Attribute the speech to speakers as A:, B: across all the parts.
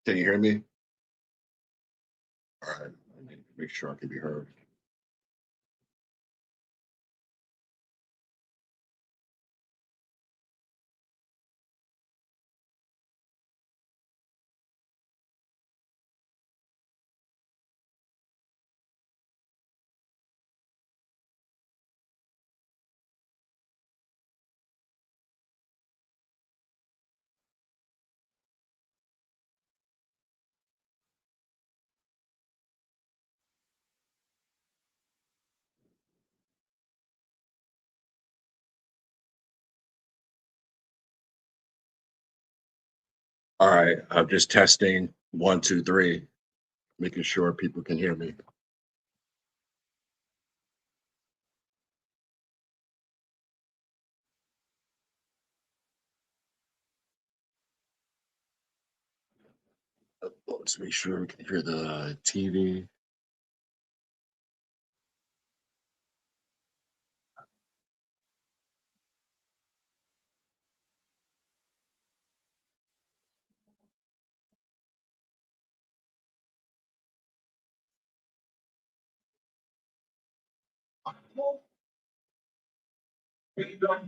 A: Can you hear me? All right. I need to make sure I can be heard. All right. I'm just testing 1, 2, 3, making sure people can hear me. Let's make sure we can hear the TV.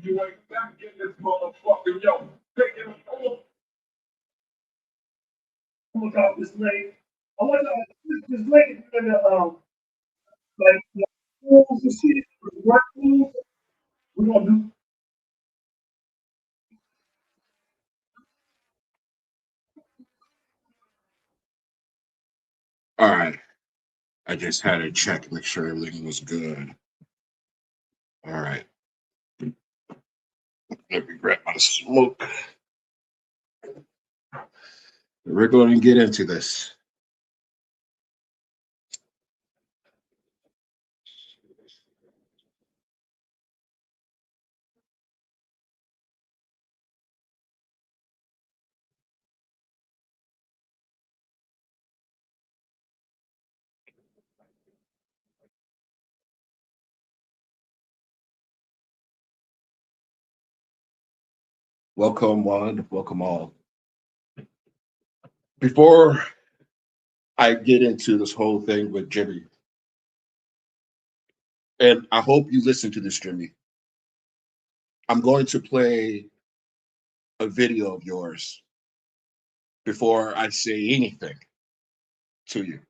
A: You ain't back in this motherfucker, yo. Taking look out this lane. I want to this lane in the like schools and shit, work schools. We're gonna do. All right. I just had to check, make sure everything was good. All right. Let me grab my smoke. We're going to get into this. Welcome one, welcome all. Before I get into this whole thing with Jimmy, and I hope you listen to this, Jimmy, I'm going to play a video of yours before I say anything to you.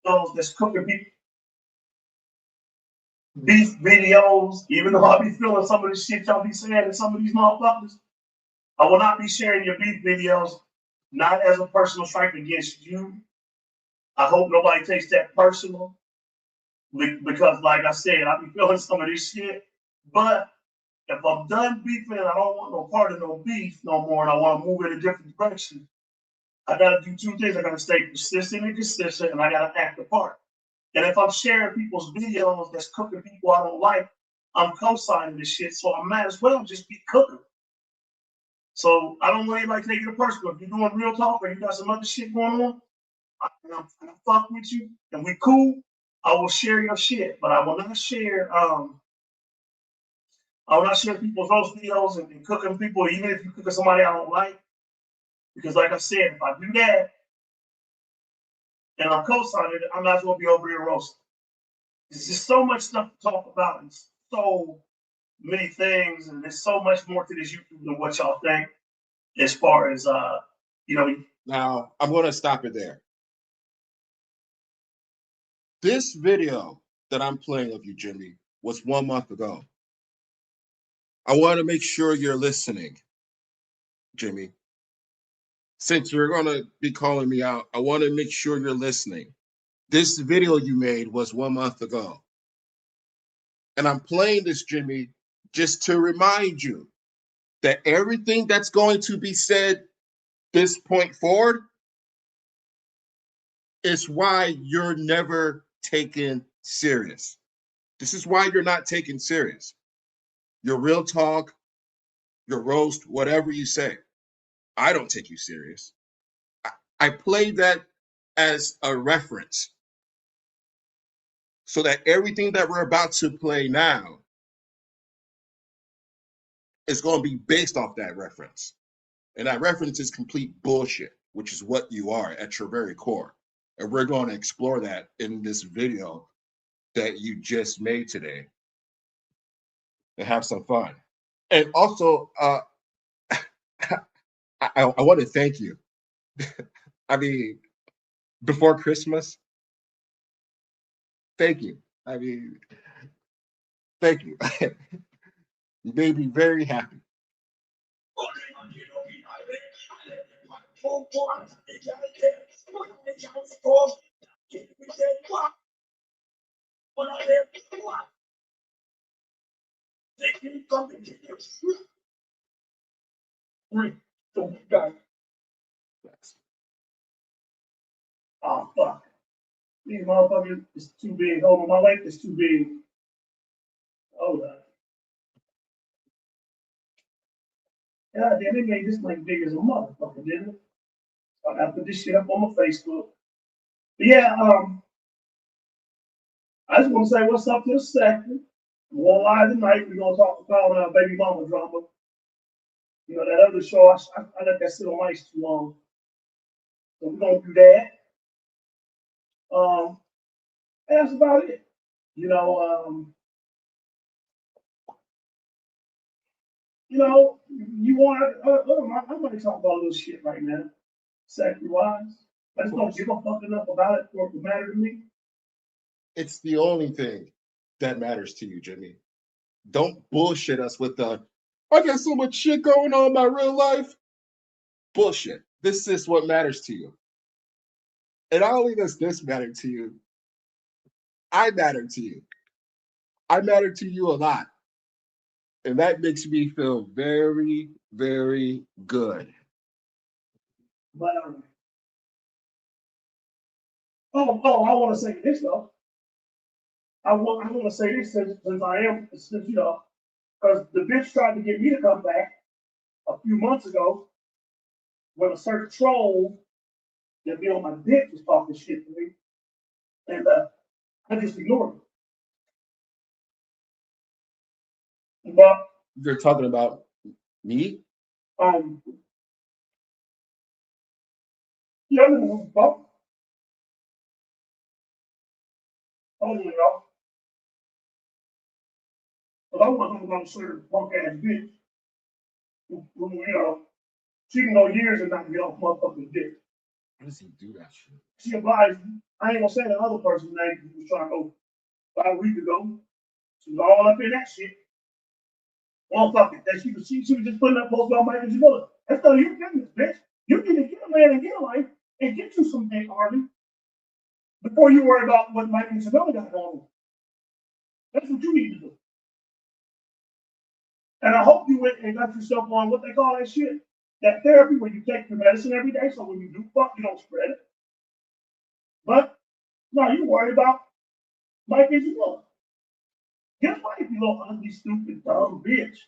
A: Those that's cooking beef videos, even though I be feeling some of the shit y'all be saying and some of these motherfuckers, I will not be sharing your beef videos, not as a personal strike against you. I hope nobody takes that personal because, like I said, I be feeling some of this shit. But if I'm done beefing and I don't want no part of no beef no more and I want to move in a different direction, I got to do two things. I got to stay persistent and consistent and I got to act the part. And if I'm sharing people's videos that's cooking people I don't like, I'm co-signing this shit. So I might as well just be cooking. So I don't want anybody taking it personal. If you're doing real talk or you got some other shit going on, and I fuck with you and we cool, I will share your shit. But I will not share people's roast videos and cooking people, even if you cook somebody I don't like. Because like I said, if I do that and I'm co-signing it, I'm not gonna be over here roasting. There's just so much stuff to talk about and so many things, and there's so much more to this YouTube than what y'all think. As far as you know. Now I'm gonna stop it there. This video that I'm playing of you, Jimmy, was 1 month ago. I want to make sure you're listening, Jimmy. Since you're gonna be calling me out, I want to make sure you're listening. This video you made was 1 month ago. And I'm playing this, Jimmy, just to remind you that everything that's going to be said this point forward is why you're never taken serious. This is why you're not taken serious. Your real talk, your roast, whatever you say, I don't take you serious. I play that as a reference so that everything that we're about to play now
B: is going to be based off that reference. And that reference is complete bullshit, which is what you are at your very core. And we're going to explore that in this video that you just made today and have some fun. And also, I want to thank you. I mean, before Christmas, thank you. I mean, thank you. You made me very happy.
A: Oh fuck. These motherfuckers is too big. Hold on, my leg is too big. Hold on. God damn, they made this like big as a motherfucker, didn't it? I gotta put this shit up on my Facebook. But yeah, I just want to say what's up to the second. We're on live tonight. We're gonna talk about baby mama drama. You know that other show. I let that sit on ice too long, so we're gonna do that. Um, and that's about it. You know, you want? I might talk about a little shit right now, sexually wise. I just don't give a fuck enough about it for it to matter to me.
B: It's the only thing that matters to you, Jimmy. Don't bullshit us with the, I got so much shit going on in my real life. Bullshit. This is what matters to you. And not only does this matter to you, I matter to you. I matter to you a lot. And that makes me feel very, very good.
A: But I want to say this though. I want to say this since because the bitch tried to get me to come back a few months ago when a certain troll that be on my dick was talking shit to me, and I just ignored it. But
B: You're talking about me?
A: um, yeah, I didn't know about. Oh, you know, but I wasn't about a certain punk ass bitch. She can go years and not get off motherfucking dick.
B: How does he do that shit?
A: She obliged me. I ain't gonna say the other person's name who was trying to go 5 weeks ago. She was all up in that shit. Well, fuck it. That she was just putting up posts about Michael Jamila. That's none of your business, bitch. You need to get a man and get a life and get you some dick, Harley, before you worry about what Michael Jamila got going on. That's what you need to do. And I hope you went and got yourself on what they call that shit. That therapy where you take your medicine every day, so when you do fuck, you don't spread it. But no, you worried about Michael Jamila. Get away, you little ugly, stupid, dumb bitch.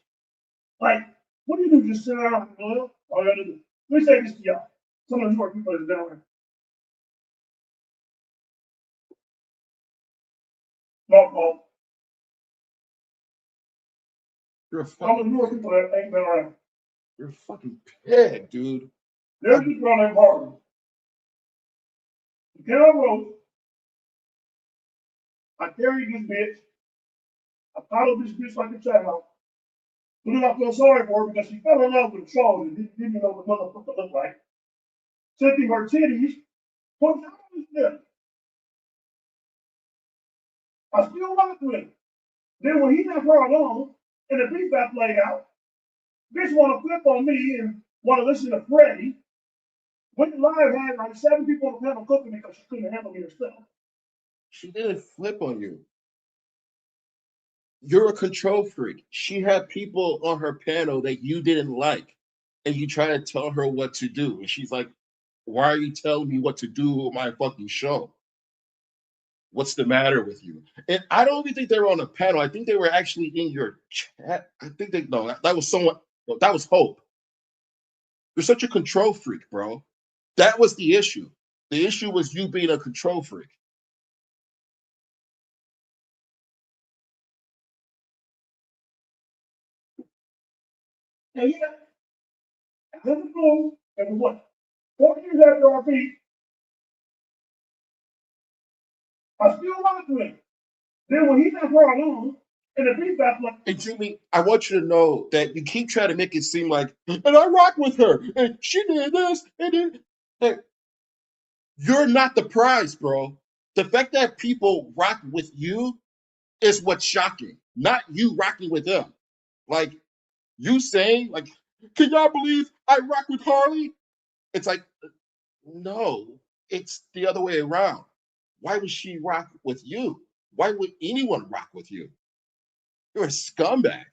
A: Like, what do you do? Just sit around and all you gotta do. Let me say this to y'all. Some of the newer people that have been around. My fault.
B: You're a
A: Some of the
B: fucking,
A: newer people that ain't been around.
B: you're a fucking pig, dude.
A: There's this girl named Harley. The girl wrote, I carried this bitch. I followed this bitch like a child. But then I feel sorry for her because she fell in love with a troll and didn't know what the motherfucker looked like. Sent him her titties. Put down his dick. I still rock with him. Then when he left her alone and the beef got played out, bitch want to flip on me and want to listen to Freddie. Went live, had like 7 people on the panel cooking because she couldn't handle me herself.
B: She didn't flip on you. You're a control freak. She had people on her panel that you didn't like, and you try to tell her what to do. And she's like, why are you telling me what to do with my fucking show? What's the matter with you? And I don't even think they were on a panel. I think they were actually in your chat. I think they, no, that was someone, no, that was Hope. You're such a control freak, bro. That was the issue. The issue was you being a control freak.
A: And yet, out of the blue, and what? 4 years after our beat, I still rock with him. Then when he got brought on, and the beat got like,
B: And Jimmie, I want you to know that you keep trying to make it seem like, and I rock with her, and she did this, and then, hey, you're not the prize, bro. The fact that people rock with you is what's shocking, not you rocking with them. Like you saying, like, can y'all believe I rock with Harley? It's like, no, it's the other way around. Why would she rock with you? Why would anyone rock with you? You're a scumbag.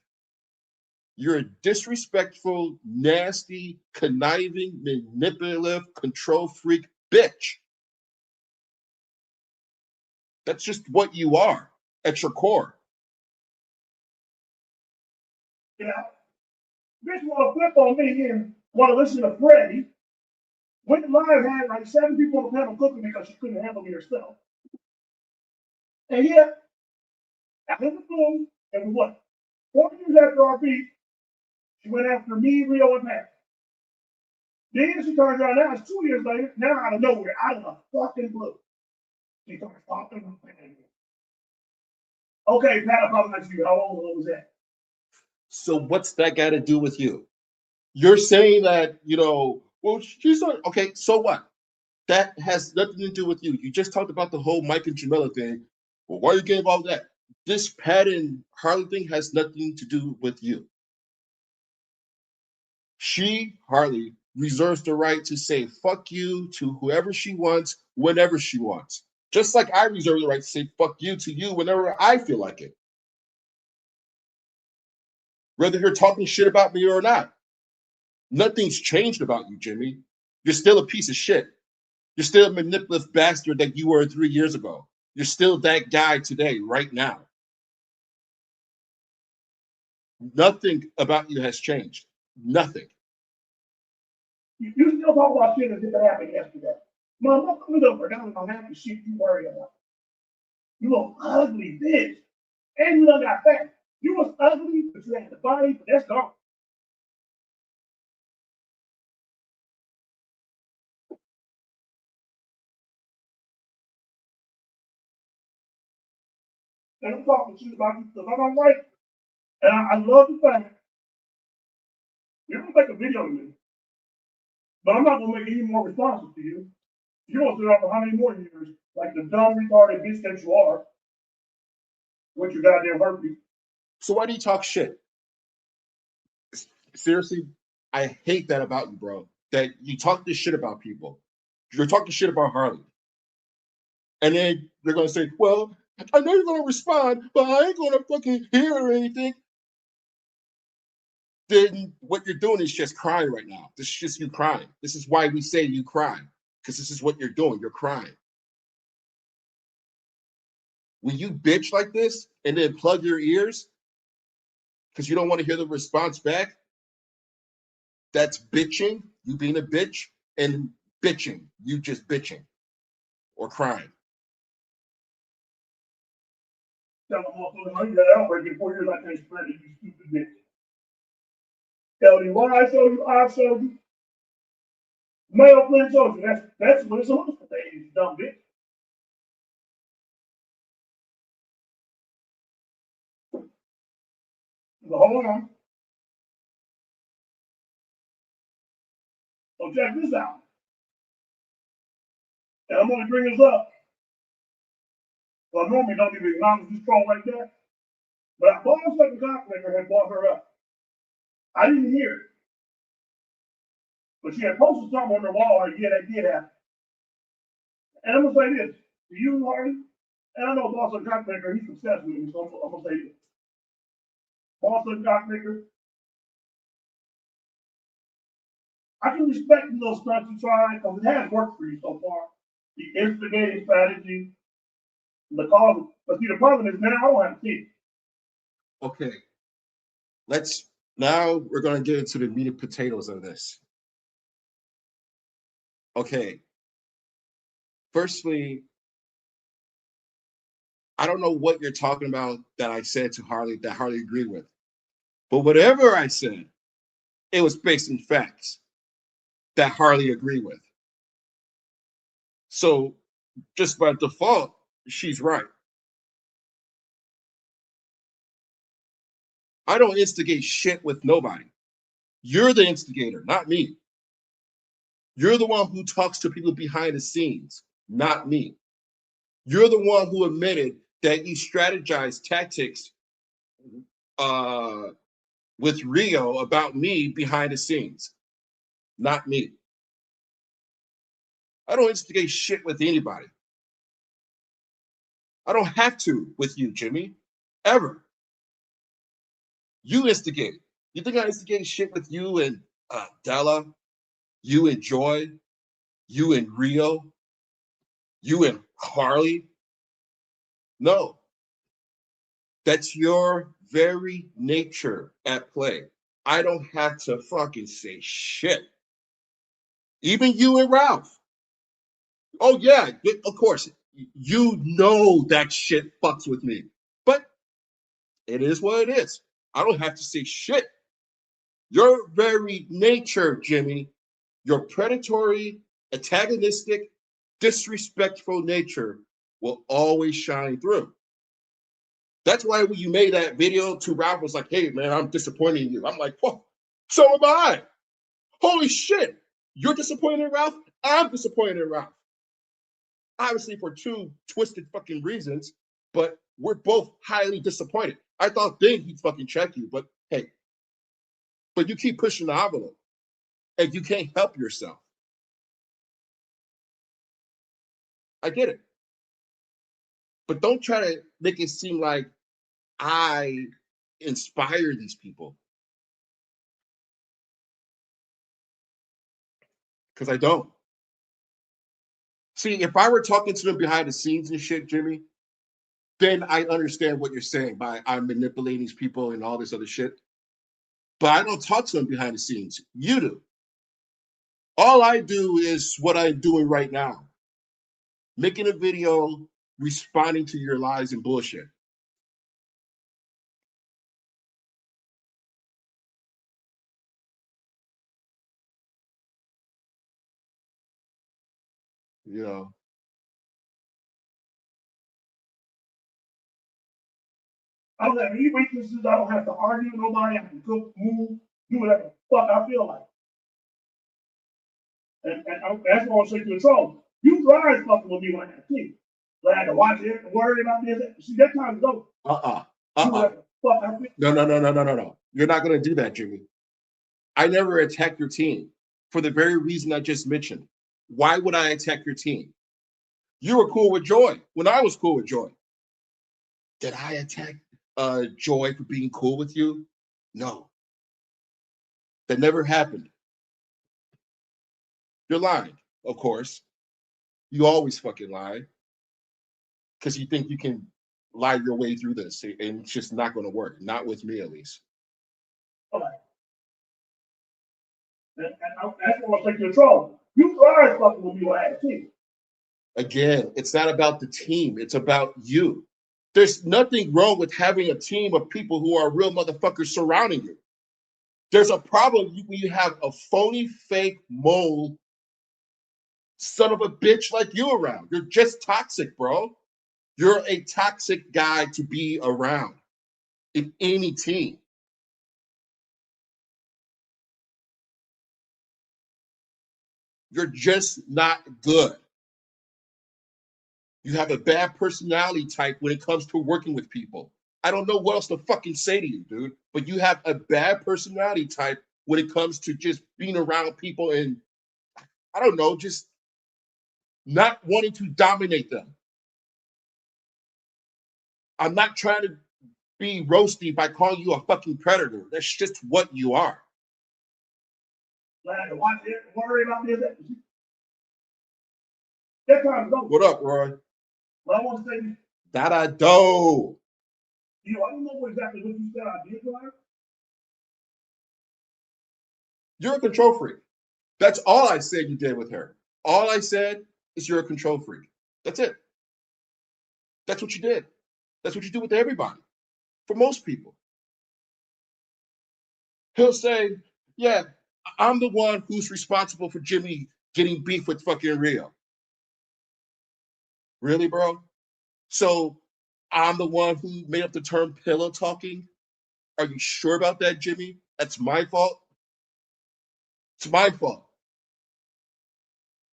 B: You're a disrespectful, nasty, conniving, manipulative, control freak bitch. That's just what you are at your core.
A: you know, bitch want to flip on me and want to listen to Freddie. Went live, had like 7 people on the panel cooking because she couldn't handle me herself. And yet, out of the blue, and what? 4 years after our beat, she went after me, Rio, and Pat. Then she turns around now, it's 2 years later, now out of nowhere, out of the fucking blue. She starts talking about Pat. Okay, Pat, I apologize to you. How long ago was that?
B: So what's that got to do with you? You're saying that, well, she's not, okay, so what? That has nothing to do with you. You just talked about the whole Mike and Jamila thing. Well, why you gave all that? This Pat and Harley thing has nothing to do with you. She, Harley, reserves the right to say fuck you to whoever she wants, whenever she wants. Just like I reserve the right to say fuck you to you whenever I feel like it. Whether you're talking shit about me or not. Nothing's changed about you, Jimmie. You're still a piece of shit. You're still a manipulative bastard that you were 3 years ago. You're still that guy today, right now. Nothing about you has changed. Nothing.
A: You still talk about shit as if it happened yesterday. Mom, I'm coming over down on half the shit you worry about. You look ugly, bitch. And you done got fat. You was ugly, but you had the body, but that's gone. And I'm talking shit about you because I don't like it. And I love the fact you're gonna make a video of me, but I'm not gonna make any more responses to you. You're gonna sit out for how many more years, like the dumb, retarded bitch that you are, with your goddamn herpes.
B: So why do you talk shit? Seriously, I hate that about you, bro. That you talk this shit about people. You're talking shit about Harley. And then they're gonna say, well, I know you're gonna respond, but I ain't gonna fucking hear or anything. Then what you're doing is just crying right now. This is just you crying. This is why we say you cry, because this is what you're doing. You're crying. When you bitch like this and then plug your ears because you don't want to hear the response back, that's bitching, you being a bitch, and bitching, you just bitching or crying.
A: Tell them motherfuckers, I got outbreak in 4 years, I can't spread it, you stupid bitch. Tell you what I showed you, I showed you. Male Flint showed you. That's what it's supposed to say, you dumb bitch. So hold on. So check this out. And I'm gonna bring this up. So I normally don't even acknowledge this troll like that. But I thought a second cockmaker had brought her up. I didn't hear it. But she had posted something on her wall, like, yeah, that did happen. And I'm gonna say this to you, Harley, and I know Boss of Cockmaker, he's obsessed with me, so I'm gonna say this. Boss of Cockmaker, I can respect the little stunts you tried because it has worked for you so far. The instigating strategy, the cause. But see, the problem is now I don't have kids.
B: Okay, now we're going to get into the meat and potatoes of this. Okay, firstly, I don't know what you're talking about that I said to Harley that Harley agreed with. But whatever I said, it was based in facts that Harley agreed with. So just by default, she's right. I don't instigate shit with nobody. You're the instigator, not me. You're the one who talks to people behind the scenes, not me. You're the one who admitted that you strategized tactics with Rio about me behind the scenes, not me. I don't instigate shit with anybody. I don't have to with you, Jimmie, ever. You instigate. You think I instigate shit with you and Della, you and Joy, you and Rio, you and Harley? No. That's your very nature at play. I don't have to fucking say shit. Even you and Ralph. Oh, yeah, of course. You know that shit fucks with me. But it is what it is. I don't have to say shit. Your very nature, Jimmie, your predatory, antagonistic, disrespectful nature will always shine through. That's why when you made that video to Ralph was like, hey, man, I'm disappointed in you. I'm like, whoa, so am I. Holy shit. You're disappointed in Ralph? I'm disappointed in Ralph. Obviously for two twisted fucking reasons, but we're both highly disappointed. I thought then he'd fucking check you, but hey, but you keep pushing the envelope and you can't help yourself. I get it. But don't try to make it seem like I inspire these people. Because I don't. See, if I were talking to them behind the scenes and shit, Jimmie, then I understand what you're saying by I'm manipulating these people and all this other shit. But I don't talk to them behind the scenes. You do. All I do is what I'm doing right now. Making a video, responding to your lies and bullshit. You know.
A: I don't have any weaknesses. I don't have to argue with nobody. I can cook, move, do whatever the fuck I feel like. And that's what I'm saying to control. You thrive fucking with me like that too. Like I had to watch it and worry about this. See, that time is over. Do whatever the fuck I feel.
B: No. You're not going to do that, Jimmie. I never attack your team for the very reason I just mentioned. Why would I attack your team? You were cool with Joy when I was cool with Joy. Did I attack Joy for being cool with you? No. That never happened. You're lying, of course. You always fucking lie. Because you think you can lie your way through this, and it's just not going to work. Not with me, at least.
A: All right. That's what I'm saying to control. You thrive fucking with me like that too.
B: Again, it's not about the team. It's about you. There's nothing wrong with having a team of people who are real motherfuckers surrounding you. There's a problem when you have a phony, fake, mole, son of a bitch like you around. You're just toxic, bro. You're a toxic guy to be around in any team. You're just not good. You have a bad personality type when it comes to working with people. I don't know what else to fucking say to you, dude, but you have a bad personality type when it comes to just being around people and, I don't know, just not wanting to dominate them. I'm not trying to be roasty by calling you a fucking predator. That's just what you are.
A: Like I had to watch it and worry about this. That time is over.
B: What up, Roy?
A: But I want to say,
B: That I do.
A: I don't know exactly what you said I did to her.
B: You're a control freak. That's all I said you did with her. All I said is you're a control freak. That's it. That's what you did. That's what you do with everybody. For most people. He'll say, Yeah, I'm the one who's responsible for Jimmie getting beef with fucking Rio. Really, bro? So I'm the one who made up the term pillow talking. Are you sure about that, Jimmie? That's my fault. It's my fault.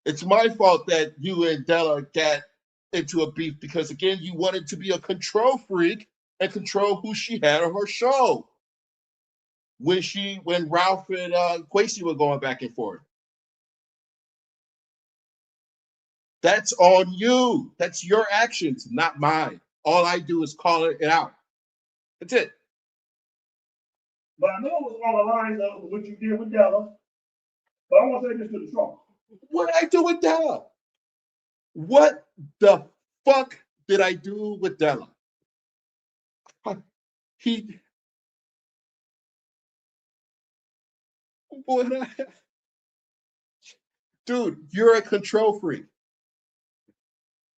B: It's my fault that you and Della got into a beef because, again, you wanted to be a control freak and control who she had on her show. When Ralph and Quasi were going back and forth. That's on you. That's your actions, not mine. All I do is call it out. That's it.
A: But I know it was on the lines of what you did with Della. But I want to say this to the Trump.
B: What did I do with Della? What the fuck did I do with Della? He, what dude, you're a control freak.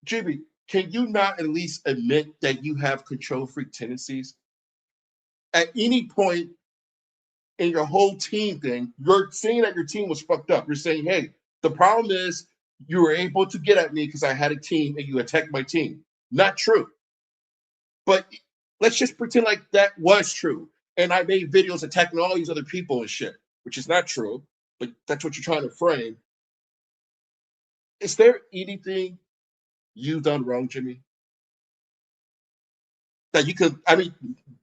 B: Jimmie, can you not at least admit that you have control freak tendencies? At any point in your whole team thing, you're saying that your team was fucked up. You're saying, hey, the problem is you were able to get at me because I had a team and you attacked my team. Not true. But let's just pretend like that was true. And I made videos attacking all these other people and shit, which is not true, but that's what you're trying to frame. Is there anything you've done wrong, Jimmie? That you could, I mean,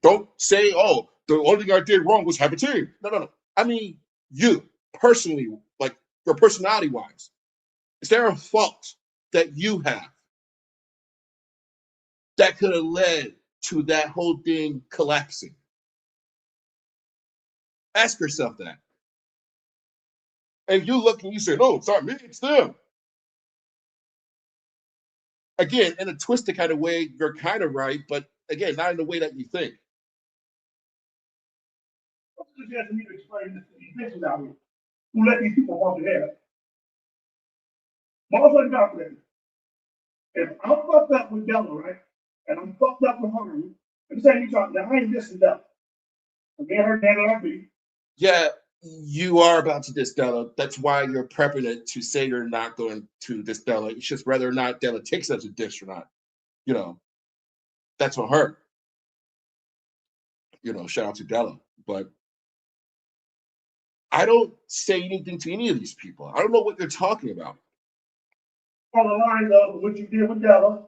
B: don't say, oh, the only thing I did wrong was have a team. No, no, no. I mean, you personally, like your personality wise, is there a fault that you have that could have led to that whole thing collapsing? Ask yourself that. And you look and you say, no, it's not me, it's them. Again, in a twisted kind of way, you're kind of right, but again, not in the way that you think.
A: I'm just asking me to explain this to these bitches out here who let these people bump their head. Motherfucking calculator. If I'm fucked up with Della, right? And I'm fucked up with Hungary, I'm saying you talking, now I ain't dissing Della. Me and her dad and RB.
B: Yeah, you are about to diss Della. That's why you're prepping it to say you're not going to diss Della. It's just whether or not Della takes it as a diss or not. You know, that's on her. You know, shout out to Della. But I don't say anything to any of these people. I don't know what you're talking about.
A: On the lines of what you did with Della.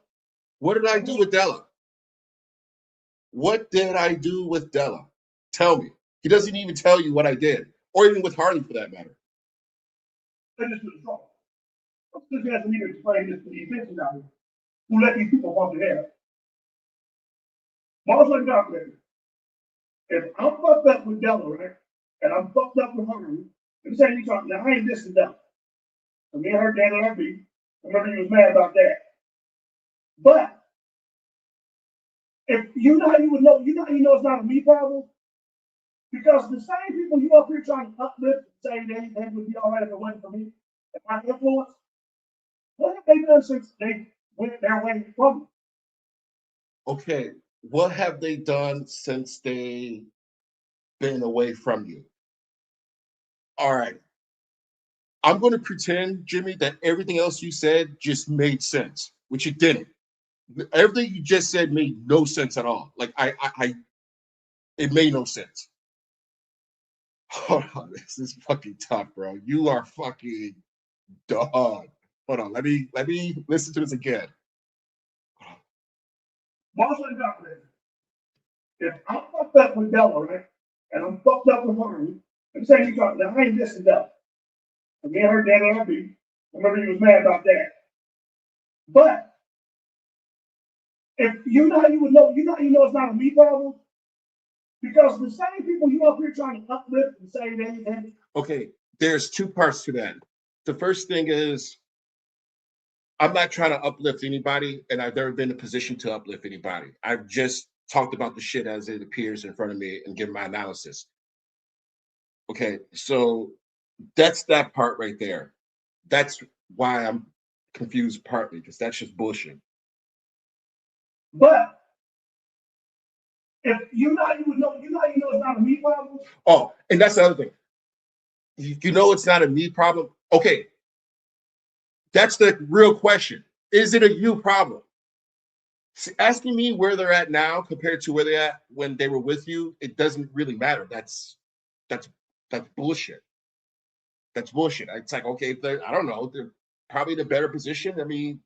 B: What did I do with Della? What did I do with Della? Tell me. He doesn't even tell you what I did, or even with Harley for that matter.
A: That's just the trouble. I'm just asking me to explain this to these bitches out here who let these people bump their head. Motherfucking calculator. If I'm fucked up with Della, right? And I'm fucked up with Hungary, I'm saying you talking, now I ain't dissing Della. So me and her dad and RB. I remember you was mad about that. But if you know how you would know, you know how you know it's not a me problem? Because the same people you up here trying to uplift and say they would be all right if it wasn't for me, if my influence, what have they done since they went their way from me?
B: Okay, what have they done since they been away from you? All right. I'm going to pretend, Jimmie, that everything else you said just made sense, which it didn't. Everything you just said made no sense at all. Like it made no sense. Hold on, this is fucking tough, bro. You are fucking dog. Hold on, let me listen to this again.
A: Motherfucking calculator. If I'm fucked up with Della, right? And I'm fucked up with Hungary, I'm saying you talking, now I ain't dissing Della. So me and her dad and RB. I remember you was mad about that. But if you know how you would know, you know how you know it's not a me problem? Because the same people you up here trying to uplift and say they
B: Okay, there's two parts to that. The first thing is I'm not trying to uplift anybody, and I've never been in a position to uplift anybody. I've just talked about the shit as it appears in front of me and given my analysis. Okay, so that's that part right there. That's why I'm confused partly, because that's just bullshit.
A: But if you know how you would know, you know how you know it's not a me problem?
B: Oh, and that's the other thing. You know it's not a me problem. Okay, that's the real question. Is it a you problem? See, asking me where they're at now compared to where they're at when they were with you, it doesn't really matter. That's that's bullshit. That's bullshit. It's like, okay, I don't know, they're probably in a better position. I mean,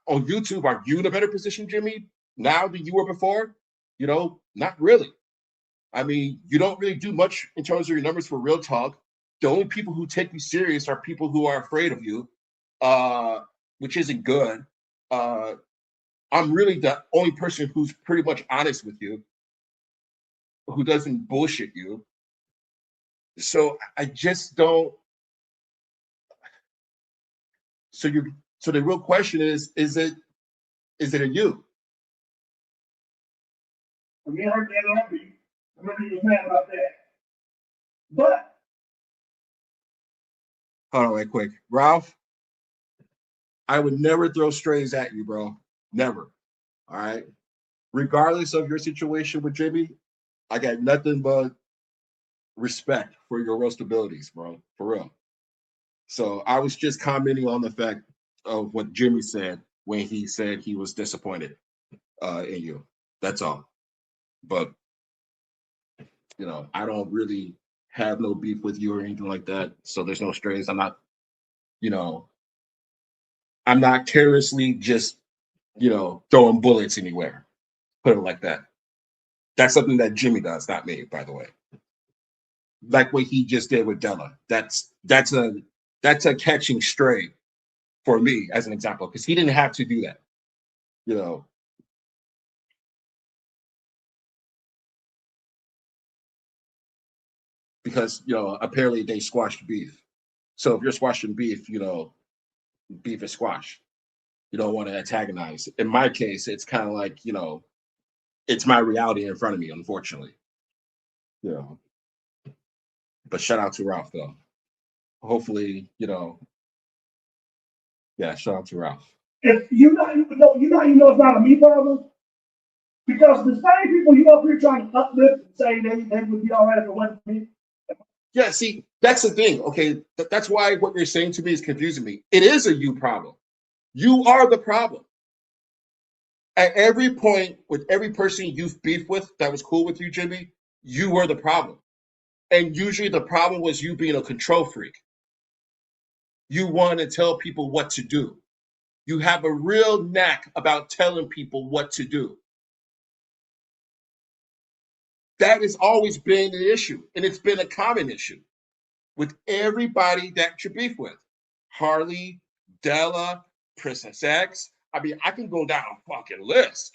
B: on YouTube, are you in a better position, Jimmie, now than you were before? You know, not really. I mean, you don't really do much in terms of your numbers for real talk. The only people who take you serious are people who are afraid of you, uh, which isn't good. Uh, I'm really the only person who's pretty much honest with you, who doesn't bullshit you. So I just don't. So you. So the real question is it a you?
A: I mean, hurt that up me. I'm really was mad about that. But
B: Hold on, right quick, Ralph. I would never throw strays at you, bro. Never. All right. Regardless of your situation with Jimmie, I got nothing but respect for your roast abilities, bro. For real. So I was just commenting on the fact of what Jimmie said when he said he was disappointed in you. That's all. But I don't really have no beef with you or anything like that. So there's no strays. You know, I'm not carelessly just, throwing bullets anywhere. Put it like that. That's something that Jimmie does, not me, by the way. Like what he just did with Della. That's a catching stray for me as an example, because he didn't have to do that. You know, because apparently they squashed beef. So if you're squashing beef, beef is squash. You don't want to antagonize. In my case, it's kind of like it's my reality in front of me, unfortunately. You know, but shout out to Ralph though. Hopefully, yeah, shout out to Ralph.
A: if you know it's not a me problem because the same people you up here trying to uplift and say they would be all right if it wasn't me.
B: Yeah, see, that's the thing. Okay, that's why what you're saying to me is confusing me. It is a you problem. You are the problem. At every point, with every person you've beefed with that was cool with you, Jimmie, you were the problem. And usually the problem was you being a control freak. You want to tell people what to do. You have a real knack about telling people what to do. That has always been an issue, and it's been a common issue with everybody that you beef with. Harley, Della, Princess X. I mean, I can go down a fucking list.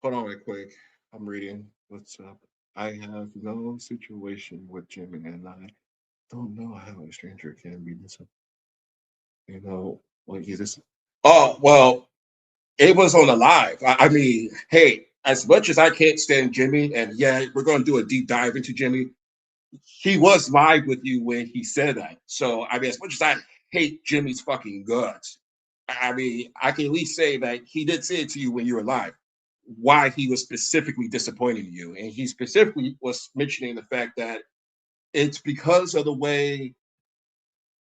B: Hold on right quick. I'm reading. What's up? I have no situation with Jimmie, and I don't know how a stranger can be this. What he's this. Oh, well, it was on the live. I mean, hey, as much as I can't stand Jimmie, and yeah, we're going to do a deep dive into Jimmie, he was live with you when he said that. So, I mean, as much as I hate Jimmie's fucking guts, I mean, I can at least say that he did say it to you when you were live, why he was specifically disappointed in you. And he specifically was mentioning the fact that it's because of the way.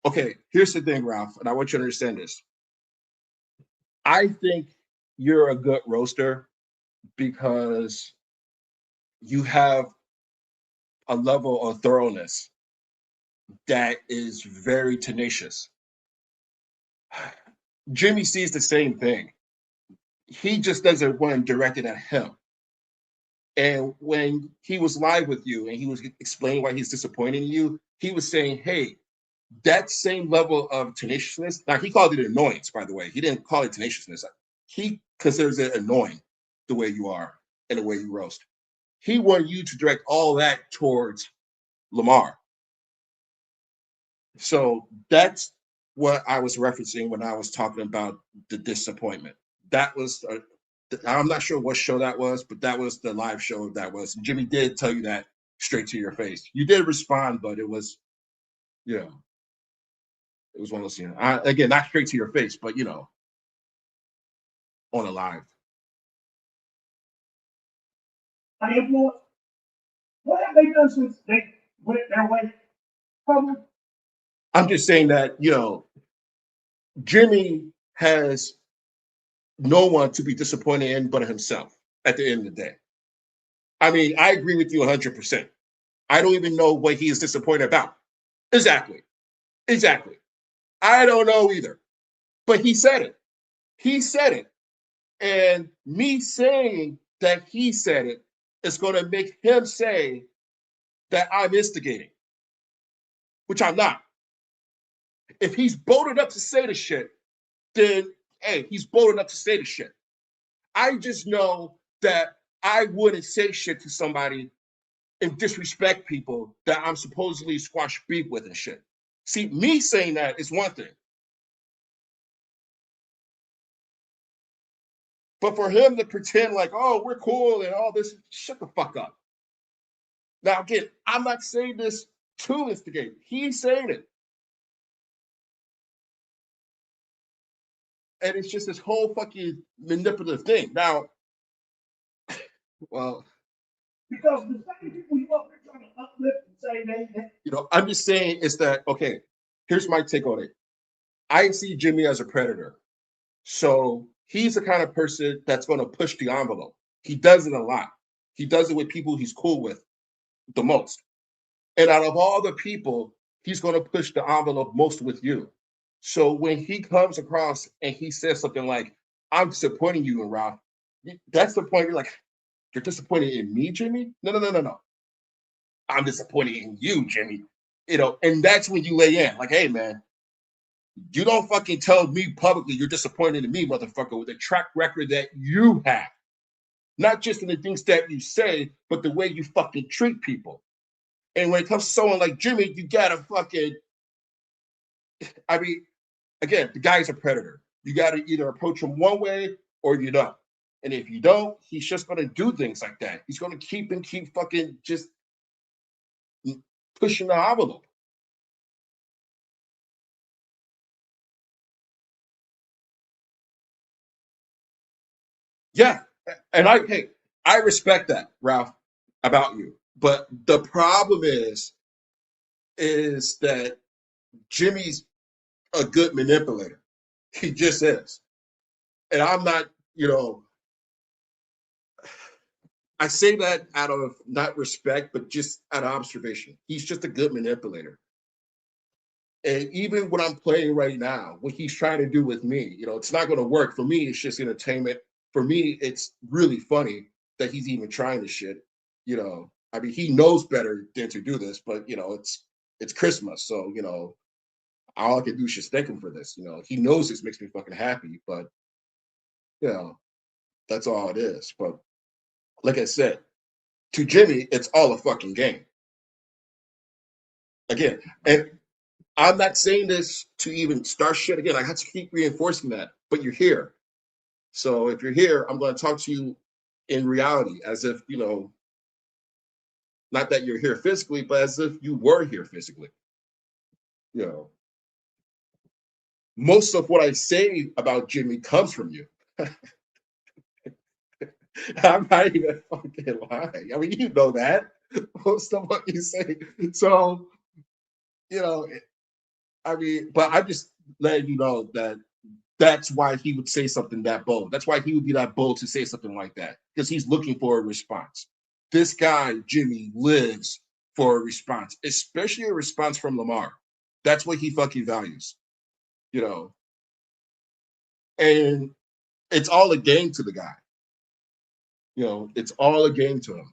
B: Okay, here's the thing, Ralph, and I want you to understand this. I think you're a good roaster because you have a level of thoroughness that is very tenacious. Jimmie sees the same thing. He just doesn't want to direct it at him. And when he was live with you and he was explaining why he's disappointed in you, he was saying, hey, that same level of tenaciousness. Now, he called it annoyance, by the way. He didn't call it tenaciousness. He considers it annoying the way you are and the way you roast. He wanted you to direct all that towards Lamar. So that's what I was referencing when I was talking about the disappointment. That was, I'm not sure what show that was, but that was the live show that was. Jimmie did tell you that straight to your face. You did respond, but it was, you know, it was one of those, again, not straight to your face, but, on a live.
A: My influence. What have they done since they went their way? Public?
B: I'm just saying that, Jimmie has no one to be disappointed in but himself at the end of the day. I mean, I agree with you 100%. I don't even know what he is disappointed about. Exactly. Exactly. I don't know either. But he said it. He said it. And me saying that he said it is going to make him say that I'm instigating, which I'm not. If he's bold enough to say the shit, then hey, he's bold enough to say the shit. I just know that I wouldn't say shit to somebody and disrespect people that I'm supposedly squash beef with and shit. See, me saying that is one thing. But for him to pretend like, oh, we're cool and all this, shut the fuck up. Now, again, I'm not saying this to instigate. He's saying it. And it's just this whole fucking manipulative thing. Now, well,
A: because the same people you up there trying to uplift and say
B: I'm just saying is that, okay, here's my take on it. I see Jimmie as a predator. So he's the kind of person that's going to push the envelope. He does it a lot. He does it with people he's cool with the most. And out of all the people, he's going to push the envelope most with you. So when he comes across and he says something like, I'm disappointing you in Ralph, that's the point. You're like, you're disappointed in me, Jimmie? No, no, no, no, no. I'm disappointed in you, Jimmie. And that's when you lay in, like, hey, man, you don't fucking tell me publicly you're disappointed in me, motherfucker, with the track record that you have. Not just in the things that you say, but the way you fucking treat people. And when it comes to someone like Jimmie, you gotta fucking, I mean, again, the guy's a predator. You gotta either approach him one way or you don't. And if you don't, he's just gonna do things like that. He's gonna keep fucking just pushing the envelope. Yeah. And I respect that, Ralph, about you. But the problem is that Jimmie's a good manipulator. He just is. And I'm not, I say that out of not respect, but just out of observation. He's just a good manipulator. And even what I'm playing right now, what he's trying to do with me, it's not going to work. For me, it's just entertainment. For me, it's really funny that he's even trying this shit. I mean, he knows better than to do this, but it's Christmas, so all I can do is just thank him for this. He knows this makes me fucking happy, but you know, that's all it is. But like I said, to Jimmie, it's all a fucking game. Again, and I'm not saying this to even start shit again. I have to keep reinforcing that. But you're here. So if you're here, I'm going to talk to you in reality, as if, not that you're here physically, but as if you were here physically. You know, most of what I say about Jimmie comes from you. I'm not even fucking lying. I mean, you know that. Most of what you say. So, you know, I mean, but I'm just letting you know that that's why he would say something that bold. That's why he would be that bold to say something like that, because he's looking for a response. This guy, Jimmie, lives for a response, especially a response from Lamar. That's what he fucking values, you know. And it's all a game to the guy. It's all a game to him.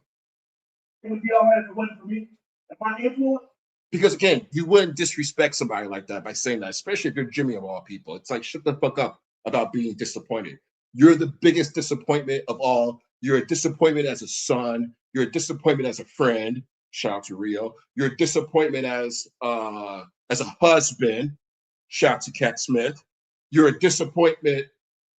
A: It would be all right if it wasn't for me. If my influence.
B: Because again, you wouldn't disrespect somebody like that by saying that, especially if you're Jimmie of all people. It's like, shut the fuck up about being disappointed. You're the biggest disappointment of all. You're a disappointment as a son. You're a disappointment as a friend. Shout out to Rio. You're a disappointment as a husband. Shout out to Cat Smith. You're a disappointment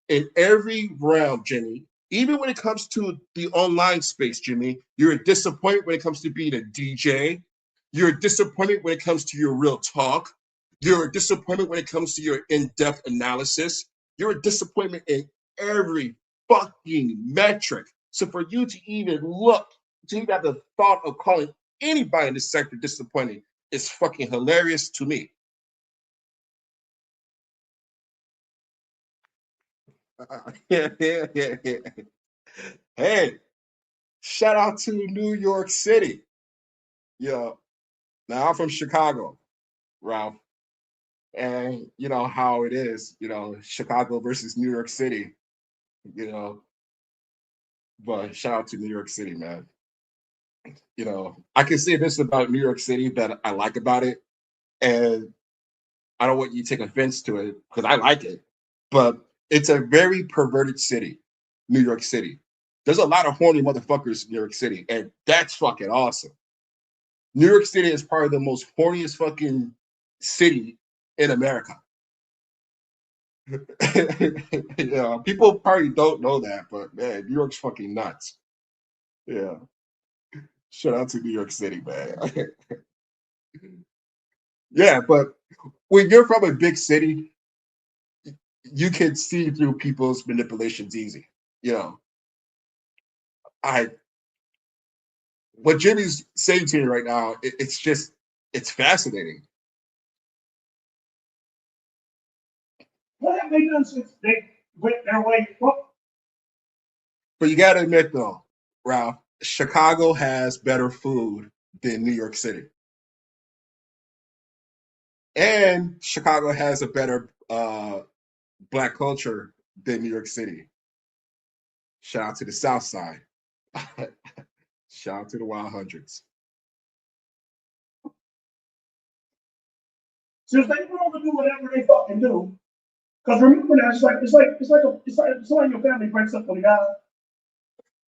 B: in every realm, Jimmie. Even when it comes to the online space, Jimmie, you're a disappointment when it comes to being a DJ. You're a disappointment when it comes to your real talk. You're a disappointment when it comes to your in-depth analysis. You're a disappointment in every fucking metric. So for you to even look to even have the thought of calling anybody in this sector disappointing is fucking hilarious to me. Yeah. Hey, shout out to New York City. Now I'm from Chicago, Ralph, and you know how it is. Chicago versus New York City. You know, but shout out to New York City, man. I can say this about New York City that I like about it, and I don't want you to take offense to it because I like it, but it's a very perverted city, New York City. There's a lot of horny motherfuckers in New York City, and that's fucking awesome. New York City is probably the most horniest fucking city in America. People probably don't know that, but man, New York's fucking nuts. Yeah. Shout out to New York City, man. Yeah, but when you're from a big city, you can see through people's manipulations easy. You know, I what Jimmy's saying to you right now, it's fascinating.
A: What have they done since they went their way? What?
B: But you gotta admit though, Ralph, Chicago has better food than New York City. And Chicago has a better black culture than New York City. Shout out to the South Side. Shout out to the Wild Hundreds.
A: Since they went on to do whatever they fucking do, because remember now, it's like your family breaks up on the guy.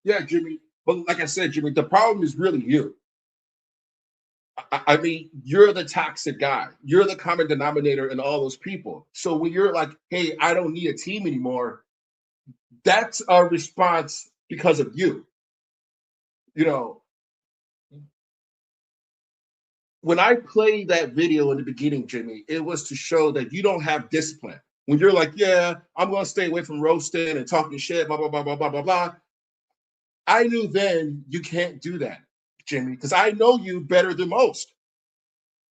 B: Yeah, Jimmy. But like I said, Jimmy, the problem is really you. I mean, you're the toxic guy. You're the common denominator in all those people. So when you're like, hey, I don't need a team anymore, that's a response because of you. You know, when I played that video in the beginning, Jimmy, it was to show that you don't have discipline. When you're like, yeah, I'm going to stay away from roasting and talking shit, blah, blah, blah, blah, blah, blah, blah. I knew then you can't do that, Jimmy, because I know you better than most.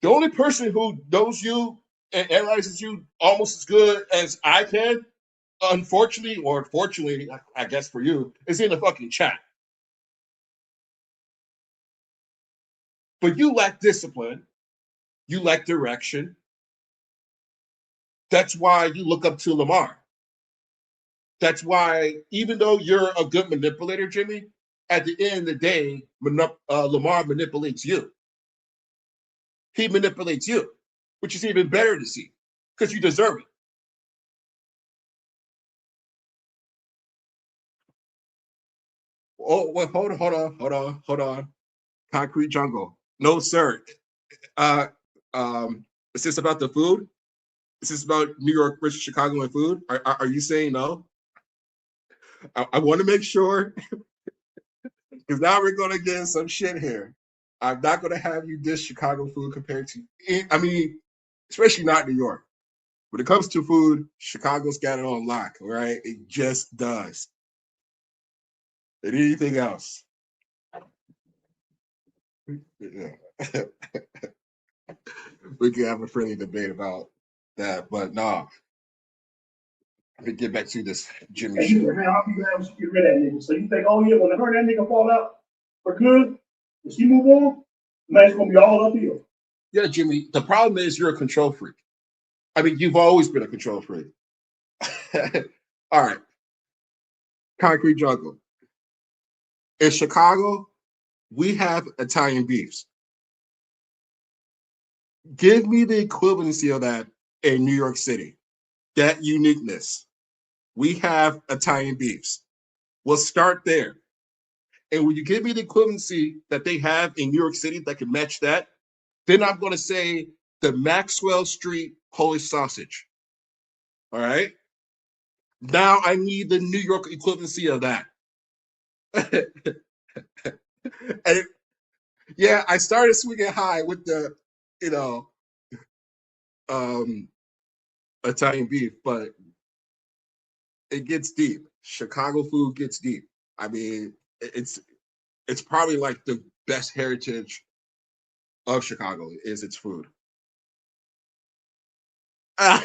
B: The only person who knows you and analyzes you almost as good as I can, unfortunately, or fortunately, I guess for you, is in the fucking chat. But you lack discipline. You lack direction. That's why you look up to Lamar. That's why, even though you're a good manipulator, Jimmy, at the end of the day, Lamar manipulates you. He manipulates you, which is even better to see because you deserve it. Oh, wait, hold on. Concrete jungle. No, sir. Uh, is this about the food? Is this about New York versus Chicago and food? Are you saying no? I want to make sure because now we're going to get some shit here. I'm not going to have you dish Chicago food compared to, I mean, especially not New York. When it comes to food, Chicago's got it on lock, right? It just does. And anything else? Yeah. We can have a friendly debate about that, but no. Let me get back to this Jimmy
A: And
B: shit.
A: you man, I'll be glad when she get rid of that nigga. So you think, oh yeah, when her and that nigga fall out for good, when she move on, man, it's gonna be all uphill.
B: Yeah, Jimmy. The problem is you're a control freak. I mean, you've always been a control freak. All right. Concrete jungle. In Chicago, we have Italian beefs. Give me the equivalency of that in New York City. That uniqueness. We have Italian beefs. We'll start there. And when you give me the equivalency that they have in New York City that can match that, then I'm going to say the Maxwell Street Polish sausage. All right. Now I need the New York equivalency of that. And yeah, I started swinging high with the, you know, um, Italian beef, but it gets deep. Chicago food gets deep. I mean, it's it's probably like the best heritage of Chicago is its food. I'm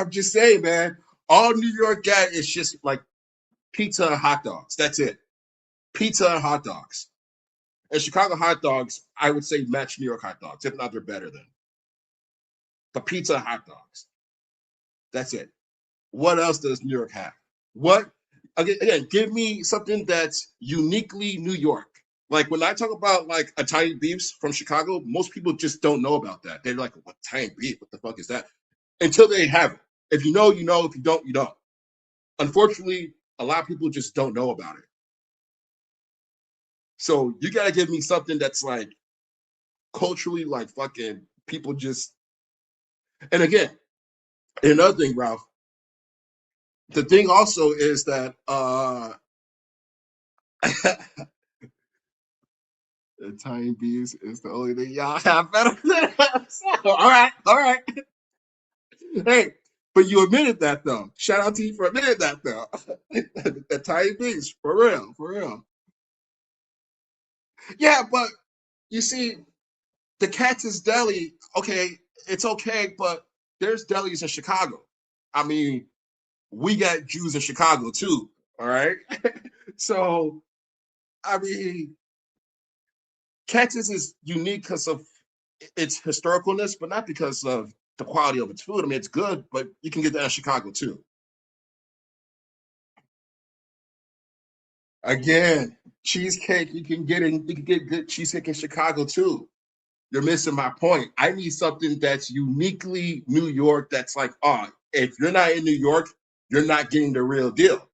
B: just saying, man. All New York got is just like pizza and hot dogs. That's it. Pizza and hot dogs. And Chicago hot dogs, I would say match New York hot dogs. If not, they're better than. But pizza and hot dogs. That's it. What else does New York have? What again, give me something that's uniquely New York. Like when I talk about like Italian beefs from Chicago, most people just don't know about that. They're like, what Italian beef? What the fuck is that? Until they have it. If you know, you know. If you don't, you don't. Unfortunately, a lot of people just don't know about it. So you gotta give me something that's like culturally like fucking people just. And again, another thing, Ralph. The thing also is that Italian beefs is the only thing y'all have better than us. All right, all right. Hey, but you admitted that though. Shout out to you for admitting that though. Italian beefs, for real, for real. Yeah, but you see, the Katz's Deli, okay, it's okay, but there's delis in Chicago. I mean, we got Jews in Chicago too. All right. So, I mean, Katz's is unique because of its historicalness, but not because of the quality of its food. I mean, it's good, but you can get that in Chicago too. Again, cheesecake, you can get good cheesecake in Chicago too. You're missing my point. I need something that's uniquely New York. That's like, oh, if you're not in New York, you're not getting the real deal.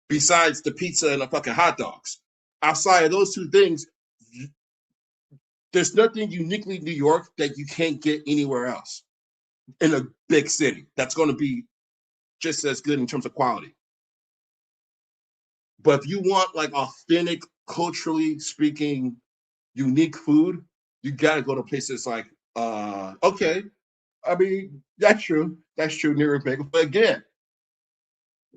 B: Besides the pizza and the fucking hot dogs. Outside of those two things, there's nothing uniquely New York that you can't get anywhere else in a big city. That's going to be just as good in terms of quality. But if you want like authentic, culturally speaking, unique food, you got to go to places like, okay, I mean, that's true. That's true, near bagel. But again,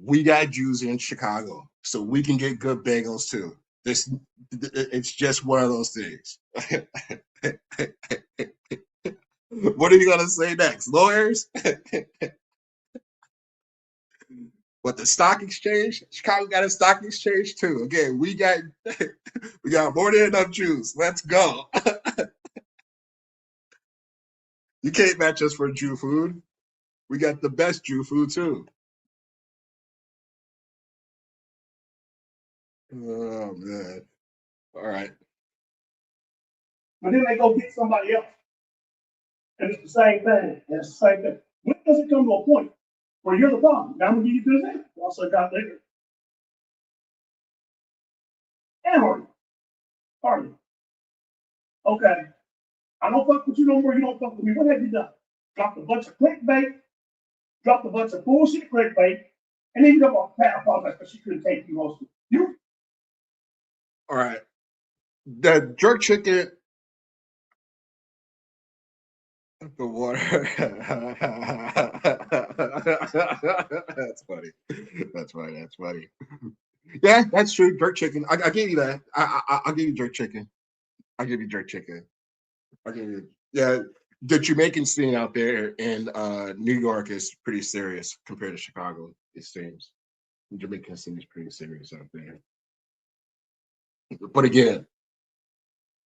B: we got Jews in Chicago, so we can get good bagels too. This, it's just one of those things. What are you gonna say next, lawyers? But the stock exchange, Chicago got a stock exchange too. Again, we got more than enough Jews. Let's go. You can't match us for Jew food. We got the best Jew food too. Oh man. All right.
A: But then they go get somebody else. And it's the same thing. And it's the same thing. When does it come to a point where you're the problem? Now I'm gonna give you this example. Also got later. And Hardy. Okay. I don't fuck with you no more, you don't fuck with me. What have you done? Dropped a bunch of clickbait, dropped a bunch of bullshit clickbait, and then you go off Pat apologize because she couldn't take you hosting. You
B: All right. The jerk chicken, the water. That's funny. That's funny. That's funny. Yeah, that's true. Jerk chicken. I give you that. I'll give you jerk chicken. I'll give you jerk chicken. I'll give you. Yeah, the Jamaican scene out there in New York is pretty serious compared to Chicago. It seems the Jamaican scene is pretty serious out there. But again,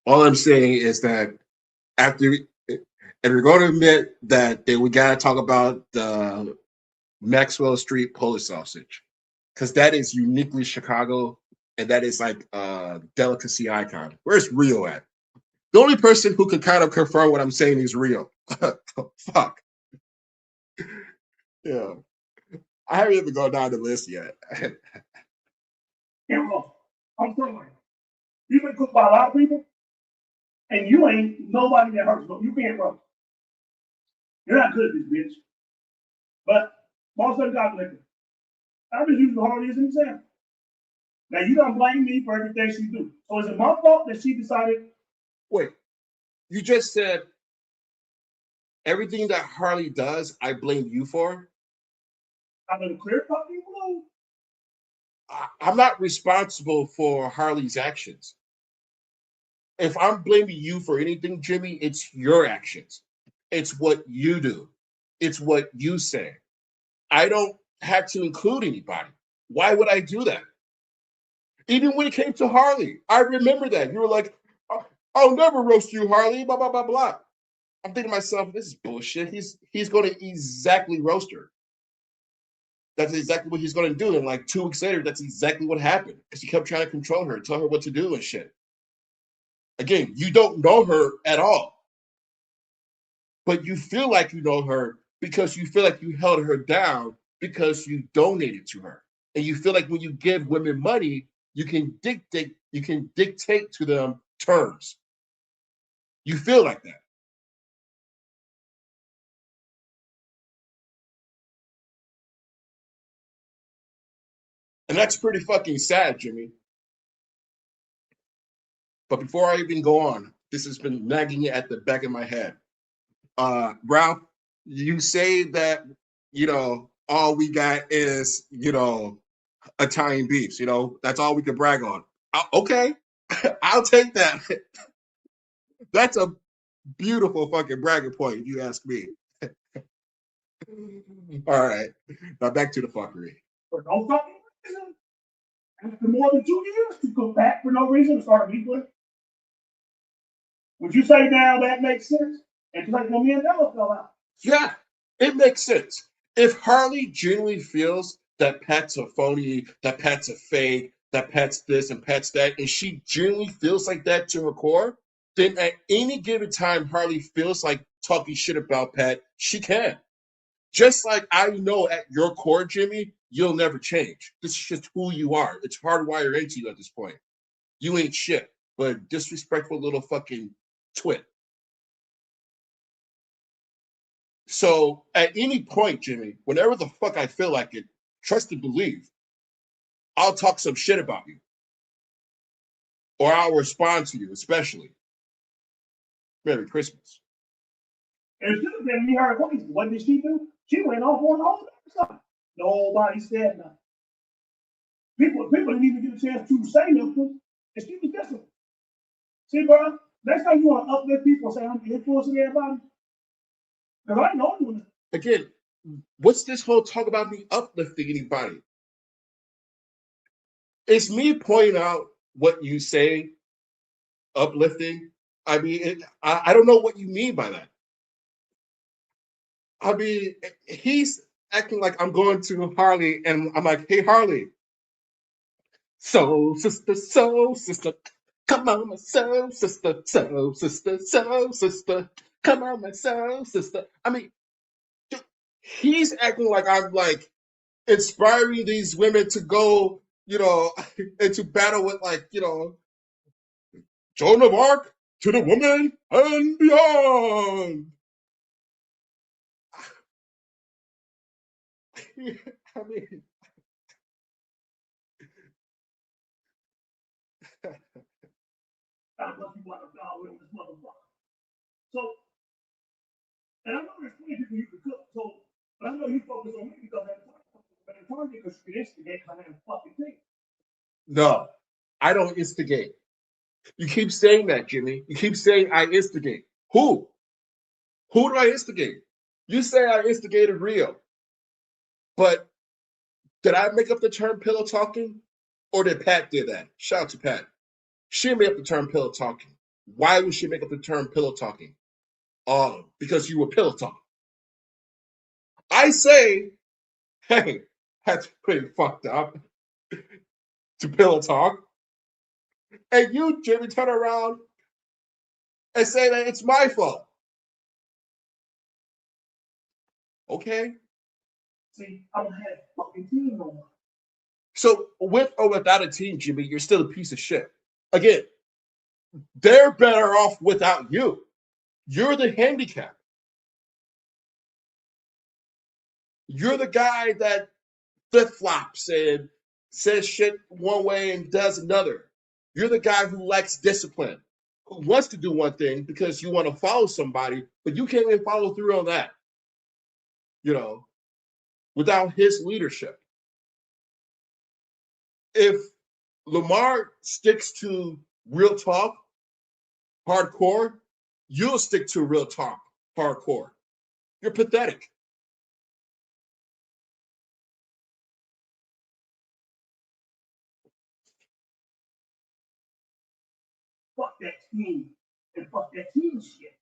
B: all I'm saying is that after, and we're going to admit that we got to talk about the Maxwell Street Polish sausage because that is uniquely Chicago, and that is like a delicacy icon. Where's Rio at? The only person who can kind of confirm what I'm saying is Rio. Fuck. Yeah. I haven't even gone down the list yet.
A: can't roast. I'm telling you. You've been cooked by a lot of people, and you ain't nobody that hurts, but you can't roast. You're not good at this, bitch. But most of the got liquor. I'm just using Hardy as an example. Now you don't blame me for everything she do. So is it my fault that she decided?
B: Wait, you just said everything that Harley does, I blame you for?
A: I'm gonna clear cut people?
B: I'm not responsible for Harley's actions. If I'm blaming you for anything, Jimmie, it's your actions. It's what you do. It's what you say. I don't have to include anybody. Why would I do that? Even when it came to Harley, I remember that. You were like, I'll never roast you, Harley, blah, blah, blah, blah. I'm thinking to myself, this is bullshit. He's going to exactly roast her. That's exactly what he's going to do. And like 2 weeks later, that's exactly what happened. Because he kept trying to control her, tell her what to do and shit. Again, you don't know her at all, but you feel like you know her because you feel like you held her down because you donated to her. And you feel like when you give women money, you can dictate to them terms. You feel like that. And that's pretty fucking sad, Jimmie. But before I even go on, this has been nagging at the back of my head. Ralph, you say that, all we got is, Italian beefs, that's all we can brag on. Okay, I'll take that. That's a beautiful fucking bragging point, if you ask me. All right, now back to the fuckery.
A: For no fucking reason. After more than 2 years, to come back for no reason to start a beef with. Would you say now that makes sense? And just like when me and Bella fell out.
B: Yeah, it makes sense. If Harley genuinely feels that Pat's a phony, that Pat's a fake, that Pat's this and Pat's that, and she genuinely feels like that to her core, then at any given time Harley feels like talking shit about Pat, she can. Just like I know at your core, Jimmie, you'll never change. This is just who you are. It's hardwired into you at this point. You ain't shit, but disrespectful little fucking twit. So at any point, Jimmie, whenever the fuck I feel like it, trust and believe, I'll talk some shit about you. Or I'll respond to you, especially. Merry Christmas.
A: And it should have been me her crazy. What did she do? She went off on her own stuff. Nobody said nothing. People didn't even get a chance to say nothing. And she was different. See, bro, next time you want to uplift people and say I'm influencing everybody, because I know you.
B: Again, what's this whole talk about me uplifting anybody? It's me pointing out what you say, uplifting. I mean, I don't know what you mean by that. I mean, he's acting like I'm going to Harley, and I'm like, hey, Harley, soul sister, come on, my soul sister, come on, my soul sister. I mean, he's acting like I'm like inspiring these women to go, into battle with like, Joan of Arc to the woman and beyond. I mean,
A: God bless you, what a God with this motherfucker. So, and I know there's plenty of people you could cook, so, but I know you focus on me because at the target, because you can instigate, because I have a fucking thing.
B: no, I don't instigate. You keep saying that, Jimmie. You keep saying I instigate. Who? Who do I instigate? You say I instigated Rio, but did I make up the term pillow talking? Or did Pat do that? Shout out to Pat. She made up the term pillow talking. Why would she make up the term pillow talking? Because you were pillow talking. I say, hey, that's pretty fucked up to pillow talk. And you, Jimmie, turn around and say that it's my fault. Okay?
A: See, I don't have a fucking team no more.
B: So with or without a team, Jimmie, you're still a piece of shit. Again, they're better off without you. You're the handicap. You're the guy that flip-flops and says shit one way and does another. You're the guy who lacks discipline, who wants to do one thing because you want to follow somebody, but you can't even follow through on that, without his leadership. If Lamar sticks to real talk, hardcore, you'll stick to real talk, hardcore. You're pathetic.
A: Fuck that team and fuck that team shit.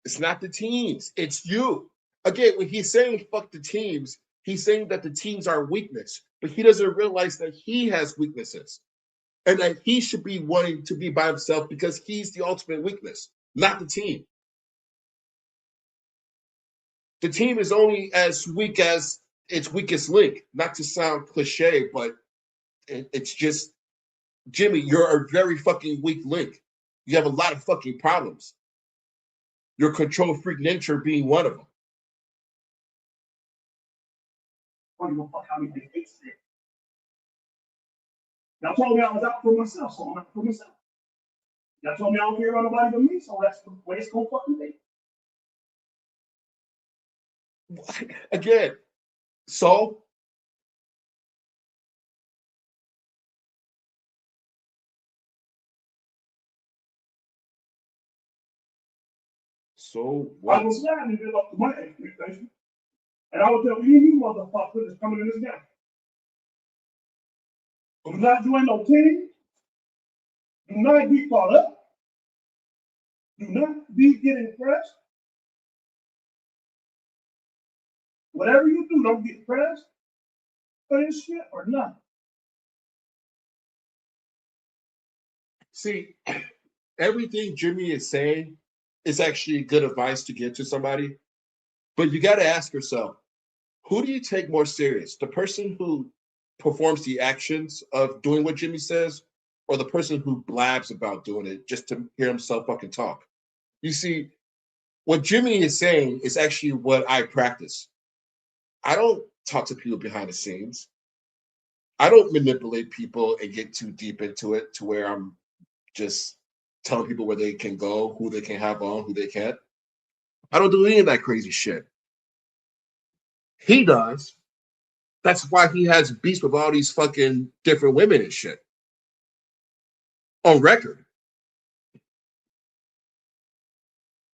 B: It's not the teams, it's you. Again, when he's saying fuck the teams, he's saying that the teams are weakness, but he doesn't realize that he has weaknesses and that he should be wanting to be by himself because he's the ultimate weakness, not the team. The team is only as weak as its weakest link. Not to sound cliche, but it's just Jimmie, you're a very fucking weak link. You have a lot of fucking problems. Your control freak nature being one of them.
A: I don't give a fuck how many days it. Y'all told me I was out for myself, so I'm out for myself. Y'all told me I don't care about nobody but me, so that's the way it's gonna fucking be.
B: Again, so what?
A: I was glad to live up to my expectations. And I would tell any of you motherfuckers that's coming in this game. Do not join no team. Do not be caught up. Do not be getting pressed. Whatever you do, don't get pressed for this shit or nothing.
B: See, everything Jimmie is saying is actually good advice to give to somebody, but you got to ask yourself, who do you take more serious? The person who performs the actions of doing what Jimmie says, or the person who blabs about doing it just to hear himself fucking talk? You see, what Jimmie is saying is actually what I practice. I don't talk to people behind the scenes. I don't manipulate people and get too deep into it to where I'm just telling people where they can go, who they can have on, who they can't. I don't do any of that crazy shit. He does. That's why he has beats with all these fucking different women and shit. On record.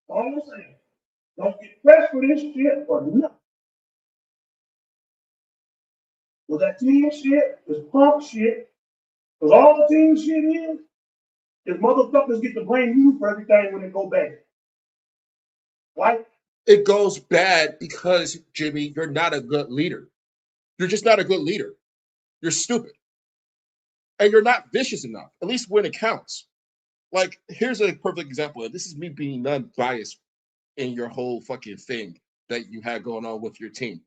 A: All I'm saying, don't get pressed for this shit or nothing. Well, that team shit is punk shit. Because all the team shit is motherfuckers get to blame you for everything when it go bad. Right?
B: It goes bad because, Jimmie, you're not a good leader. You're just not a good leader. You're stupid. And you're not vicious enough, at least when it counts. Like, here's a perfect example. And this is me being non-biased in your whole fucking thing that you had going on with your team.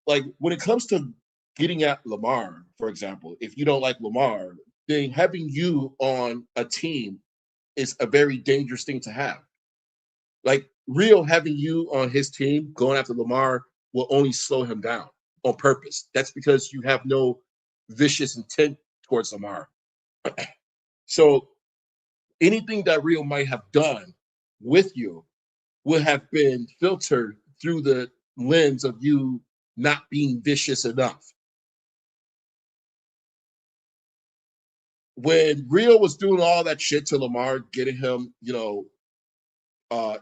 B: Like, when it comes to getting at Lamar, for example, if you don't like Lamar, then having you on a team is a very dangerous thing to have. Like, Rio having you on his team going after Lamar will only slow him down on purpose. That's because you have no vicious intent towards Lamar. So anything that Rio might have done with you would have been filtered through the lens of you not being vicious enough. When Rio was doing all that shit to Lamar, getting him,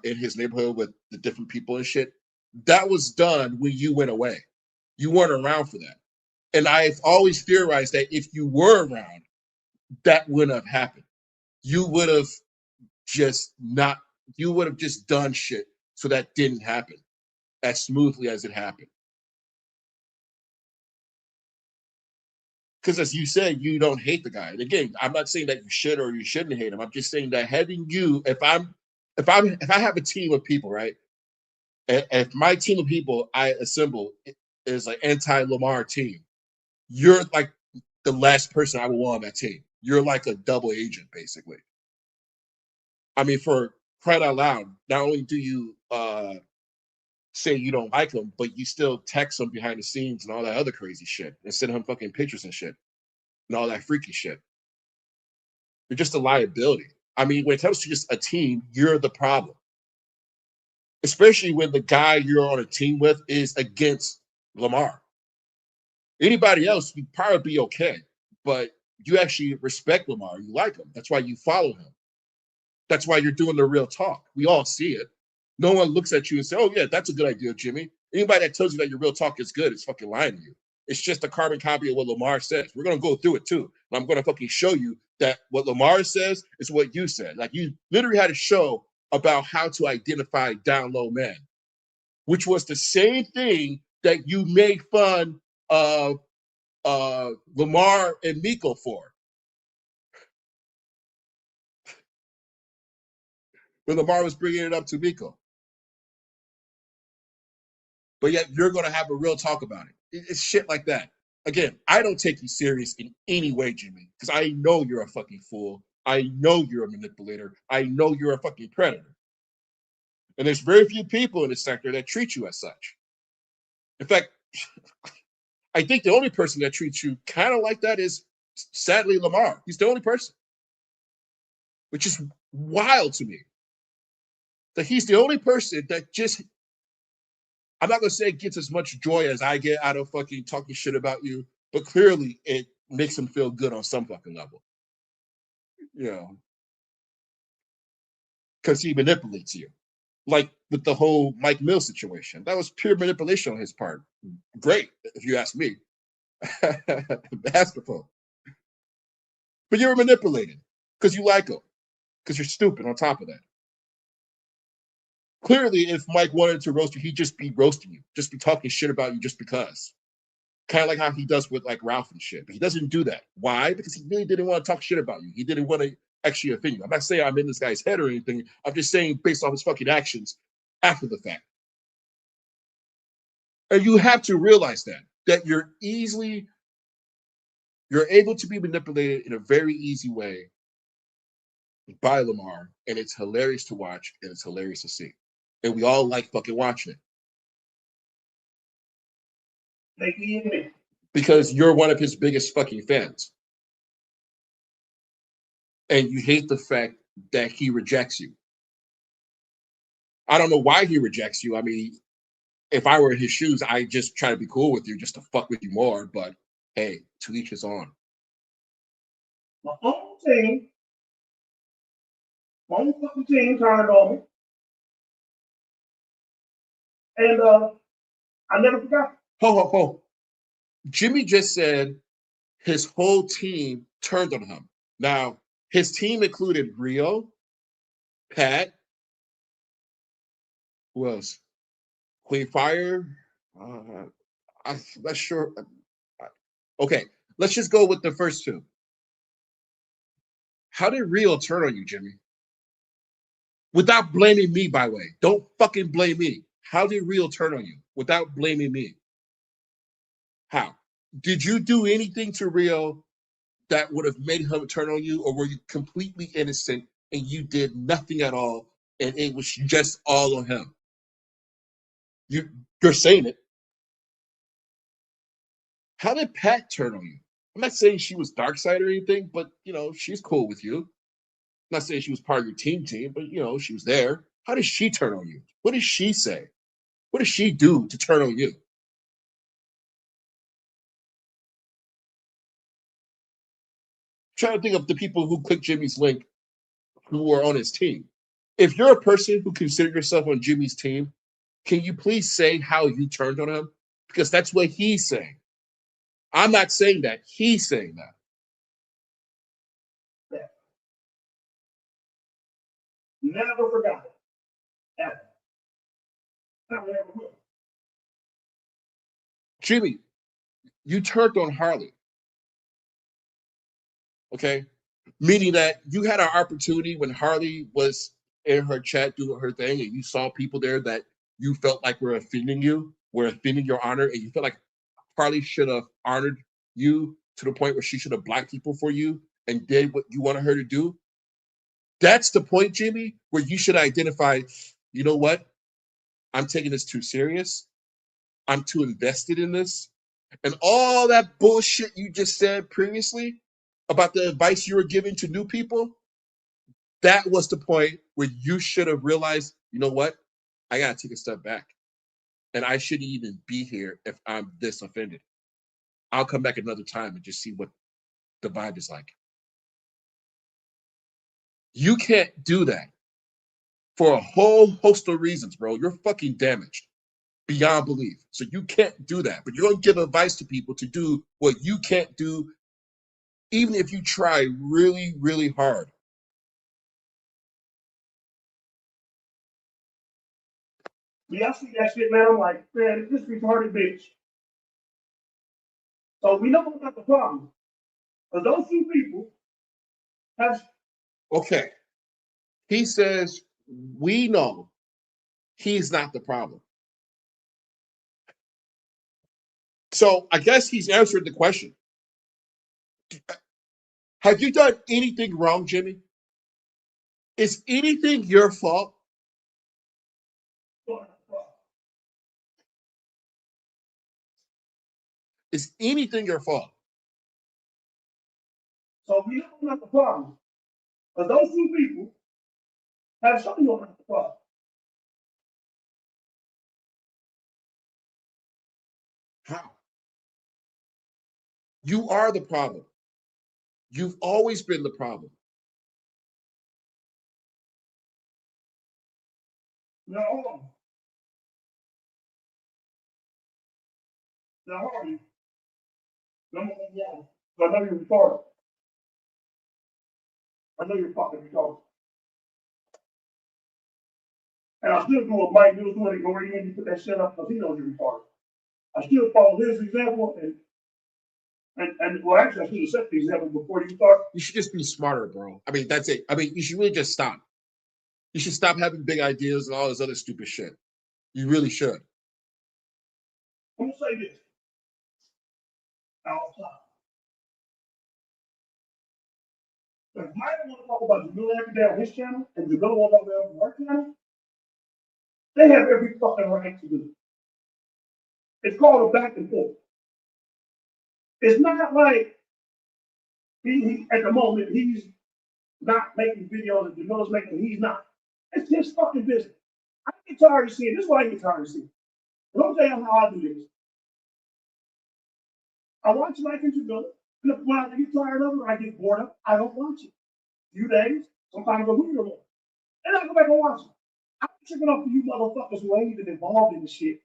B: in his neighborhood with the different people and shit, that was done when you went away. You weren't around for that. And I've always theorized that if you were around, that wouldn't have happened. You would have just not, you would have just done shit so that didn't happen as smoothly as it happened. Because as you said, you don't hate the guy. And again, I'm not saying that you should or you shouldn't hate him. I'm just saying that having you, if I have a team of people, right? If my team of people I assemble is an anti-Lamar team, you're like the last person I would want on that team. You're like a double agent, basically. I mean, for crying out loud, not only do you say you don't like him, but you still text him behind the scenes and all that other crazy shit and send him fucking pictures and shit and all that freaky shit. You're just a liability. I mean, when it comes to just a team, you're the problem. Especially when the guy you're on a team with is against Lamar. Anybody else, you'd probably be okay. but you actually respect Lamar. You like him. That's why you follow him. That's why you're doing the real talk. We all see it. No one looks at you and says, oh, yeah, that's a good idea, Jimmy. Anybody that tells you that your real talk is good is fucking lying to you. It's just a carbon copy of what Lamar says. We're going to go through it too. And I'm going to fucking show you that what Lamar says is what you said. Like, you literally had a show about how to identify down low men, which was the same thing that you made fun of Lamar and Miko for. When Lamar was bringing it up to Miko. But yet you're going to have a real talk about it. It's shit like that. Again, I don't take you serious in any way, Jimmy, because I know you're a fucking fool. I know you're a manipulator. I know you're a fucking predator. And there's very few people in this sector that treat you as such. In fact, I think the only person that treats you kind of like that is, sadly, Lamar. He's the only person, which is wild to me. That he's the only person that just, I'm not going to say it gets as much joy as I get out of fucking talking shit about you, but clearly it makes him feel good on some fucking level. You know, because he manipulates you. Like with the whole Mike Mills situation. That was pure manipulation on his part. Great, if you ask me. Basketball. But you were manipulated because you like him, because you're stupid on top of that. Clearly, if Mike wanted to roast you, he'd just be roasting you, just be talking shit about you just because. Kind of like how he does with like Ralph and shit. But he doesn't do that. Why? Because he really didn't want to talk shit about you. He didn't want to actually offend you. I'm not saying I'm in this guy's head or anything. I'm just saying based off his fucking actions after the fact. And you have to realize that you're able to be manipulated in a very easy way by Lamar, and it's hilarious to watch, and it's hilarious to see. And we all like fucking watching it.
A: Like me and me.
B: Because you're one of his biggest fucking fans. And you hate the fact that he rejects you. I don't know why he rejects you. I mean, if I were in his shoes, I'd just try to be cool with you just to fuck with you more. But hey, to each his own.
A: My own fucking team turned on me. And I never forgot.
B: Ho. Jimmie just said his whole team turned on him. Now, his team included Rio, Pat, who else? Queen Fire. I'm not sure. Okay, let's just go with the first two. How did Rio turn on you, Jimmie? Without blaming me, by the way. Don't fucking blame me. How did Rio turn on you without blaming me? How? Did you do anything to Rio that would have made him turn on you, or were you completely innocent and you did nothing at all and it was just all on him? You're saying it. How did Pat turn on you? I'm not saying she was dark side or anything, but she's cool with you. I'm not saying she was part of your team, but she was there. How did she turn on you? What did she say? What did she do to turn on you? I'm trying to think of the people who clicked Jimmy's link who were on his team. If you're a person who consider yourself on Jimmy's team, can you please say how you turned on him? Because that's what he's saying. I'm not saying that. He's saying that.
A: Yeah. Never forgot it. Ever. Never will.
B: Jimmie, you turned on Harley. Okay? Meaning that you had an opportunity when Harley was in her chat doing her thing and you saw people there that you felt like were offending you, were offending your honor, and you felt like Harley should have honored you to the point where she should have blocked people for you and did what you wanted her to do. That's the point, Jimmie, where you should identify, you know what? I'm taking this too serious. I'm too invested in this. And all that bullshit you just said previously about the advice you were giving to new people, that was the point where you should have realized, you know what? I got to take a step back. And I shouldn't even be here if I'm this offended. I'll come back another time and just see what the vibe is like. You can't do that for a whole host of reasons, bro. You're fucking damaged beyond belief. So you can't do that. But you're going to give advice to people to do what you can't do, even if you try really, really hard.
A: Yeah, I see that shit, man. I'm like, man, this retarded bitch. So we know about the problem. Because those two people have.
B: Okay. He says, we know he's not the problem. So I guess he's answered the question. Have you done anything wrong, Jimmie? Is anything your fault? Is anything your fault?
A: So we know about the problem. Because those two people have shown you about the problem.
B: How? You are the problem. You've always been the problem.
A: Now, hold on. Now, how are you? Number one. I know you're retarded. I know you're fucking retarded. And I still go with Mike Mills when he go where you put that shit up because he knows you're retarded. I still follow his example and well, actually, I should have set the example before you start.
B: You should just be smarter, bro. I mean, that's it. I mean, you should really just stop. You should stop having big ideas and all this other stupid shit. You really should.
A: I'm gonna say this. I'll stop. If Mike want to talk about Jamila every day on his channel and Jamila want to talk about on her channel, they have every fucking right to do it. It's called a back and forth. It's not like he at the moment he's not making videos and Jamila's making, he's not. It's his fucking business. I get tired of seeing this. Is what I get tired of seeing. Let me tell you how I do this. I watch Mike and Jamila, and when I get tired of it or I get bored of it, I don't watch it. A few days, sometimes a week or more. And I go back and watch it. I'm tripping off to you motherfuckers who ain't even involved in the shit.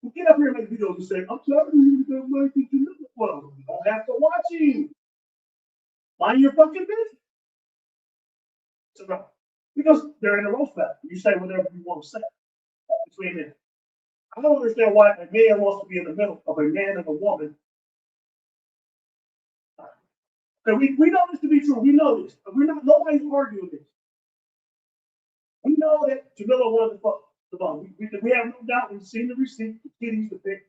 A: Who get up here and make videos and say, I'm tired of you because Mike and Jamila. Well, you don't have to watch him. Mind your fucking business. So, because they're in a roast battle. You say whatever you want to say between them. I don't understand why a man wants to be in the middle of a man and a woman. We know this to be true. We know this. But we're not, nobody's arguing this. We know that Jamila wanted to fuck the bum. We have no doubt. We've seen the receipt, the kitties, the pic.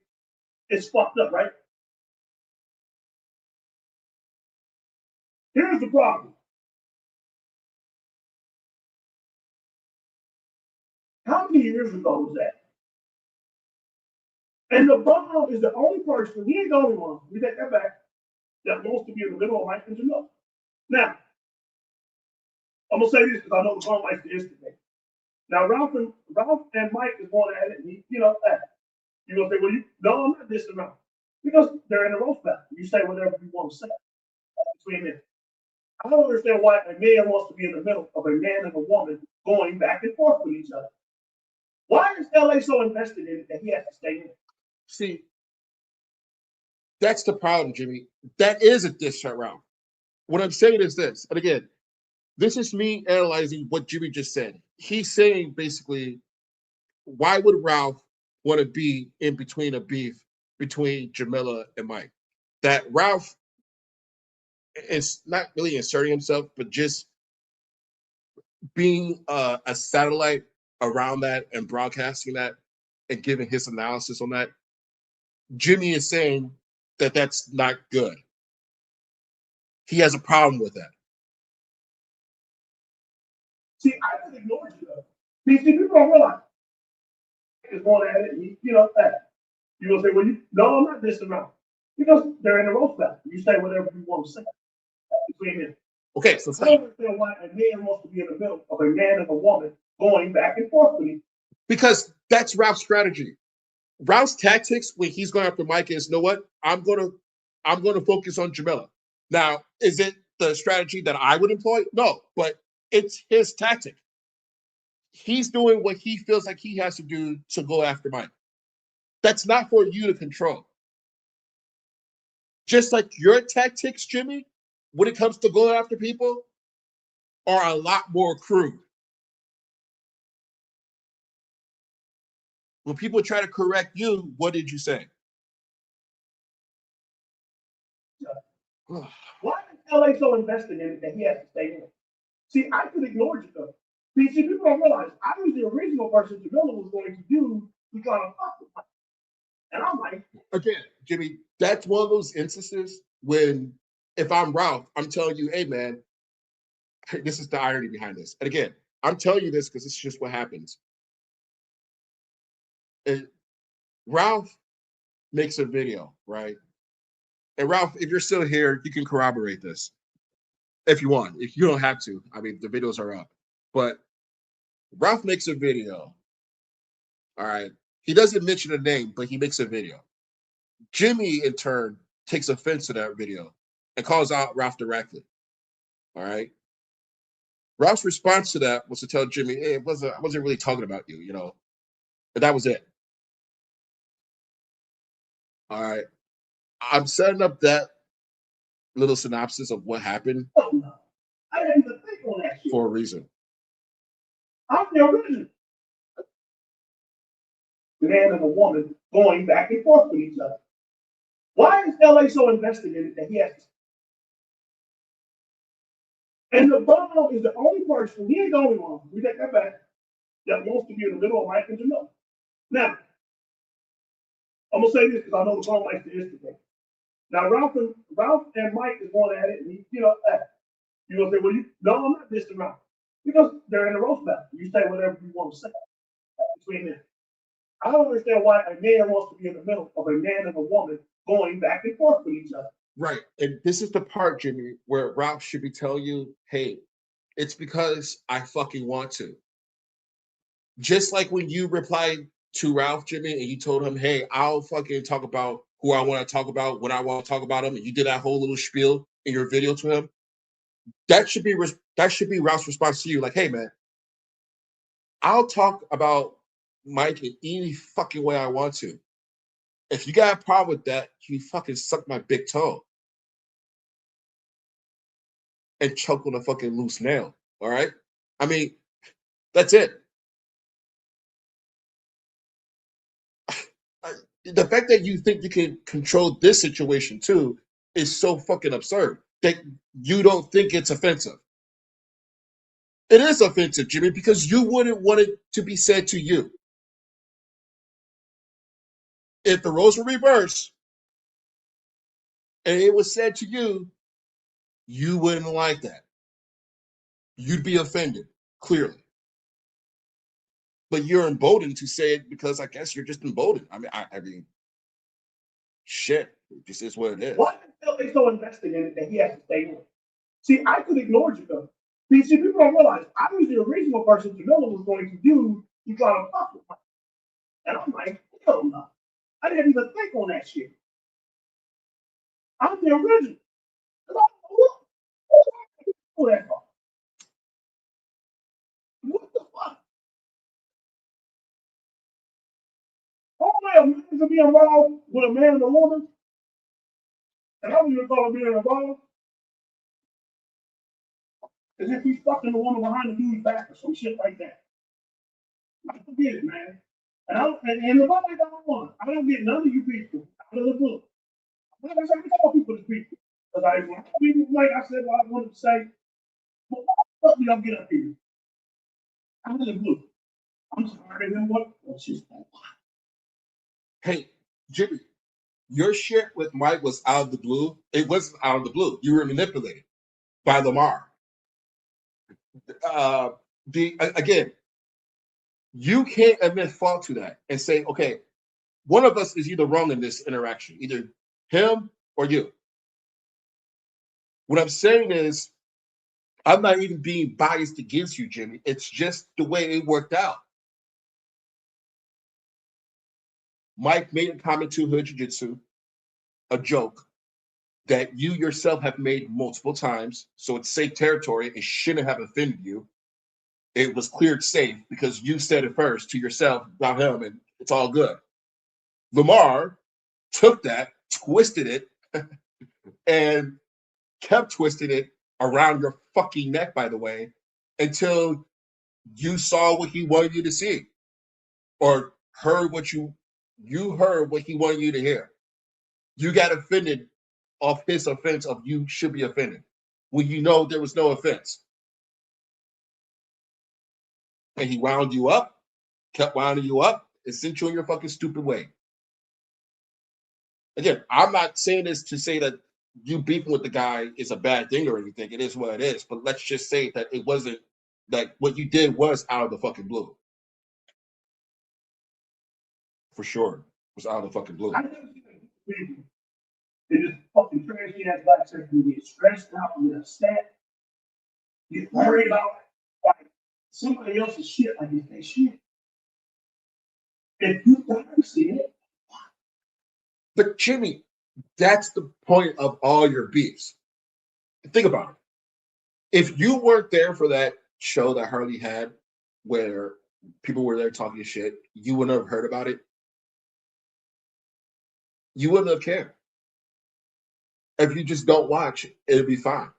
A: It's fucked up, right? Here's the problem. How many years ago was that? And the bum is the only person, he ain't the only one, we take that back, that wants to be in the middle of Mike and Jamila. Now, I'm gonna say this because I know the bum likes to instigate. Now, Ralph and Mike is going at it, and he, you know, that. You're gonna say, well, no, I'm not dissing Ralph. Because they're in a roast battle. You say whatever you want to say between them. I don't understand why a man wants to be in the middle of a man and a woman going back and forth with each other. Why is LA so invested in it that he has to stay in it?
B: See, that's the problem, Jimmie. That is a diss track round. What I'm saying is this, and again, this is me analyzing what Jimmie just said. He's saying basically, why would Ralph want to be in between a beef between Jamila and Mike? That Ralph is not really inserting himself, but just being a satellite around that and broadcasting that and giving his analysis on that. Jimmie is saying that that's not good. He has a problem with that.
A: See, I just ignored you though. See, people don't realize is going at it, and you know that. You gonna say, well, no, I'm not dissing Ralph. Because they're in a roast battle. You say whatever you want to say between them.
B: Okay, so
A: I don't understand why a man wants to be in the middle of a man and a woman going back and forth with each other.
B: Because that's Ralph's strategy. Ralph's tactics when he's going after Mike is, you know what? I'm gonna focus on Jamila. Now, is it the strategy that I would employ? No, but it's his tactic. He's doing what he feels like he has to do to go after Mike. That's not for you to control. Just like your tactics, Jimmie, when it comes to going after people, are a lot more crude. When people try to correct you, what did you say?
A: Why is LA so invested in it that he has to stay in? See, I could ignore you though. See, people don't realize I was the original person Jamila was going to do to try to fuck with. And I'm like,
B: again, Jimmie, that's one of those instances when if I'm Ralph, I'm telling you, hey man, this is the irony behind this. And again, I'm telling you this because it's just what happens. And Ralph makes a video, right? And Ralph, if you're still here, you can corroborate this if you want. If you don't have to, I mean, the videos are up. But Ralph makes a video. All right. He doesn't mention a name, but he makes a video. Jimmie, in turn, takes offense to that video and calls out Ralph directly. All right. Ralph's response to that was to tell Jimmie, hey, I wasn't really talking about you, you know. But that was it. All right. I'm setting up that little synopsis of what happened
A: oh no, I didn't even think on that shit.
B: for a reason.
A: I'm the original. The man and a woman going back and forth with each other. Why is LA so invested in it that he has to? And the Bono is the only person, he ain't the only one, we take that back, that wants to be in the middle of Mike and Jamila. Now, I'm gonna say this because I know the Bono likes to instigate. Now, Ralph and Mike is going at it, and he, you know, you gonna say, well, no, I'm not dissing Ralph. Because they're in a roast battle. You say whatever you want to say between them. I don't understand why a man wants to be in the middle of a man and a woman going back and forth with each other.
B: Right. And this is the part, Jimmie, where Ralph should be telling you, hey, it's because I fucking want to. Just like when you replied to Ralph, Jimmie, and you told him, hey, I'll fucking talk about who I want to talk about, when I want to talk about him, and you did that whole little spiel in your video to him. That should be Ralph's response to you. Like, hey, man, I'll talk about Mike in any fucking way I want to. If you got a problem with that, you fucking suck my big toe and choke on a fucking loose nail. All right? I mean, that's it. The fact that you think you can control this situation too is so fucking absurd that you don't think it's offensive. It is offensive, Jimmie, because you wouldn't want it to be said to you. If the roles were reversed and it was said to you, you wouldn't like that. You'd be offended, clearly. But you're emboldened to say it because I guess you're just emboldened. I mean, shit, it just is what it is.
A: Why are they so invested in it that he has to stay in? See, I could ignore you though. See, people don't realize I was the original person Jamila was going to do to try to fuck with. And I'm like, hell no. I didn't even think on that shit. I'm the original. What the fuck? Only a man to be involved with a man and a woman, and I don't even call it being involved, as if he's fucking the woman behind the dude's back or some shit like that. I forget it, man. And the public don't want it. I don't get none of you people out of the book. Like I said, I tell people to speak. Because like I said, what I wanted to say, well, what the fuck did y'all get up here? Out of the blue. I'm sorry, then what? What's his fault?
B: Hey, Jimmie, your shit with Mike was out of the blue. It wasn't out of the blue. You were manipulated by Lamar. Again, you can't admit fault to that and say, okay, one of us is either wrong in this interaction, either him or you. What I'm saying is, I'm not even being biased against you, Jimmie. It's just the way it worked out. Mike made a comment to Hood Jiu-Jitsu, a joke that you yourself have made multiple times. So it's safe territory. It shouldn't have offended you. It was cleared safe because you said it first to yourself, not him, and it's all good. Lamar took that, twisted it, and kept twisting it around your fucking neck, by the way, until you saw what he wanted you to see or heard what you heard what he wanted you to hear. You got offended of his offense of you should be offended when you know there was no offense. And he wound you up, kept winding you up, and sent you on your fucking stupid way. Again, I'm not saying this to say that you beefing with the guy is a bad thing or anything. It is what it is. But let's just say that it wasn't, that what you did was out of the fucking blue. For sure. It was out of the fucking blue.
A: I never seen people. They just fucking trashy ass black chicks who get stressed out and get upset. Get worried about like somebody else's shit like it's their shit. If you don't see it.
B: But Jimmie, that's the point of all your beefs. Think about it. If you weren't there for that show that Harley had where people were there talking shit, you wouldn't have heard about it. You wouldn't have cared. If you just don't watch, it'll be fine.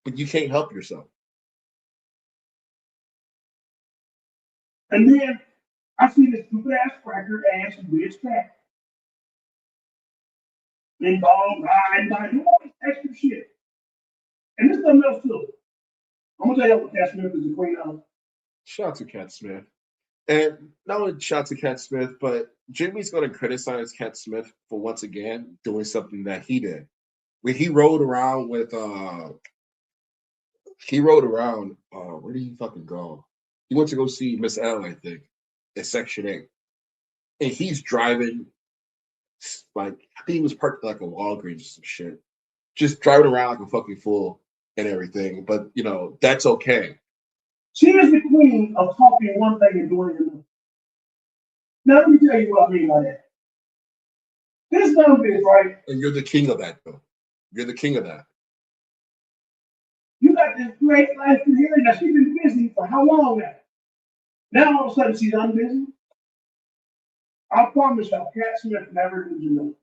B: But you can't help yourself.
A: And then I see this stupid ass cracker ass bitch cat. And dog, and all this extra shit. And this something else too. I'm gonna tell you what Cat Smith is the queen of.
B: Shout out to Cat Smith. And not only shout out to Cat Smith, but Jimmie's going to criticize Cat Smith for once again doing something that he did. When he rode around with where did he fucking go? He went to go see b.s.c.l, I think, at Section 8. And he's driving like I think he was parked like a Walgreens or some shit. Just driving around like a fucking fool and everything. But you know, that's okay.
A: She is the queen of talking one thing and doing another. Now let me tell you what I mean by that. This dumb bitch, right?
B: And you're the king of that, though. You're the king of that.
A: You got this great life in here. Now she's been busy for how long now? Now all of a sudden she's unbusy. I promise y'all, Cat Smith never did you know.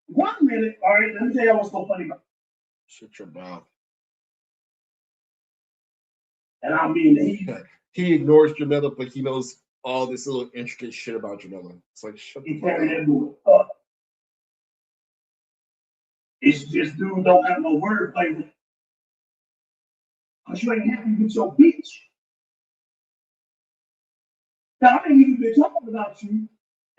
A: 1 minute, all right, let me tell y'all what's so funny about it.
B: Shut your mouth.
A: And I mean,
B: he ignores Jamila, but he knows all this little intricate shit about Jamila. It's like, shut the fuck up.
A: It's just dude don't have no wordplay with it. Because you ain't happy with your bitch. Now, I ain't even been talking about you.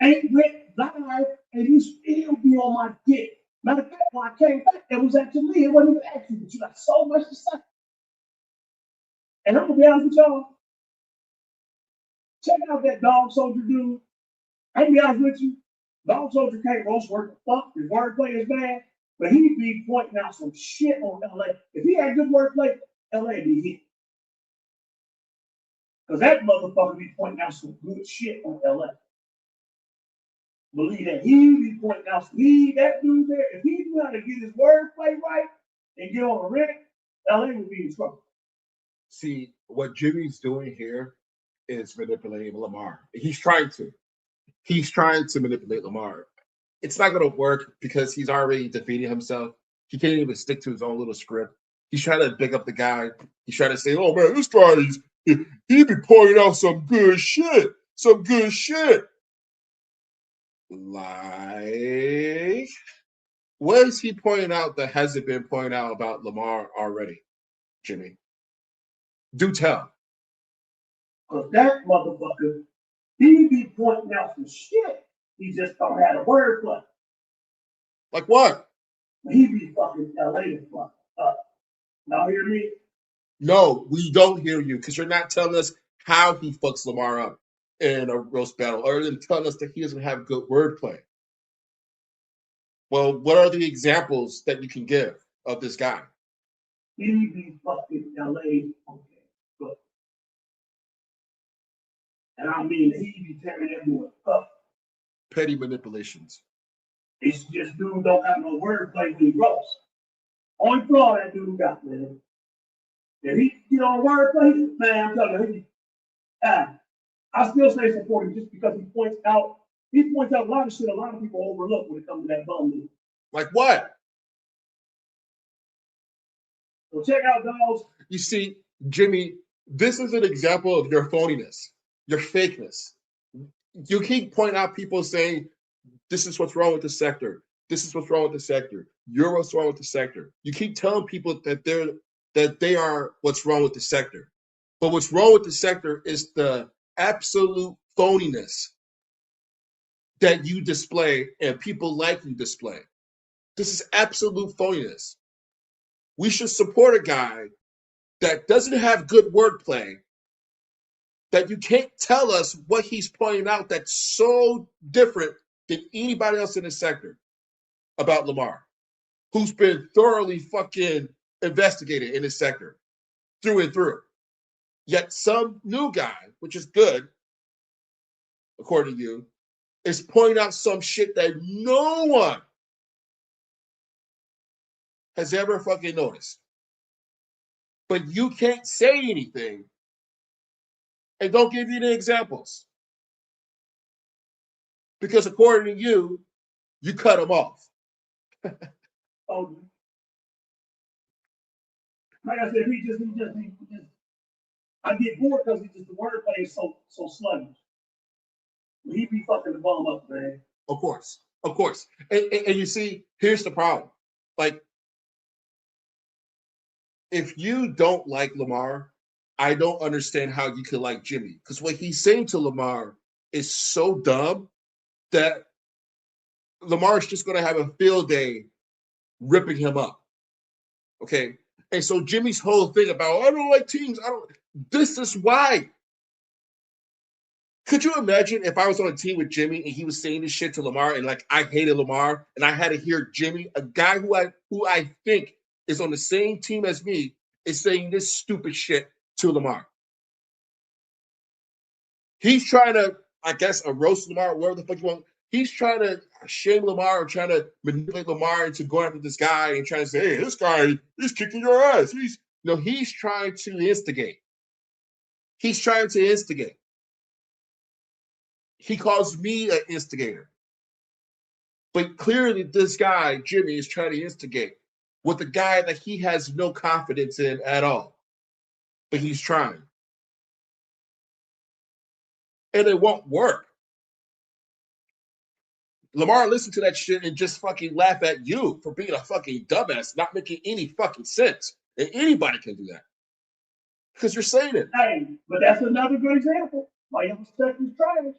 A: Ain't went live, and you still be on my dick. Matter of fact, when I came back, it was actually, it wasn't even actually, but you got so much to say. And I'm gonna be honest with y'all. Check out that Dog Soldier dude. I'm gonna be honest with you. Dog Soldier can't roast work the fuck. His wordplay is bad, but he be pointing out some shit on LA. If he had good wordplay, LA be hit. Because that motherfucker be pointing out some good shit on LA. Believe that he be pointing out some, that dude there, if he knew how to get his wordplay right and get on a rip, LA would be in trouble.
B: See, what Jimmie's doing here is manipulating Lamar. He's trying to. He's trying to manipulate Lamar. It's not going to work because he's already defeated himself. He can't even stick to his own little script. He's trying to pick up the guy. He's trying to say, oh man, this guy, he be pointing out some good shit. Some good shit. Like, what is he pointing out that hasn't been pointed out about Lamar already, Jimmie? Do tell.
A: Because that motherfucker, he be pointing out some shit. He just don't have a wordplay.
B: Like what?
A: He be fucking LA the fuck up. Now hear me?
B: No, we don't hear you because you're not telling us how he fucks Lamar up in a roast battle, other than telling us that he doesn't have good wordplay. Well, what are the examples that you can give of this guy?
A: He be fucking LA. Okay, good. And I mean, he be tearing that boy up.
B: Petty manipulations.
A: It's just dude don't have no wordplay when he roasts. Only flaw that dude got, man. If he get on wordplay, man, I'm telling you, I still say support him just because he points out a lot of shit a lot of people overlook when it comes to that bum dude.
B: Like what?
A: So check out those.
B: You see, Jimmie, this is an example of your phoniness, your fakeness. You keep pointing out people saying, this is what's wrong with the sector. This is what's wrong with the sector. You're what's wrong with the sector. You keep telling people that they are what's wrong with the sector. But what's wrong with the sector is the absolute phoniness that you display and people like you display. This is absolute phoniness. We should support a guy that doesn't have good wordplay, that you can't tell us what he's pointing out that's so different than anybody else in the sector about Lamar, who's been thoroughly fucking investigated in this sector through and through. Yet some new guy, which is good, according to you, is pointing out some shit that no one has ever fucking noticed. But you can't say anything and don't give you any examples. Because according to you, you cut him off.
A: Oh, like I said, he just I get bored because the wordplay is so sluggish. He be fucking the bum up, man.
B: Of course. And you see, here's the problem. Like, if you don't like Lamar, I don't understand how you could like Jimmie. Because what he's saying to Lamar is so dumb that Lamar's just going to have a field day ripping him up. Okay? And so Jimmie's whole thing about, I don't like teams. This is why. Could you imagine if I was on a team with Jimmie and he was saying this shit to Lamar and like I hated Lamar and I had to hear Jimmie, a guy who I think is on the same team as me, is saying this stupid shit to Lamar. He's trying to, I guess, roast Lamar, whatever the fuck you want. He's trying to shame Lamar or trying to manipulate Lamar into going after this guy and trying to say, hey, this guy, he's kicking your ass. He's trying to instigate. He's trying to instigate. He calls me an instigator. But clearly this guy, Jimmie, is trying to instigate with a guy that he has no confidence in at all. But he's trying. And it won't work. Lamar listened to that shit and just fucking laugh at you for being a fucking dumbass, not making any fucking sense. And anybody can do that. Because you're saying it.
A: Hey, but that's another good example. Why you have to stuck his trash.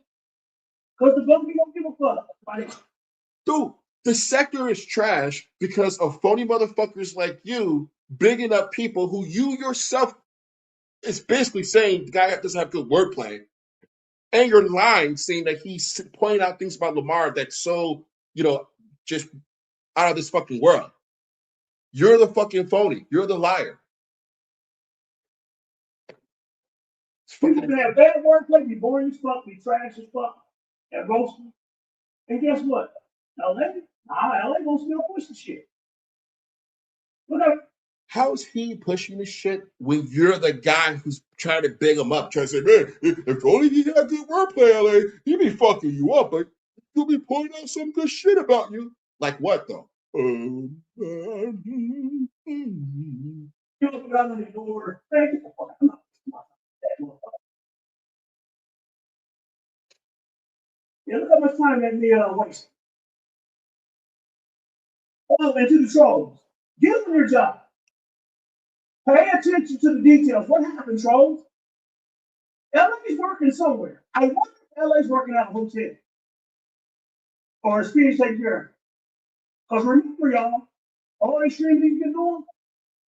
A: Because the government don't give a fuck.
B: Dude, the sector is trash because of phony motherfuckers like you bigging up people who you yourself is basically saying the guy doesn't have good wordplay. And you're lying, saying that he's pointing out things about Lamar that's so, just out of this fucking world. You're the fucking phony. You're the liar.
A: People can have bad wordplay, be boring as fuck, be trash as fuck, and roasting. And guess what? LA gonna still push the shit. Whatever.
B: How is he pushing this shit when you're the guy who's trying to big him up, trying to say, man, if only he had good wordplay, LA, he'd be fucking you up, but he'll be pointing out some good shit about you. Like what, though?
A: You look around the door. Hey, get the fuck out. Yeah, look how much time that man wasted. Oh, and to the trolls. Get them your job. Pay attention to the details. What happened, trolls? LA's working somewhere. I wonder if LA's working at a hotel. Or a speech taken care of. Because remember, y'all, all these streams he's been doing,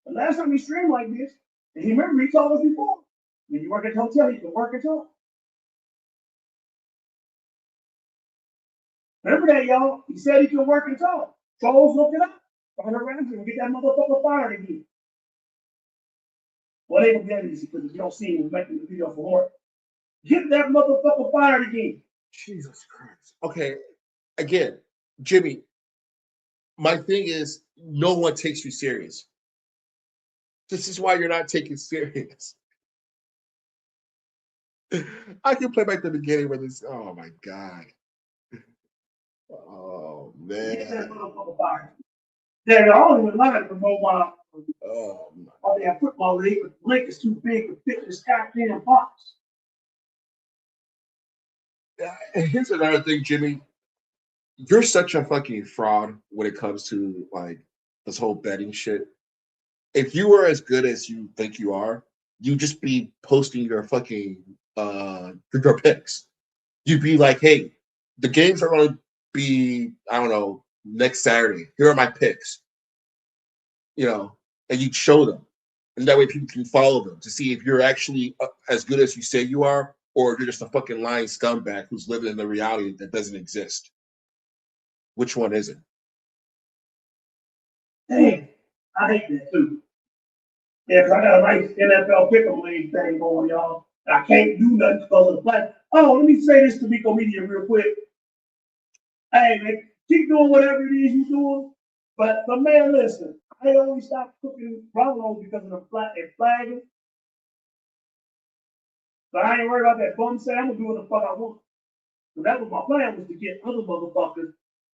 A: the last time he streamed like this, and he told us before, when you work at the hotel, you can work at home. Remember that, y'all? He said he could work at home. Trolls look it up. Find around here and get that motherfucker fired again. Well, they don't get it because you don't see him making the video for work. Get that motherfucker fired again.
B: Jesus Christ. Okay, again, Jimmie, my thing is, no one takes you serious. This is why you're not taken serious. I can play back the beginning where this. Oh my god. Oh
A: Get that
B: man.
A: motherfucker fired. Then I don't even lie to promote
B: Oh my.
A: my damn football league, but the link is too big to fit this goddamn box.
B: And here's another thing, Jimmy. You're such a fucking fraud when it comes to like this whole betting shit. If you were as good as you think you are, you'd just be posting your fucking your picks. You'd be like, hey, the games are gonna be, I don't know, next Saturday. Here are my picks. You know, and you'd show them. And that way people can follow them to see if you're actually as good as you say you are, or if you're just a fucking lying scumbag who's living in a reality that doesn't exist. Which one is it?
A: Damn, I hate that too. Yeah, 'cause I got a nice NFL pick'em league thing going, y'all. I can't do nothing because of the play. Oh, let me say this to Miko Media real quick. Hey, man, keep doing whatever it is you're doing. But man, listen, I only stopped cooking ramen because of the flagging. But I ain't worried about that bum say I'm gonna do what the fuck I want. So that was my plan, was to get other motherfuckers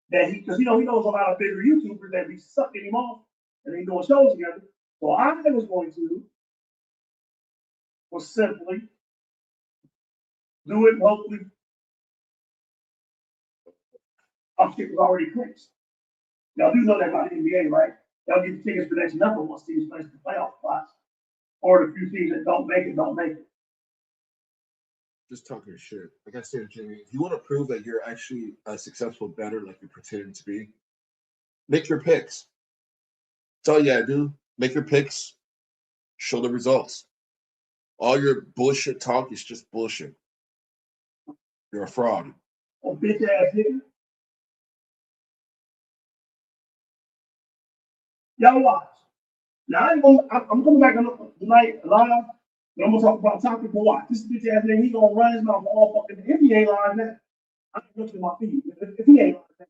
A: that because he knows a lot of bigger YouTubers that be sucking him off and they doing shows together. So I was going to do was simply do it and hopefully our shit was already clinched. Y'all do know that about the NBA, right? Y'all get the tickets for the next number once teams place the playoff spots. Or the few teams that don't make it, don't make it.
B: Just talking shit. Like I said, Jimmy, if you want to prove that you're actually a successful bettor like you're pretending to be, make your picks. That's all you gotta do. Make your picks, show the results. All your bullshit talk is just bullshit. You're a fraud.
A: Oh, bitch ass nigga. Y'all watch. Now I'm coming back tonight live. And I'm gonna talk about topic for watch. This bitch ass nigga, he gonna run his mouth all fucking if he ain't lying now. I can look at my feet. If he ain't lying now.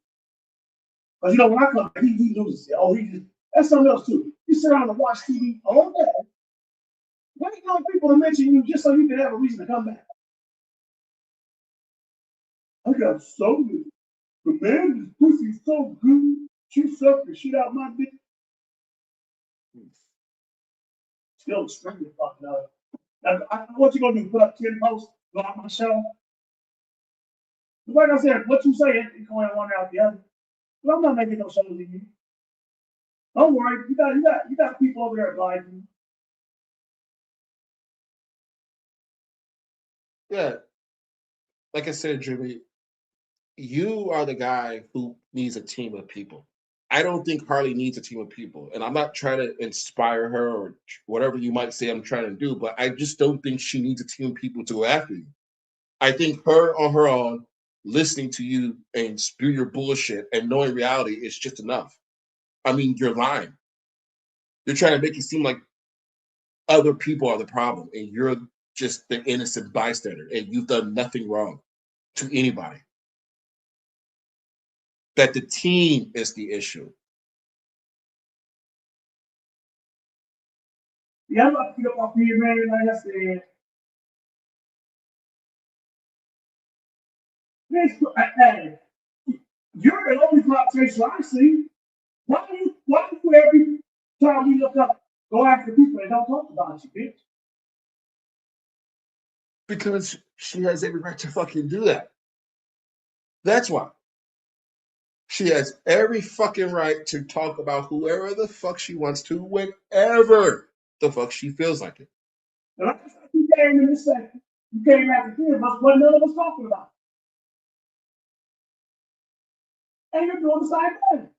A: Because when I come back, he loses it. Oh, he just that's something else too. You sit down and watch TV all day. Waiting on people to mention you just so you can have a reason to come back. I got so good. The man, this pussy's so good. She sucked the shit out my dick. Still extremely fucking up. What you gonna do? Put up 10 posts, go out my show? Like I said, what you say is going one out the other. But I'm not making no shows with you. Don't worry, you got people over there advising you.
B: Yeah. Like I said, Jimmy, you are the guy who needs a team of people. I don't think Harley needs a team of people. And I'm not trying to inspire her or whatever you might say I'm trying to do, but I just don't think she needs a team of people to go after you. I think her on her own, listening to you and spew your bullshit and knowing reality is just enough. I mean, you're lying. You're trying to make it seem like other people are the problem and you're just the innocent bystander and you've done nothing wrong to anybody. That the team is the issue.
A: Yeah, I'm about to get up off here, man. Like I said, hey, you're the only conversation I see. Why do you every time we look up go after people that don't talk about you, bitch?
B: Because she has every right to fucking do that. That's why. She has every fucking right to talk about whoever the fuck she wants to, whenever the fuck she feels like it.
A: And like I said, you came in this second. You came after three of us, what none of us talking about. And you're doing the same thing.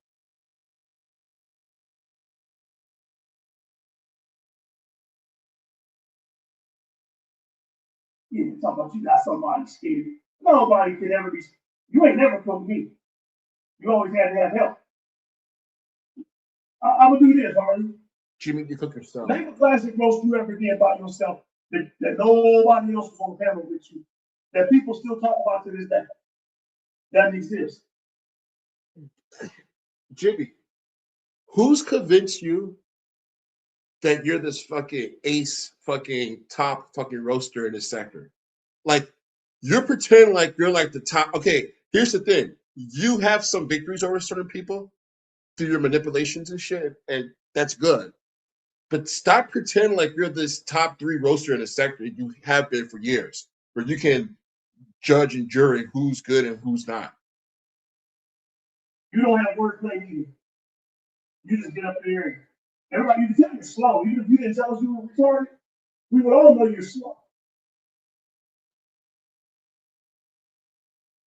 A: You talk about you got somebody scared. Nobody could ever be. You ain't never come to me. You always had to have help. I'm gonna do this, Harley.
B: Jimmy, you cook yourself.
A: Name a classic roast you ever did by yourself that nobody else was on the panel with you. That people still talk about to this day. That exists.
B: Jimmy, Who's convinced you that you're this fucking ace, fucking top fucking roaster in this sector? Like, you're pretending like you're like the top. Okay, here's the thing. You have some victories over certain people through your manipulations and shit, and that's good. But stop pretending like you're this top 3 roaster in the sector. You have been for years, where you can judge and jury who's good and who's not.
A: You don't have wordplay either. You just get up there. Everybody, you can tell you're slow. Even if you didn't tell us you were retarded, we would all know you're slow.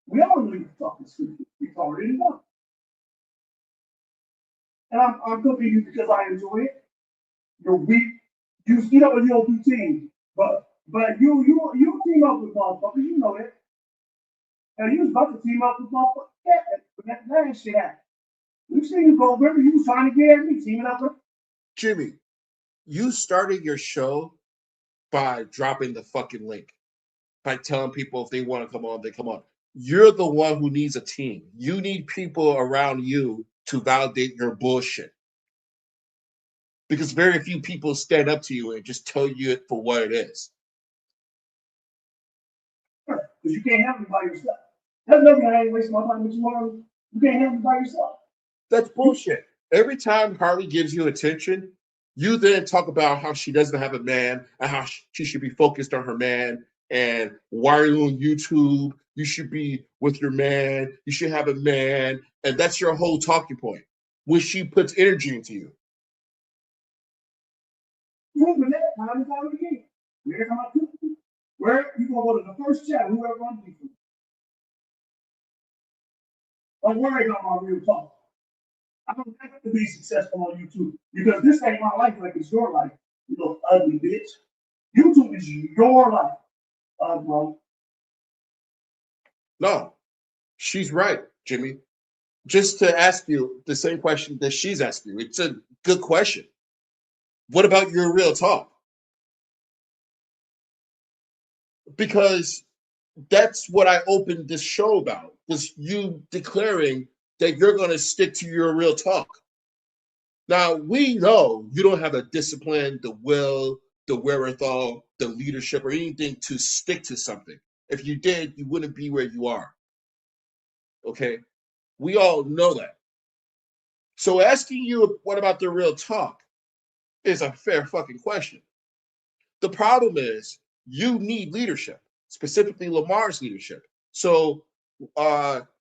A: We all know you're fucking stupid, retarded enough. And I'm cooking you because I enjoy it. You're weak. You know you don't do teams, but you team up with motherfuckers. You know that. And you was about to team up with motherfuckers. Yeah, that shit happened. We seen you go. Remember, you was trying to get at me teaming up with
B: Jimmy, you started your show by dropping the fucking link, by telling people if they want to come on, they come on. You're the one who needs a team. You need people around you to validate your bullshit. Because very few people stand up to you and just tell you it for what it is.
A: because you can't handle it by yourself. That's nothing. I ain't wasting my time with you, Harley. You can't handle it by yourself.
B: That's bullshit. Every time Harley gives you attention, you then talk about how she doesn't have a man and how she should be focused on her man. And why are you on YouTube? You should be with your man. You should have a man. And that's your whole talking point when she puts energy into you.
A: Proving that time and time again. Every time I do, where you gonna go to the first chat, whoever I'm people. Don't worry about my real talk. I don't have to be successful on YouTube because this ain't my life like it's your life, you little ugly bitch. YouTube is your life, bro.
B: No, she's right, Jimmy. Just to ask you the same question that she's asking you, it's a good question. What about your real talk? Because that's what I opened this show about, was you declaring that you're going to stick to your real talk. Now, we know you don't have the discipline, the will, the wherewithal, the leadership, or anything to stick to something. If you did, you wouldn't be where you are. Okay? We all know that. So asking you what about the real talk is a fair fucking question. The problem is you need leadership, specifically Lamar's leadership. So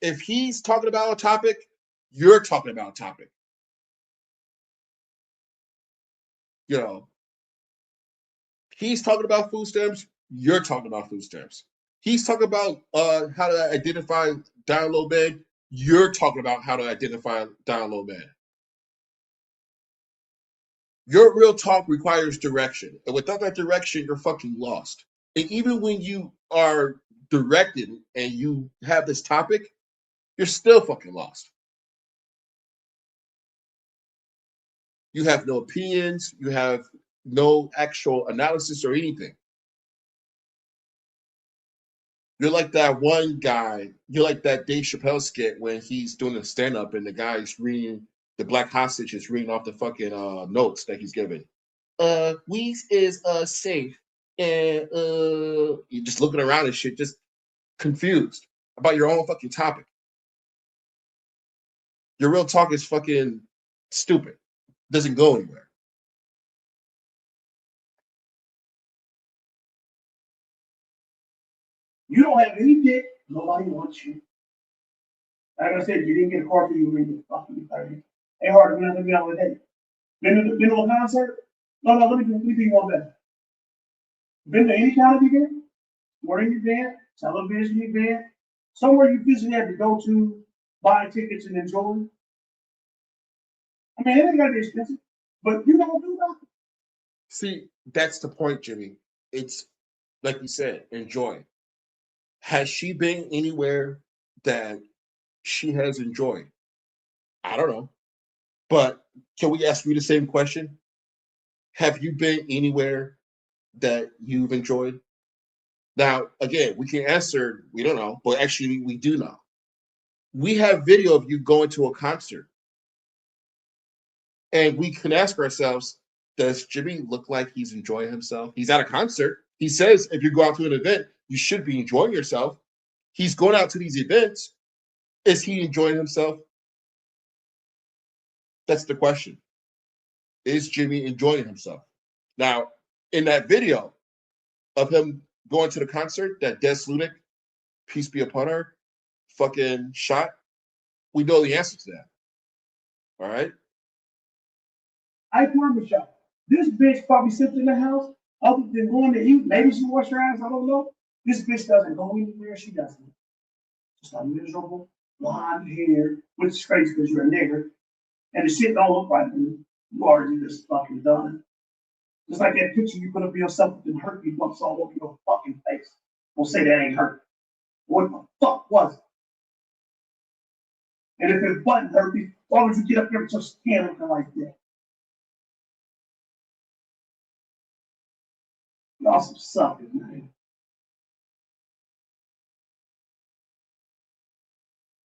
B: if he's talking about a topic, you're talking about a topic. You know, he's talking about food stamps, you're talking about food stamps. He's talking about how to identify down low man, you're talking about how to identify down low man. Your real talk requires direction. And without that direction, you're fucking lost. And even when you are directed and you have this topic, you're still fucking lost. You have no opinions, you have no actual analysis or anything. You're like that one guy, you're like that Dave Chappelle skit when he's doing a stand-up and the guy's reading, the black hostage is reading off the fucking notes that he's giving. Weez is safe. And you're just looking around and shit, just confused about your own fucking topic. Your real talk is fucking stupid. Doesn't go anywhere.
A: You don't have any dick. Nobody wants you. Like I said, you didn't get a car for you when you fucking 30. Ain't hard to win on a day. Been to a concert? No, let me be one better. Been to any kind of event? Sporting event, television event, somewhere you physically have to go to, buy tickets and enjoy. I mean, it ain't gotta be expensive, but you don't do that.
B: See, that's the point, Jimmy. It's like you said, enjoy. Has she been anywhere that she has enjoyed? I don't know. But can we ask you the same question? Have you been anywhere that you've enjoyed? Now, again, we can answer, we don't know, but actually we do know. We have video of you going to a concert. And we can ask ourselves, does Jimmie look like he's enjoying himself? He's at a concert. He says if you go out to an event, you should be enjoying yourself. He's going out to these events. Is he enjoying himself? That's the question. Is Jimmie enjoying himself? Now, in that video of him going to the concert that b.s.c.l, peace be upon her, fucking shot, we know the answer to that. All right?
A: I promise y'all, this bitch probably sits in the house, other than going to eat. Maybe she wash her ass, I don't know. This bitch doesn't go anywhere, she doesn't. Just a miserable blonde hair with straight because you're a nigger. And the shit don't look like you. You already just fucking done. Just like that picture you put up of yourself with them herpes bumps all over your fucking face. Don't say that ain't hurt. What the fuck was it? And if it wasn't herpes, why would you get up there with your skin looking like that? Y'all some suckers, man.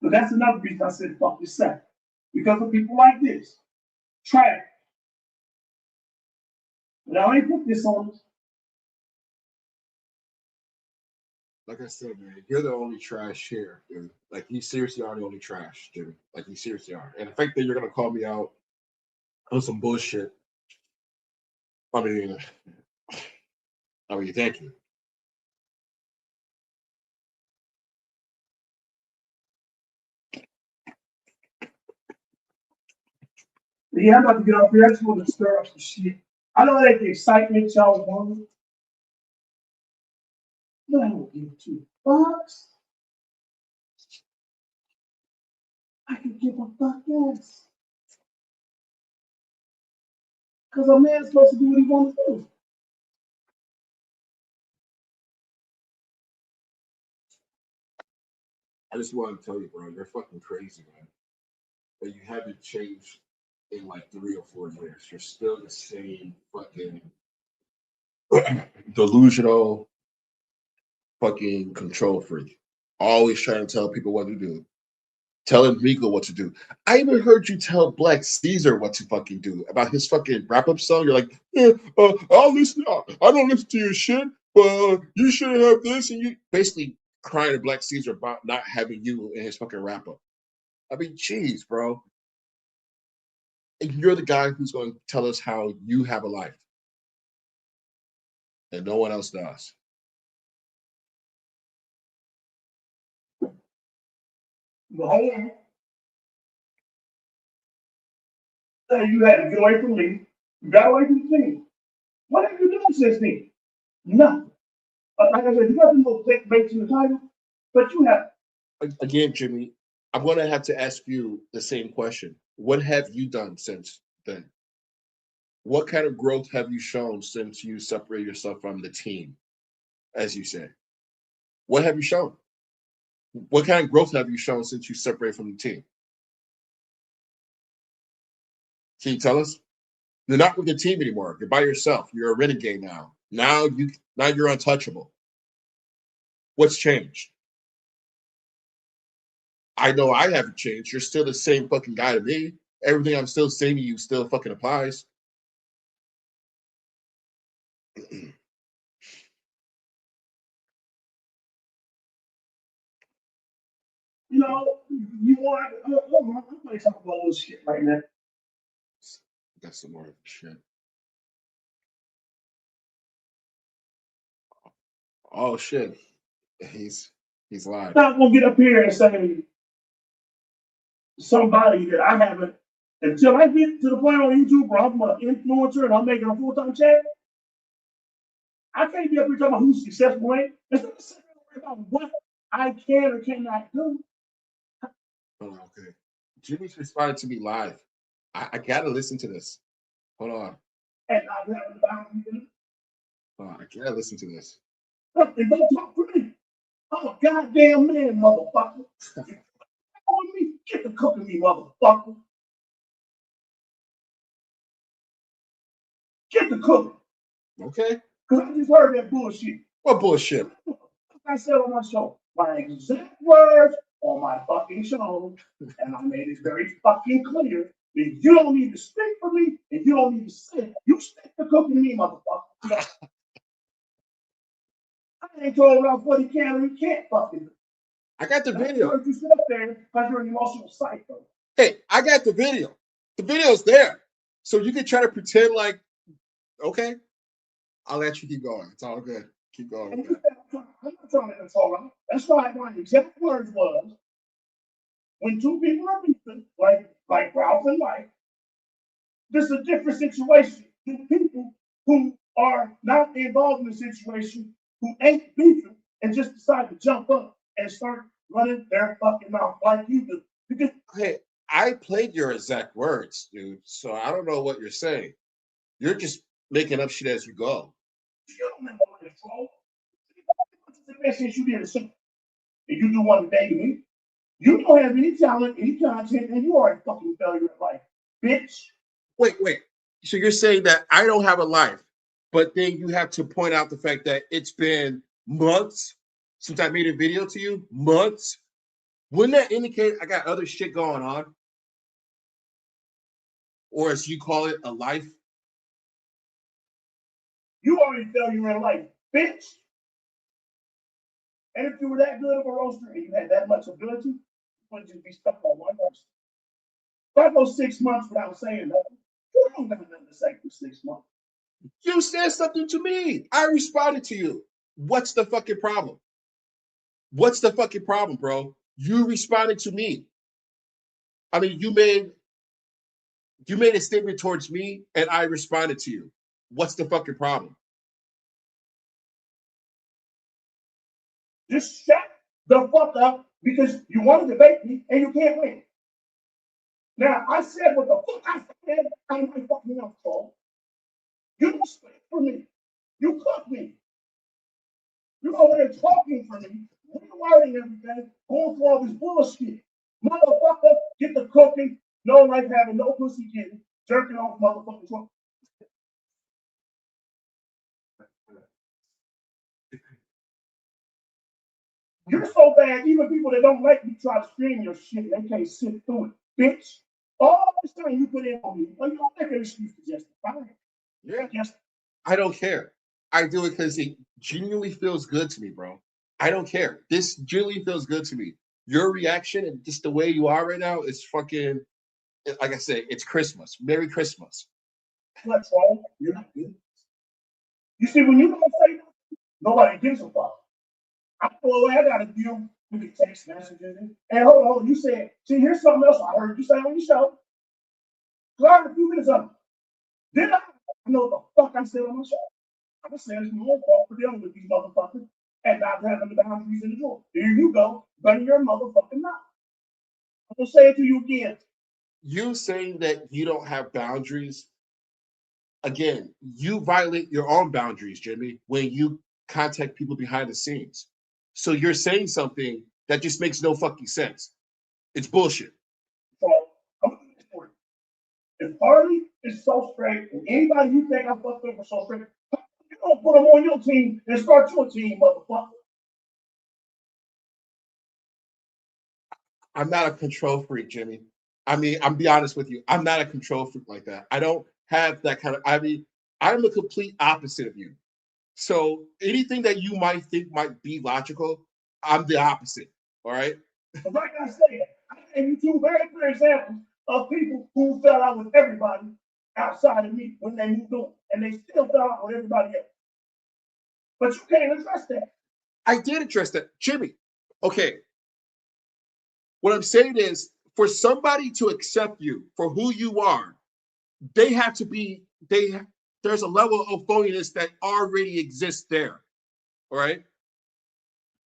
A: But that's another reason I said fuck this set. Because of people like this. Trash. But I ain't put this on us.
B: Like I said, man, you're the only trash here, dude. Like, you seriously are the only trash, Jimmie. Like, you seriously are. And the fact that you're going to call me out on some bullshit, I mean, thank you.
A: Yeah, I'm about to get off here. I just want to stir up some shit. I know that the excitement y'all want. But I don't give 2 fucks. I can give a fuck less. Because a man's supposed to do what he wants to do.
B: I just want to tell you, bro, you're fucking crazy, man. But you haven't changed in like 3 or 4 years. You're still the same fucking delusional fucking control freak. Always trying to tell people what to do. Telling Rico what to do. I even heard you tell Black Caesar what to fucking do about his fucking wrap-up song. You're like, yeah, I'll listen. I don't listen to your shit, but you shouldn't have this. And you basically crying to Black Caesar about not having you in his fucking wrap-up. I mean, jeez, bro. And you're the guy who's going to tell us how you have a life. And no one else does.
A: But hold on. So you had to get away from me. You got away from me. What have you done since then? Nothing. Like I said, you got no clickbait in the title, but you have.
B: Again, Jimmie, I'm going to have to ask you the same question. What have you done since then? What kind of growth have you shown since you separated yourself from the team, as you say? What have you shown? What kind of growth have you shown since you separated from the team? Can you tell us? You're not with the team anymore. You're by yourself. You're a renegade now. Now you're untouchable. What's changed? I know I haven't changed. You're still the same fucking guy to me. Everything I'm still saying to you still fucking applies.
A: You know, you want. I'm going to talk about a little shit right now.
B: Got some more shit. Oh shit. He's live.
A: I'm not going to get up here and say somebody that I haven't, until I get to the point on YouTube where I'm an influencer and I'm making a full-time check. I can't be up here talking about who's successful ain't. Instead of sitting there about what I can or cannot do.
B: Oh, okay. Jimmie's responded to me live. I gotta listen to this. Hold on.
A: And I have the boundaries.
B: Hold on. I gotta listen to this.
A: And don't talk for me. I'm a goddamn man, motherfucker. On me, get the cook of me, motherfucker. Get the cook.
B: Okay.
A: Because I just heard that bullshit.
B: What bullshit?
A: I said on my show, my exact words on my fucking show, and I made it very fucking clear. You don't need to speak for me, and you don't need to say you stick to cooking me, motherfucker. I ain't told around 40 calories, can't fucking.
B: I got the video.
A: You sit up there because you're an emotional psycho.
B: Hey, I got the video. The video's there. So you can try to pretend like, okay, I'll let you keep going. It's all good. Keep going.
A: I'm not trying to control them. That's why my exact words was, when two people are beefing, like Ralph and Mike, this is a different situation than people who are not involved in the situation, who ain't beefing, and just decide to jump up and start running their fucking mouth like you do. Because
B: hey, I played your exact words, dude. So I don't know what you're saying. You're just making up shit as you go.
A: you don't have no control. What's the best thing you did a show? And you do one today to me. You don't have any talent, any content, and you are a fucking failure in life, bitch.
B: Wait. So you're saying that I don't have a life, but then you have to point out the fact that it's been months since I made a video to you? Months? Wouldn't that indicate I got other shit going on? Or as you call it, a life?
A: You are a failure in life, bitch. And if you were that good of a roaster and you had that much ability, you wouldn't just be stuck on one roaster. If I go 6 months without saying nothing, you don't have nothing to say for 6 months.
B: You said something to me. I responded to you. What's the fucking problem? What's the fucking problem, bro? You responded to me. I mean, you made a statement towards me and I responded to you. What's the fucking problem?
A: Just shut the fuck up because you want to debate me and you can't win. Now, I said what the fuck I said out of my fucking mouth, Paul. You don't speak for me. You cook me. You're over there talking for me, rewriting everything, going for all this bullshit. Motherfucker, get the cooking, no life having, no pussy getting, jerking off motherfucking truck. You're so bad, even people that don't like you try to stream your shit, they can't sit through it, bitch. All this time you put in on me, well, you don't make an excuse to justify it.
B: Yeah.
A: Yes.
B: I don't care. I do it because it genuinely feels good to me, bro. I don't care. This genuinely feels good to me. Your reaction and just the way you are right now is fucking, like I said, it's Christmas. Merry Christmas.
A: What's wrong? You're not good. You see, when you don't say nothing, nobody gives a fuck. I got to deal with the text messages. And hold on, you said, see, here's something else I heard you say on your show. Because I heard a few minutes of it. Then I know what the fuck I said on my show. I said it's my fault for dealing with these motherfuckers and not having the boundaries in the door. Here you go, running your motherfucking mouth. I'm going to say it to you again.
B: You saying that you don't have boundaries, again, you violate your own boundaries, Jimmy, when you contact people behind the scenes. So you're saying something that just makes no fucking sense. It's bullshit.
A: So I'm going to do this for you. If Harley is so straight, and anybody you think I fucked over so straight, you don't put them on your team and start your team, motherfucker.
B: I'm not a control freak, Jimmy. I mean, I'm be honest with you. I'm not a control freak like that. I don't have that kind of. I mean, I'm the complete opposite of you. So anything that you might think might be logical, I'm the opposite. All right.
A: But like I said, I gave you two very clear examples of people who fell out with everybody outside of me when they moved on, and they still fell out with everybody else. But you can't address that.
B: I did address that, Jimmy. Okay. What I'm saying is, for somebody to accept you for who you are, they have to be. There's a level of phoniness that already exists there. All right.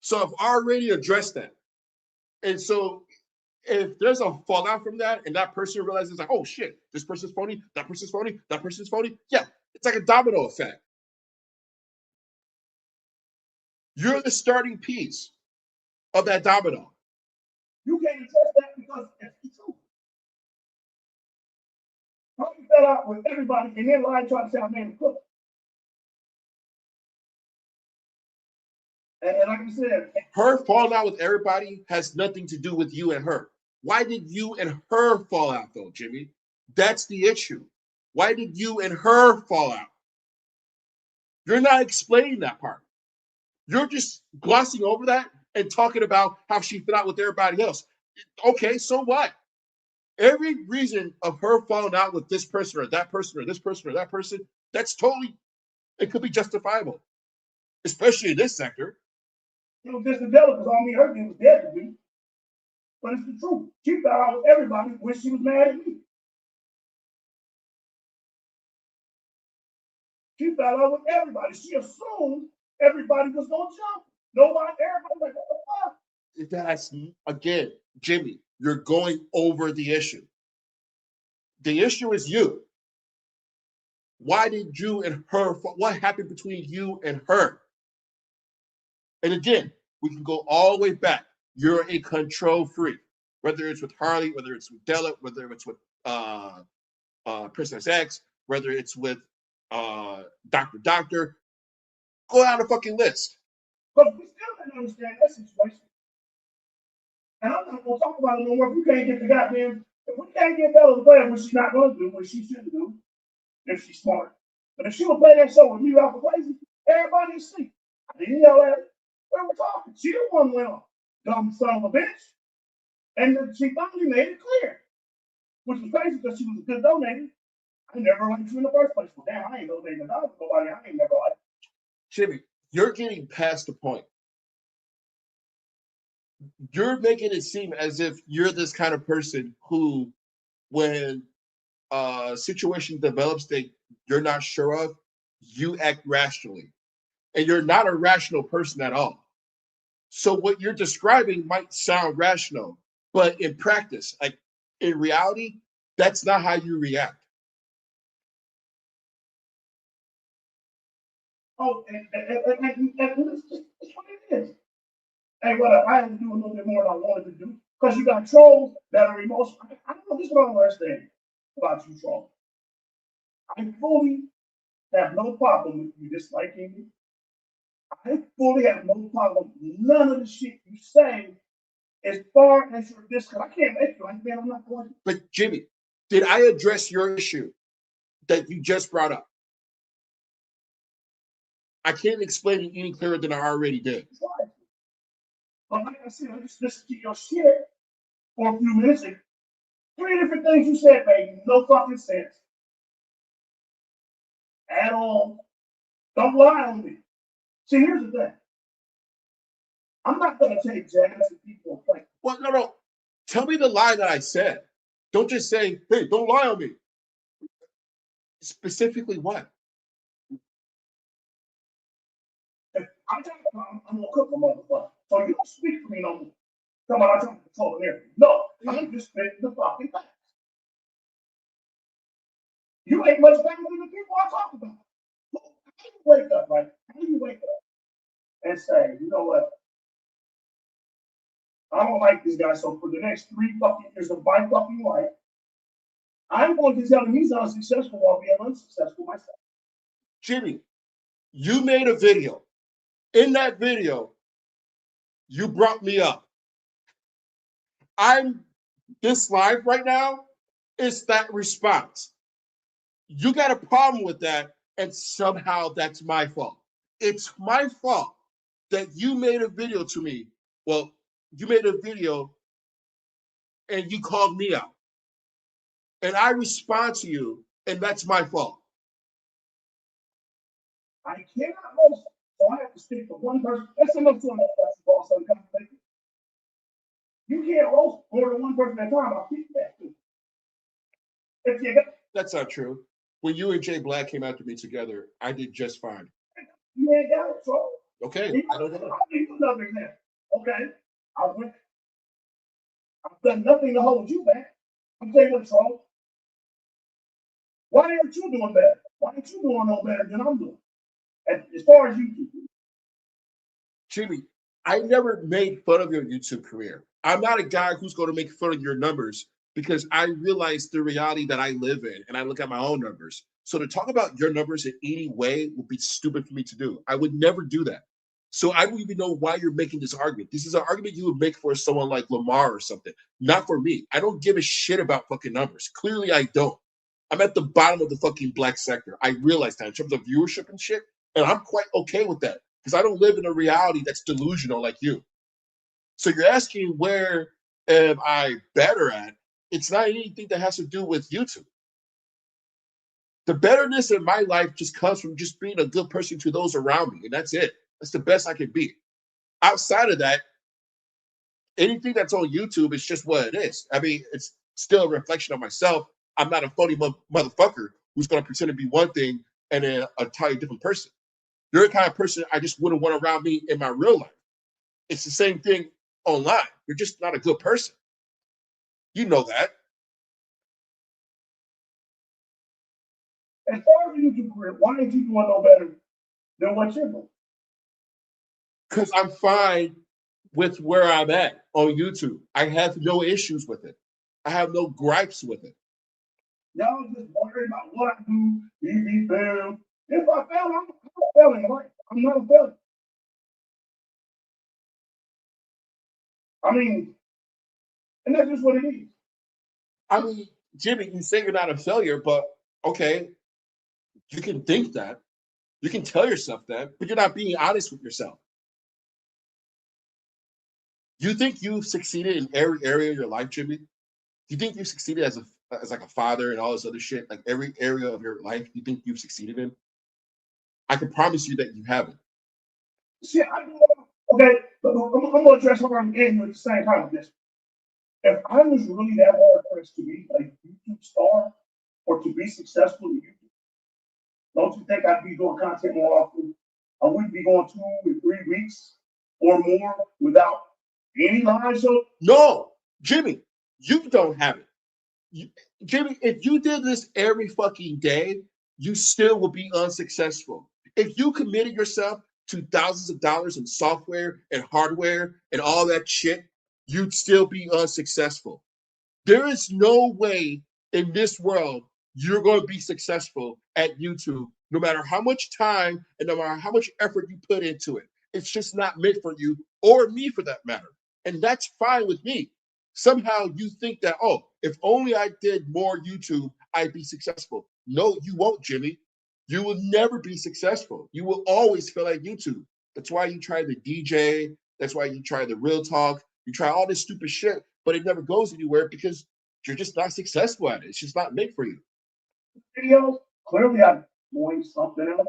B: So I've already addressed that. And so if there's a fallout from that and that person realizes like, oh shit, this person's phony, that person's phony, that person's phony. Yeah, it's like a domino effect. You're the starting piece of that domino.
A: You can't address that because it's the truth. How you fell out with everybody and then lie trying to say I made a cook. And like I said,
B: Her falling out with everybody has nothing to do with you and her. Why did you and her fall out though, Jimmy? That's the issue. Why did you and her fall out? You're not explaining that part. You're just glossing over that and talking about how she fell out with everybody else. Okay, so what? Every reason of her falling out with this person or that person or this person or that person, that's totally, it could be justifiable, especially in this sector.
A: It was just the devil because all me her thing was dead to me. But it's the truth. She fell out with everybody when she was mad at me. She fell out with everybody. She assumed everybody was gonna jump. Nobody, everybody was like, what the fuck?
B: That's, again, Jimmy, you're going over the issue. The issue is you. Why did you and her, what happened between you and her? And again, we can go all the way back. You're a control freak, whether it's with Harley, whether it's with Della, whether it's with Princess X, whether it's with Doctor. Go down the fucking list.
A: But we still didn't understand that situation. And I'm not gonna talk about it no more. If we can't get the goddamn, if we can't get Bella to play what she's not gonna do, what she shouldn't do, if she's smart. But if she would play that show with me off the crazy, everybody see. I didn't yell at her. We were talking. She the one went on. Dumb son of a bitch. And then she finally made it clear. Which was crazy because she was a good donator. I never liked you in the first place. Well, damn, I ain't donating $1 to nobody. I ain't never liked you.
B: Jimmy, you're getting past the point. You're making it seem as if you're this kind of person who, when a situation develops that you're not sure of, you act rationally. And you're not a rational person at all. So what you're describing might sound rational, but in practice, like in reality, that's not how you react.
A: Oh, and it's what it is. Hey, what up? I had to do a little bit more than I wanted to do. Because you got trolls that are emotional. I don't know, this is what I don't understand about you trolls. I fully have no problem with you disliking me. I fully have no problem with none of the shit you say as far as your discount. I can't make you like, man, I'm not going to.
B: But Jimmy, did I address your issue that you just brought up? I can't explain it any clearer than I already did.
A: Try. But like I said, I just listened to your shit for a few minutes. And 3 different things you said made no fucking sense. At all. Don't lie on me. See, here's the thing. I'm not going to take jabs at people. Like,
B: Well, no. Tell me the lie that I said. Don't just say, hey, don't lie on me. Specifically what?
A: I'm going to cook a motherfucker. So you don't speak for me no more. Come on, I'm trying to control everything. No, I'm just spitting the fucking facts. You ain't much better than the people I talk about. How do you wake up, right? How do you wake up and say, you know what? I don't like this guy, so for the next 3 fucking years of my fucking life, I'm going to tell him he's unsuccessful while being unsuccessful myself.
B: Jimmy, you made a video. In that video, you brought me up. I'm this live right now. It's that response. You got a problem with that, and somehow that's my fault. It's my fault that you made a video to me. Well, you made a video and you called me out. And I respond to you, and that's my fault.
A: I cannot roast, so I have to stick to one person. That's enough to enough basketball, so you can't roast more than one person at a time. I'll keep that too. If you got,
B: That's not true. When you and Jay Black came after me together, I did just fine.
A: you ain't got it, so.
B: Okay, I don't know.
A: I'll give you another example. Okay, I've done nothing to hold you back. I'm telling you what, troll. Why aren't you doing better? Why aren't you doing no better than I'm doing? As far as you do.
B: Jimmy, I never made fun of your YouTube career. I'm not a guy who's going to make fun of your numbers because I realize the reality that I live in and I look at my own numbers. So to talk about your numbers in any way would be stupid for me to do. I would never do that. So I don't even know why you're making this argument. This is an argument you would make for someone like Lamar or something, not for me. I don't give a shit about fucking numbers. Clearly, I don't. I'm at the bottom of the fucking black sector. I realize that in terms of viewership and shit, and I'm quite okay with that because I don't live in a reality that's delusional like you. So you're asking where am I better at? It's not anything that has to do with YouTube. The betterness in my life just comes from just being a good person to those around me, and that's it. That's the best I can be. Outside of that, anything that's on YouTube is just what it is. I mean, it's still a reflection of myself. I'm not a phony motherfucker who's going to pretend to be one thing and then a entirely different person. You're the kind of person I just wouldn't want around me in my real life. It's the same thing online. You're just not a good person. You know that.
A: As far as the YouTube career, why ain't you doing no better than what you're doing?
B: Because I'm fine with where I'm at on YouTube. I have no issues with it. I have no gripes with it.
A: Y'all just worried about what I do, b.s.c.l. If I fail, I'm failing, right? I'm not a failure. I mean, and that's just what it is.
B: I mean, Jimmy, you say you're not a failure, but okay, you can think that. You can tell yourself that, but you're not being honest with yourself. You think you've succeeded in every area of your life, Jimmy? You think you've succeeded as like a father and all this other shit? Like every area of your life, you think you've succeeded in? I can promise you that you haven't.
A: Shit, I do. Okay, but I'm gonna address what I'm getting at the same time with this. If I was really that hard pressed to be a YouTube star or to be successful in YouTube, don't you think I'd be doing content more often? I wouldn't be going 2 or 3 weeks or more without any live show.
B: No, Jimmy, you don't have it. You, Jimmy, if you did this every fucking day, you still would be unsuccessful. If you committed yourself to thousands of dollars in software and hardware and all that shit, you'd still be unsuccessful. There is no way in this world you're going to be successful at YouTube, no matter how much time and no matter how much effort you put into it. It's just not meant for you or me for that matter. And that's fine with me. Somehow you think that, oh, if only I did more YouTube, I'd be successful. No, you won't, Jimmy. You will never be successful. You will always fail at YouTube. That's why you try the DJ. That's why you try the real talk. You try all this stupid shit, but it never goes anywhere because you're just not successful at it. It's just not made for you.
A: Videos, clearly I'm doing something else.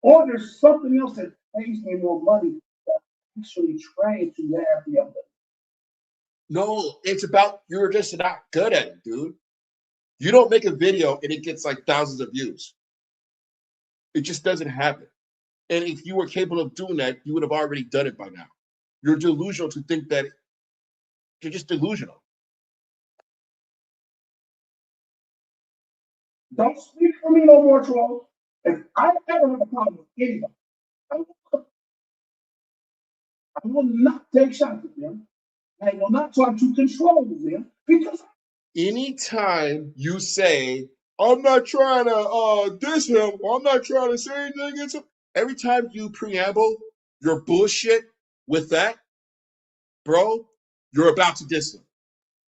A: Or there's something else that pays me more money that I'm actually trying to have the other.
B: No, it's about you're just not good at it, dude. You don't make a video and it gets like thousands of views. It just doesn't happen. And if you were capable of doing that, you would have already done it by now. You're delusional to think that you're just delusional.
A: Don't speak for me no more, troll. If I ever have a problem with anybody, I will not take shots at them. I will not try to control them because
B: Anytime you say, I'm not trying to diss him, or I'm not trying to say anything against him, every time you preamble your bullshit with that, bro, you're about to diss him.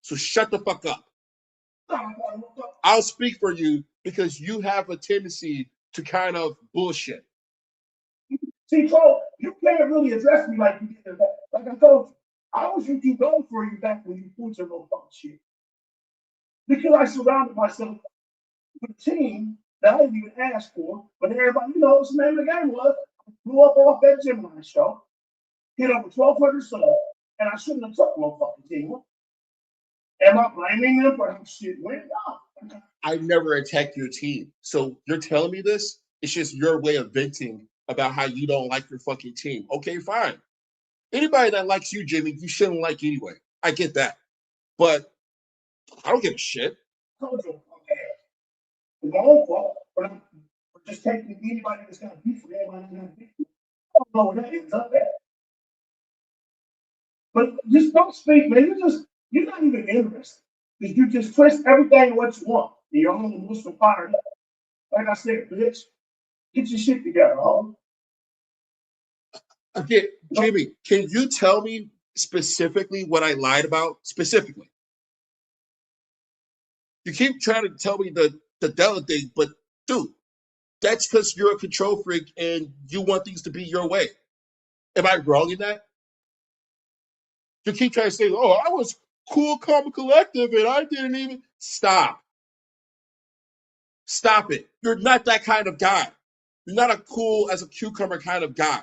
B: So shut the fuck up. I'll speak for you because you have a tendency to kind of bullshit.
A: see, troll, you can't really address me like you did today. Like I told you, I was YouTube going for you back when you pulled your little fucking shit. Because I surrounded myself with a team that I didn't even ask for, but everybody, you know, what the name of the game was. I blew up off that Gemini show, hit over 1,200 subs, and I shouldn't have took no fucking team. Am I blaming them for how shit went? No.
B: I never attacked your team. So you're telling me this? It's just your way of venting about how you don't like your fucking team. Okay, fine. Anybody that likes you, Jimmy, you shouldn't like anyway. I get that. But I don't give a shit.
A: I told you, okay, it's my own fault, but I'm just taking anybody that's got beef with everybody that's got beef with. I don't know where that ends up at. But just don't speak, man. You're not even interested. Because you just twist everything what you want. And you're only Muslim fired up. Like I said, bitch, get your shit together, homie.
B: Again, Jimmie, can you tell me specifically what I lied about? Specifically. You keep trying to tell me the Della thing, but dude, that's because you're a control freak and you want things to be your way. Am I wrong in that? You keep trying to say, oh, I was cool, calm, and collective, and I didn't even stop. Stop it. You're not that kind of guy. You're not a cool as a cucumber kind of guy.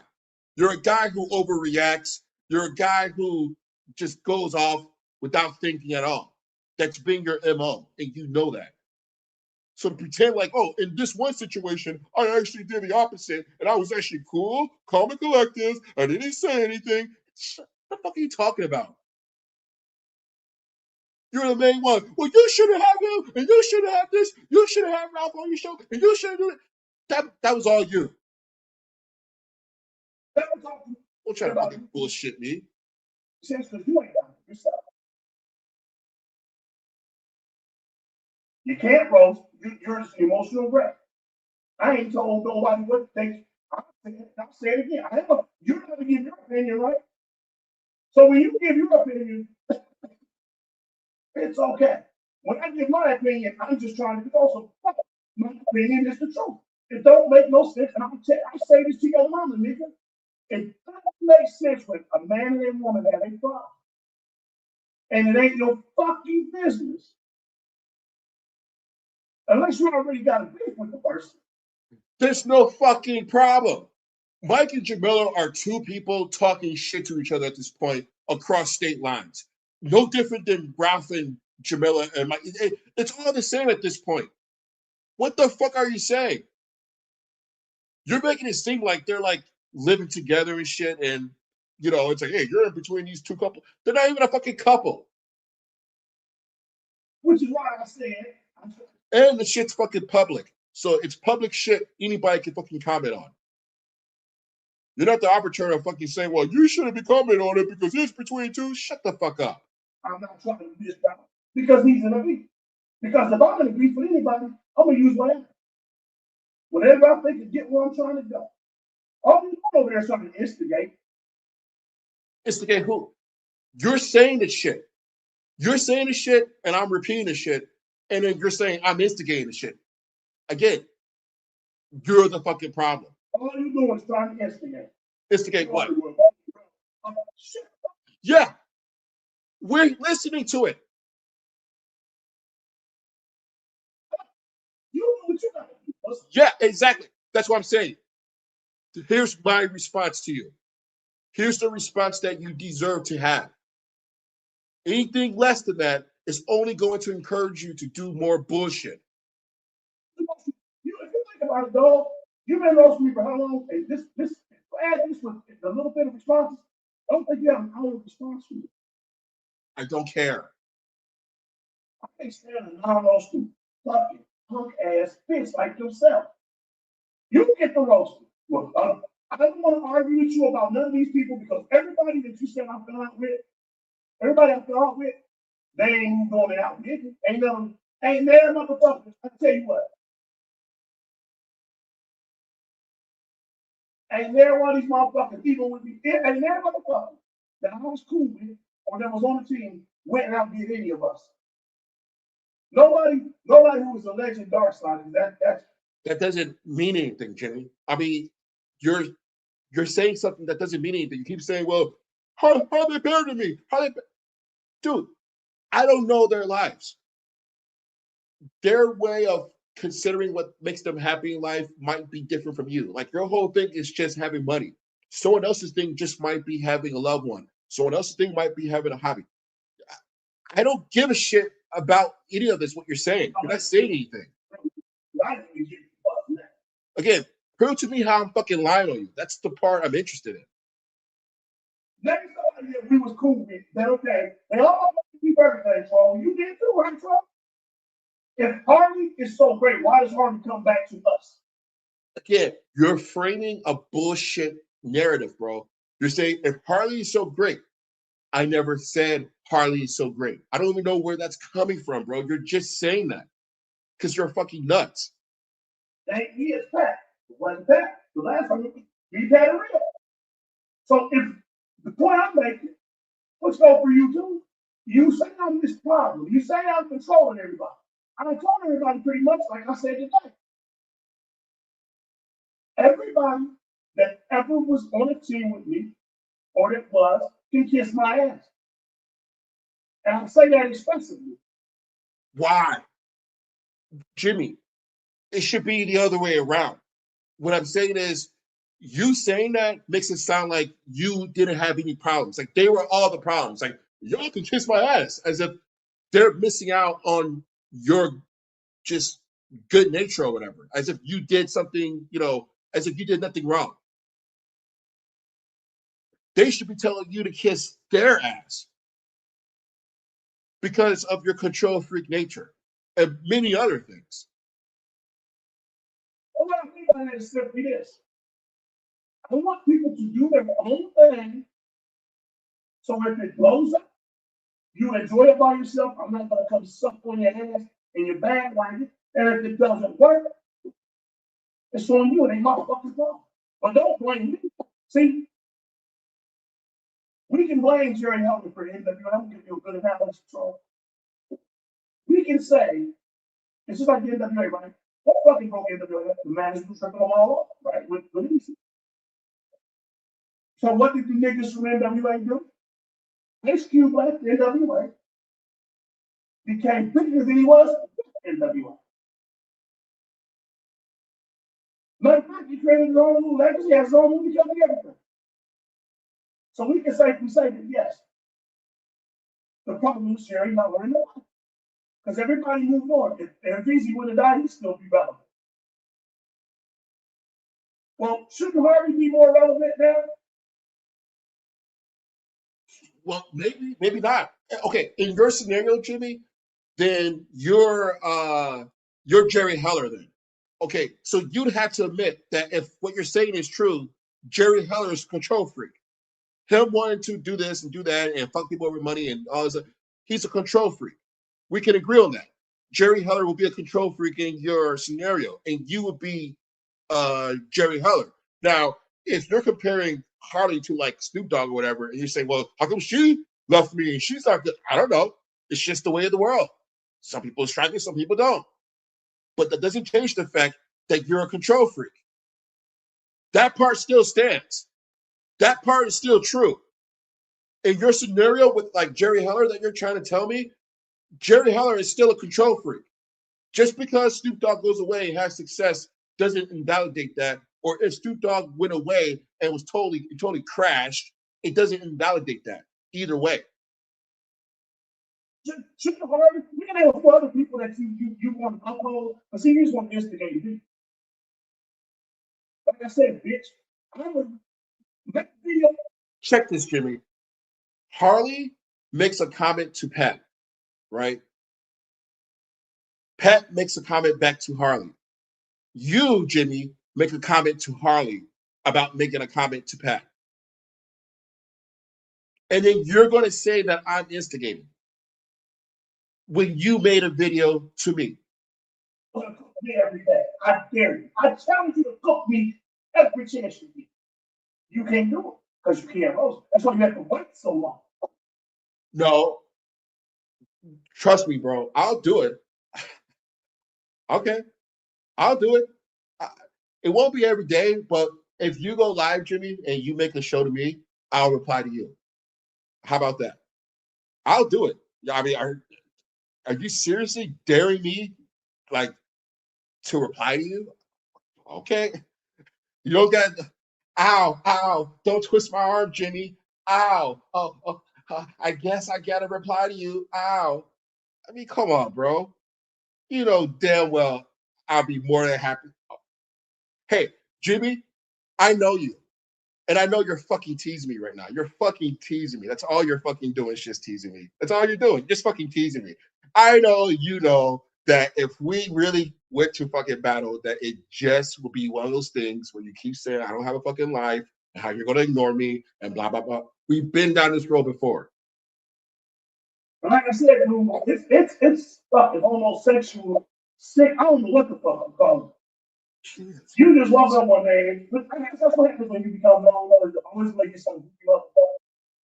B: You're a guy who overreacts. You're a guy who just goes off without thinking at all. That's been your MO, and you know that. So to pretend like, oh, in this one situation, I actually did the opposite, and I was actually cool, calm, and collective. I didn't say anything. What the fuck are you talking about? You're the main one. Well, you shouldn't have him, and you shouldn't have this. You shouldn't have Ralph on your show, and you shouldn't do it. That was all you.
A: That was all.
B: Don't try to fucking bullshit me.
A: Since because you ain't done it yourself. You can't roast. You're just an emotional wreck. I ain't told nobody what to think. I'll say it again. You're not going to give your opinion, right? So when you give your opinion, it's okay. When I give my opinion, I'm just trying to be also. My opinion is the truth. It don't make no sense. And I say this to your mama, nigga. It doesn't make sense when a man and a woman have a problem. And it ain't your fucking business. Unless you already got a beef with the person.
B: There's no fucking problem. Mike and Jamila are two people talking shit to each other at this point across state lines. No different than Ralph and Jamila and Mike. It's all the same at this point. What the fuck are you saying? You're making it seem like they're like living together and shit, and you know, it's like, hey, you're in between these two couples. They're not even a fucking couple.
A: Which is why I said.
B: And the shit's fucking public. So it's public shit anybody can fucking comment on. You're not the arbitrator of fucking saying, well, you shouldn't be commenting on it because it's between two. Shut the fuck up.
A: I'm not trying to do this now because he's in a beef. Because if I'm in a beef with anybody, I'm going to use whatever. Whatever I think to get where I'm trying to go. All you doing over there is trying to instigate.
B: Instigate who? You're saying the shit. You're saying the shit, and I'm repeating the shit, and then you're saying I'm instigating the shit. Again, you're the fucking problem.
A: All you doing is trying to instigate.
B: Instigate what? Yeah. We're listening to it.
A: You know what you got to do.
B: Yeah, exactly. That's what I'm saying. Here's my response to you. Here's the response that you deserve to have. Anything less than that is only going to encourage you to do more bullshit.
A: If you think about it, dog, you've been roasting me for how long? And this add this with a little bit of response. I don't think you have an hour response for me.
B: I don't care.
A: I can't stand a non-roasting fucking punk ass bitch like yourself. You get the roasting. Well, I don't want to argue with you about none of these people because everybody that you said I fell out with, everybody I fell out with, they ain't going it out with. Ain't there motherfuckers. I tell you what. Ain't there one of these motherfuckers, even with me, ain't there motherfuckers that I was cool with or that was on the team went and outdid any of us. Nobody who was a legend dark side,
B: that doesn't mean anything, Jimmie. I mean, you're saying something that doesn't mean anything. You keep saying, well, how they better than me? Dude, I don't know their lives. Their way of considering what makes them happy in life might be different from you. Like your whole thing is just having money. Someone else's thing just might be having a loved one. Someone else's thing might be having a hobby. I don't give a shit about any of this, what you're saying. You're not saying anything. Again, prove to me how I'm fucking lying on you. That's the part I'm interested in.
A: Next somebody that we was cool with, that okay, they all keep everything, so you did too, right, Trump? If Harley is so great, why does Harley come back to us?
B: Again, you're framing a bullshit narrative, bro. You're saying if Harley is so great, I never said Harley is so great. I don't even know where that's coming from, bro. You're just saying that because you're fucking nuts.
A: He is Pat. It wasn't Pat. The last time he had it real. So if the point I'm making, let's go for you too. You say I'm this problem. You say I'm controlling everybody. I'm controlling everybody pretty much, like I said today. Everybody that ever was on a team with me, or that was, can kiss my ass. And I say that expressively.
B: Why? Jimmie, it should be the other way around. What I'm saying is, you saying that makes it sound like you didn't have any problems. Like they were all the problems. Like y'all can kiss my ass, as if they're missing out on your just good nature or whatever. As if you did something, as if you did nothing wrong. They should be telling you to kiss their ass because of your control freak nature and many other things.
A: Well, what I mean by that is simply this. I want people to do their own thing. So if it blows up, you enjoy it by yourself. I'm not going to come suck on your ass and your bag like it. And if it doesn't work, it's on you. It ain't my fucking problem. But don't blame me. See, we can blame Jerry Helton for the NWA. I'm going to give you a good analysis. So we can say, it's just like the NWA, right? What fucking broke NWA? The management tripping them all off, right? With easy. So what did the niggas from NWA do? Ice Cube left the NWA, became bigger than he was in NWA. Matter of fact, he created his own little legacy, has his own movie company, everything. So we can safely say that yes, the problem is Jerry not learning the life. Because everybody moved on. If Easy would have died, he'd still be relevant. Well, shouldn't Harvey be more relevant now?
B: Well, maybe not. Okay, in your scenario, Jimmie, then you're Jerry Heller then. Okay, so you'd have to admit that if what you're saying is true, Jerry Heller is a control freak. Him wanting to do this and do that and fuck people over money and all this, he's a control freak. We can agree on that. Jerry Heller will be a control freak in your scenario, and you would be Jerry Heller. Now, if you're comparing Harley to like Snoop Dogg or whatever, and you say, well, how come she left me and she's not good? I don't know. It's just the way of the world. Some people strike it, some people don't. But that doesn't change the fact that you're a control freak. That part still stands. That part is still true. In your scenario with like Jerry Heller that you're trying to tell me, Jerry Heller is still a control freak. Just because Snoop Dogg goes away and has success doesn't invalidate that. Or if Snoop Dogg went away and was totally crashed, it doesn't invalidate that. Either way.
A: Shouldn't Harvey, we can have other people that you want to upload, but see, you just want to instigate me. Like I said, bitch, I would make a video.
B: Check this, Jimmie. Harley makes a comment to Pat, right? Pat makes a comment back to Harley. You, Jimmie, make a comment to Harley about making a comment to Pat. And then you're going to say that I'm instigating when you made a video to me.
A: Cook me every day. I dare you. I challenge you to cook me every chance you get. You can't do it because you can't roast. That's why you have to wait so long.
B: No, trust me, bro. I'll do it. Okay, I'll do it. It won't be every day, but if you go live, Jimmie, and you make a show to me, I'll reply to you. How about that? I'll do it. I mean, are you seriously daring me, like, to reply to you? Okay. You don't get, ow, don't twist my arm, Jimmie. Ow. Oh, I guess I got to reply to you. Ow. I mean, come on, bro. You know damn well I'll be more than happy. Hey, Jimmie, I know you. And I know you're fucking teasing me right now. You're fucking teasing me. That's all you're fucking doing is just teasing me. That's all you're doing. Just fucking teasing me. I know you know that if we really went to fucking battle, that it just will be one of those things where you keep saying, I don't have a fucking life, and how you're going to ignore me, and blah, blah, blah. We've been down this road before.
A: But like I said, it's fucking almost sexual sick. I don't know what the fuck I'm calling it. You just woke up one day. I guess that's what happens when you become known. Always making something you up.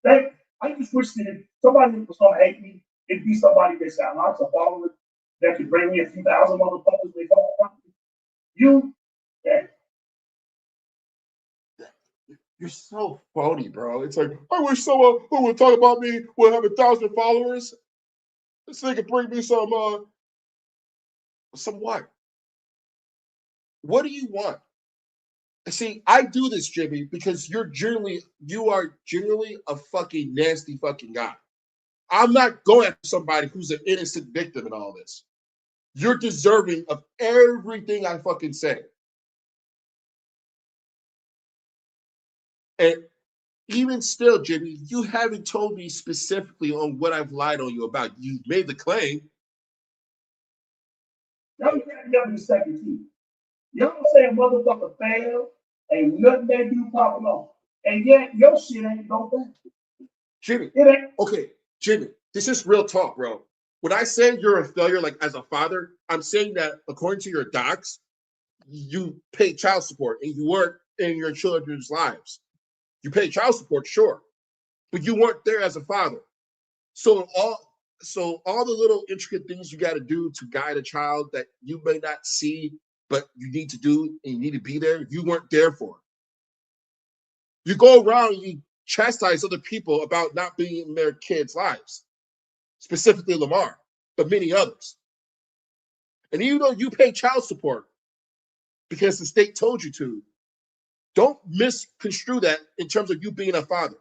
A: That I just wish that if somebody was gonna hate me, it'd be somebody that got lots of followers that could bring me a few thousand motherfuckers. They talk about me. You, yeah.
B: You're so phony, bro. It's like, I wish someone who would talk about me would have 1,000 followers. So they could bring me some what? What do you want? See, I do this, Jimmy, because you are generally a fucking nasty fucking guy. I'm not going after somebody who's an innocent victim in all this. You're deserving of everything I fucking say. And even still, Jimmy, you haven't told me specifically on what I've lied on you about. You've made the claim.
A: Y'all can't be up in the second team. Y'all saying motherfucker fail, ain't nothing they do popping off. And yet your shit ain't no thing.
B: Jimmy,
A: It ain't.
B: okay, Jimmy, this is real talk, bro. When I say you're a failure, like as a father, I'm saying that according to your docs, you pay child support and you work in your children's lives. You pay child support, sure, but you weren't there as a father. So all the little intricate things you got to do to guide a child that you may not see, but you need to do and you need to be there, you weren't there for. You go around and you chastise other people about not being in their kids' lives, specifically Lamar, but many others. And even though you pay child support because the state told you to, don't misconstrue that in terms of you being a father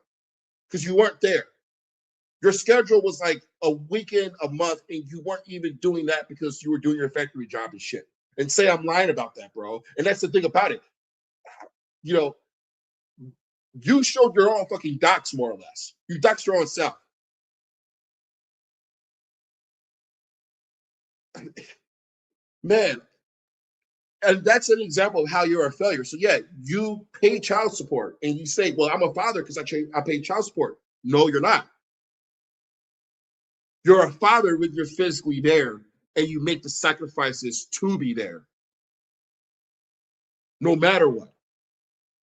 B: because you weren't there. Your schedule was like a weekend, a month, and you weren't even doing that because you were doing your factory job and shit. And say I'm lying about that, bro. And that's the thing about it. You know, you showed your own fucking docs, more or less. You doxed your own self. Man, and that's an example of how you're a failure. So yeah, you pay child support and you say, well, I'm a father because I pay child support. No, you're not. You're a father when you're physically there and you make the sacrifices to be there, no matter what.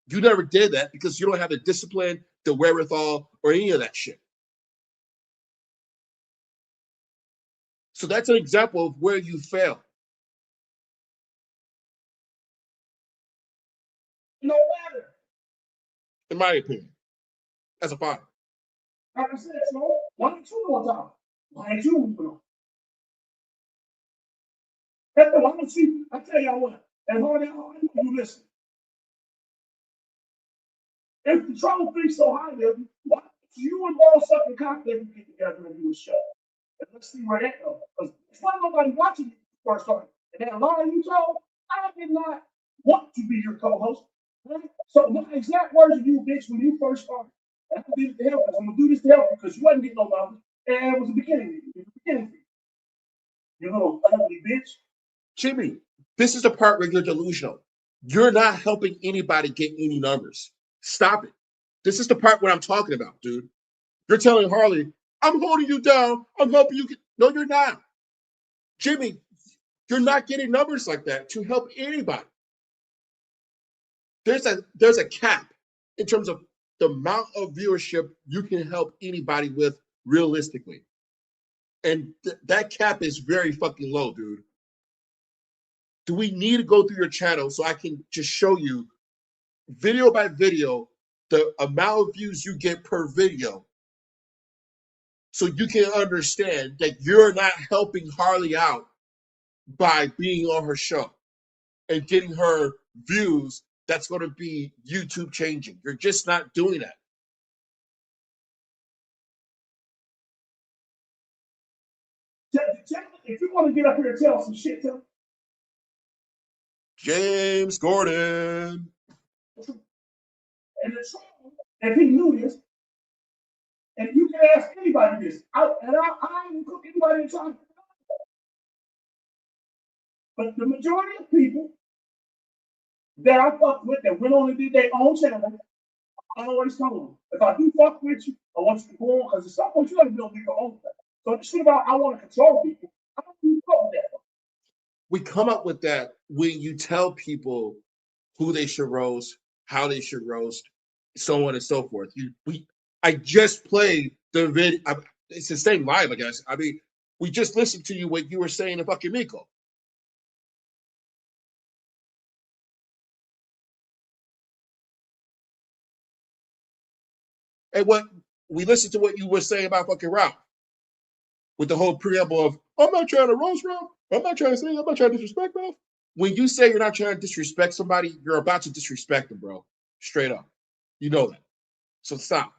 B: You never did that because you don't have the discipline, the wherewithal, or any of that shit. So that's an example of where you fail.
A: No matter.
B: In my opinion, as a father.
A: Like I said, so why don't you go talk? Why ain't you moving on? Why don't you? I tell y'all what, and hold on, you listen. If the trouble feels so high there, why don't you and all sucking cock never get together and do a show? And let's see where that goes. Because it's not nobody watching you first started. And that line you told, I did not want to be your co-host. Right? So my exact words to you, bitch, when you first started. And I did it to help you. I'm gonna do this to help you because you wasn't getting no numbers. And it was the beginning. It was the beginning for you. You little ugly bitch.
B: Jimmy, this is the part where you're delusional. You're not helping anybody get any numbers. Stop it. This is the part where I'm talking about, dude. You're telling Harley, I'm holding you down. I'm helping you get. No, you're not. Jimmy, you're not getting numbers like that to help anybody. There's a cap in terms of the amount of viewership you can help anybody with realistically. And that cap is very fucking low, dude. Do we need to go through your channel so I can just show you video by video the amount of views you get per video so you can understand that you're not helping Harley out by being on her show and getting her views that's going to be YouTube changing. You're just not doing that.
A: If you want to get up here and tell some shit, tell
B: James Gordon.
A: and the trouble, if he knew this, and you can ask anybody this, I ain't cook anybody in time. But the majority of people that I fuck with that went on and did their own channel, I always tell them, if I do fuck with you, I want you to go on, because at some point you gotta build your own thing. So the shit about I want to control people, I don't do fuck with that.
B: We come up with that when you tell people who they should roast, how they should roast, so on and so forth. I just played the video. It's the same live, I guess. I mean, we just listened to you what you were saying to fucking Miko. And what we listened to what you were saying about fucking Ralph with the whole preamble of, I'm not trying to roast Ralph. I'm not trying to disrespect Ralph. When you say you're not trying to disrespect somebody, you're about to disrespect them, bro. Straight up. You know that. So stop.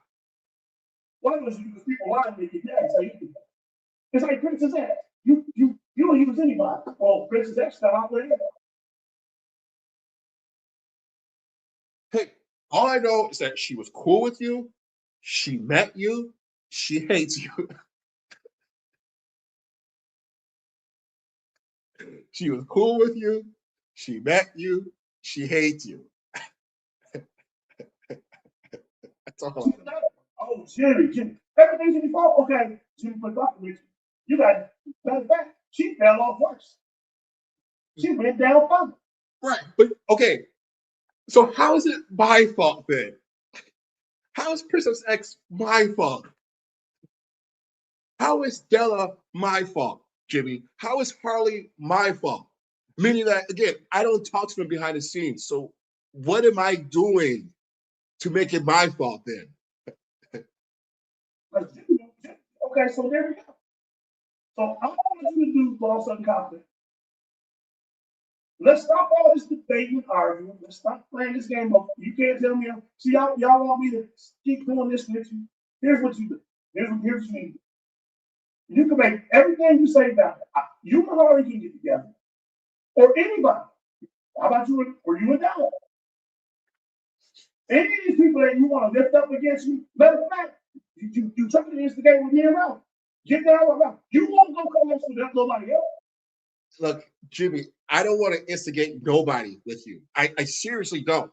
A: One of because people lie to you. Yeah, so it's like Princess X. You don't use anybody. Well, Princess X got out there.
B: Hey, all I know is that she was cool with you. She met you. She hates you. She was cool with you. She met you. She hates you. That's all I know.
A: Oh, Jimmie. Everything's in your fault. Okay, Jimmie put up with you. You got better back. She fell off worse. She went down further.
B: Right. But okay. So how is it my fault then? How is Princess X my fault? How is Della my fault, Jimmie? How is Harley my fault? Meaning that, again, I don't talk to them behind the scenes. So what am I doing to make it my fault then?
A: Okay, so there we go. So I want you to do Boss Unconfident. Let's stop all this debating and arguing. Let's stop playing this game of you can't tell me. See, y'all want me to keep doing this with you. Here's what you do. Here's what you need. You can make everything you say about it. You and Harley can get together. Or anybody. How about you or you and Dalla? Any of these people that you want to lift up against you, matter of fact, you try to instigate with me around. Get down around. You won't go come up with nobody else.
B: Look, Jimmie, I don't want to instigate nobody with you. I seriously don't.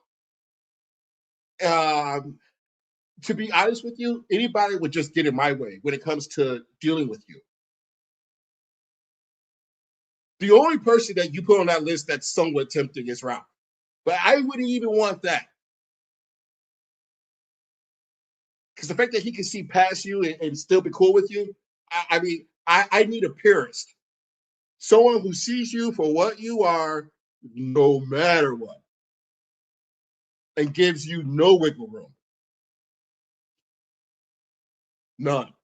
B: To be honest with you, anybody would just get in my way when it comes to dealing with you. The only person that you put on that list that's somewhat tempting is Ralph. But I wouldn't even want that. Because the fact that he can see past you and still be cool with you, I mean, I need a purist. Someone who sees you for what you are, no matter what, and gives you no wiggle room. None.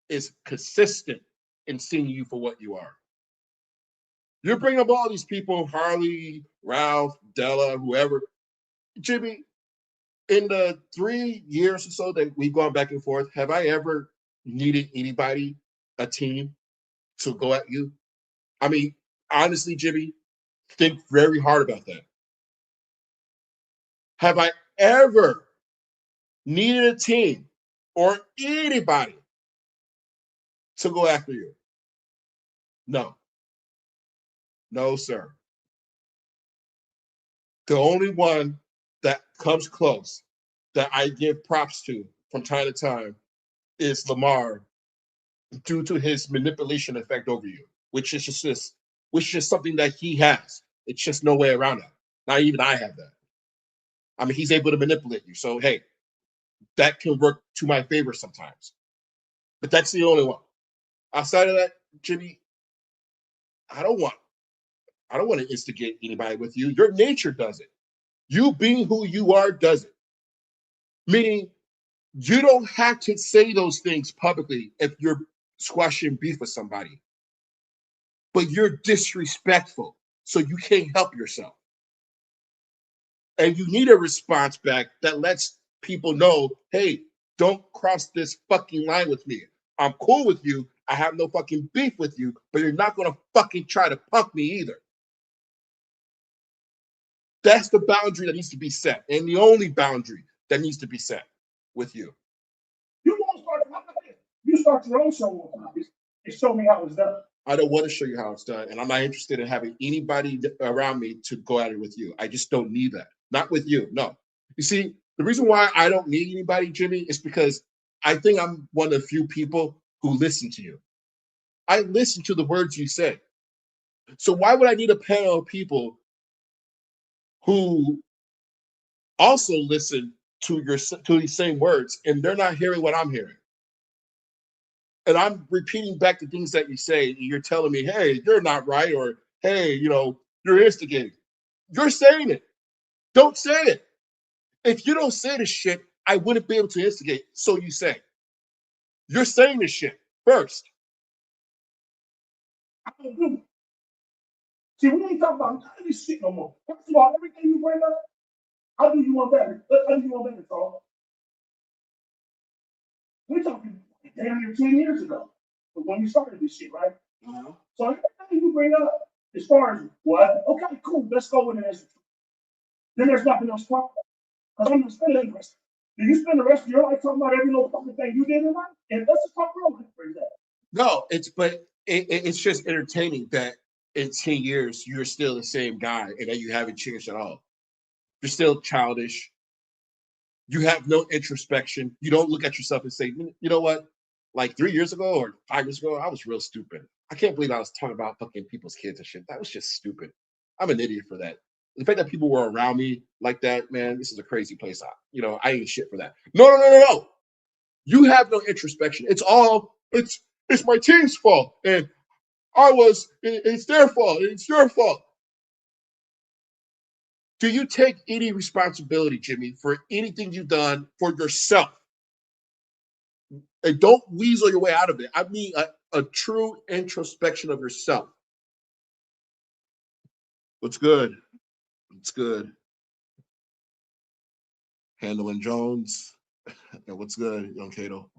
B: Is consistent in seeing you for what you are. You're bringing up all these people, Harley, Ralph, Della, whoever. Jimmie, in the 3 years or so that we've gone back and forth, have I ever needed anybody, a team, to go at you? I mean, honestly, Jimmie, think very hard about that. Have I ever needed a team or anybody to go after you? No. No, sir. The only one that comes close that I give props to from time to time is Lamar due to his manipulation effect over you, which is something that he has. It's just no way around that. Not even I have that. I mean, he's able to manipulate you. So hey, that can work to my favor sometimes. But that's the only one. Outside of that, Jimmie, I don't want to instigate anybody with you. Your nature does it. You being who you are does it. Meaning you don't have to say those things publicly if you're squashing beef with somebody. But you're disrespectful, so you can't help yourself. And you need a response back that lets people know, hey, don't cross this fucking line with me. I'm cool with you. I have no fucking beef with you, but you're not going to fucking try to punk me either. That's the boundary that needs to be set, and the only boundary that needs to be set with you.
A: You won't start. You start your own show on topics and show me how it's done.
B: I don't want to show you how it's done, and I'm not interested in having anybody around me to go at it with you. I just don't need that. Not with you. No. You see, the reason why I don't need anybody, Jimmie, is because I think I'm one of the few people who listen to you. I listen to the words you say. So why would I need a panel of people who also listen to these same words and they're not hearing what I'm hearing? And I'm repeating back the things that you say, and you're telling me, hey, you're not right, or hey, you're instigating. You're saying it. Don't say it. If you don't say this shit, I wouldn't be able to instigate. So you say. You're saying this shit first.
A: I don't do it. See, we ain't talking about none of this shit no more. First of all, everything you bring up, how do you want better? How do you want better, Carl? We're talking damn near 10 years ago, when you started this shit, right?
B: Uh-huh.
A: So everything you bring up, as far as what, okay, cool, let's go with it as then there's nothing else wrong. Because I'm not spending the rest. Do you spend the rest of your life talking about every little fucking thing you did in life? And let's just talk real life for that.
B: No, it's just entertaining that in 10 years you're still the same guy and that you haven't changed at all. You're still childish. You have no introspection. You don't look at yourself and say, you know what? Like 3 years ago or 5 years ago, I was real stupid. I can't believe I was talking about fucking people's kids and shit. That was just stupid. I'm an idiot for that. The fact that people were around me like that, man, this is a crazy place. I ain't shit for that. No. You have no introspection. It's my team's fault. And it's their fault. And it's your fault. Do you take any responsibility, Jimmie, for anything you've done for yourself? And don't weasel your way out of it. I mean a true introspection of yourself. What's good? What's good? Handling Jones. And what's good, young Cato?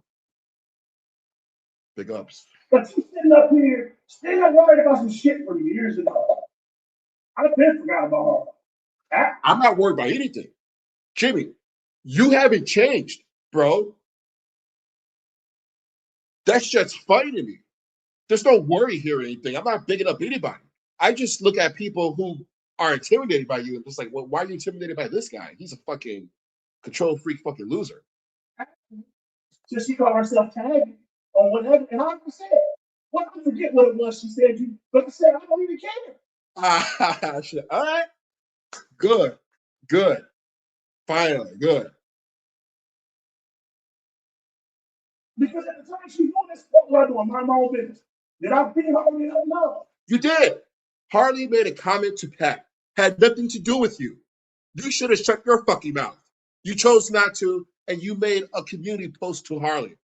B: Big ups.
A: But you sitting up here, still worried about some shit from years ago. I've been forgot about all that.
B: I'm not worried about anything. Jimmie, you haven't changed, bro. That's just funny to me. There's no worry here or anything. I'm not bigging up anybody. I just look at people who are intimidated by you and just like, well, why are you intimidated by this guy? He's a fucking control freak fucking loser.
A: So she called herself tagging or whatever. And I said, well, I forget what it was she said you, but I said, I don't even care.
B: All right. Good. Finally, good.
A: Because at the time she knew this, what was I doing? My own business. Did I beat Harley up? No.
B: You did. Harley made a comment to Pat. Had nothing to do with you. You should have shut your fucking mouth. You chose not to, and you made a community post to Harley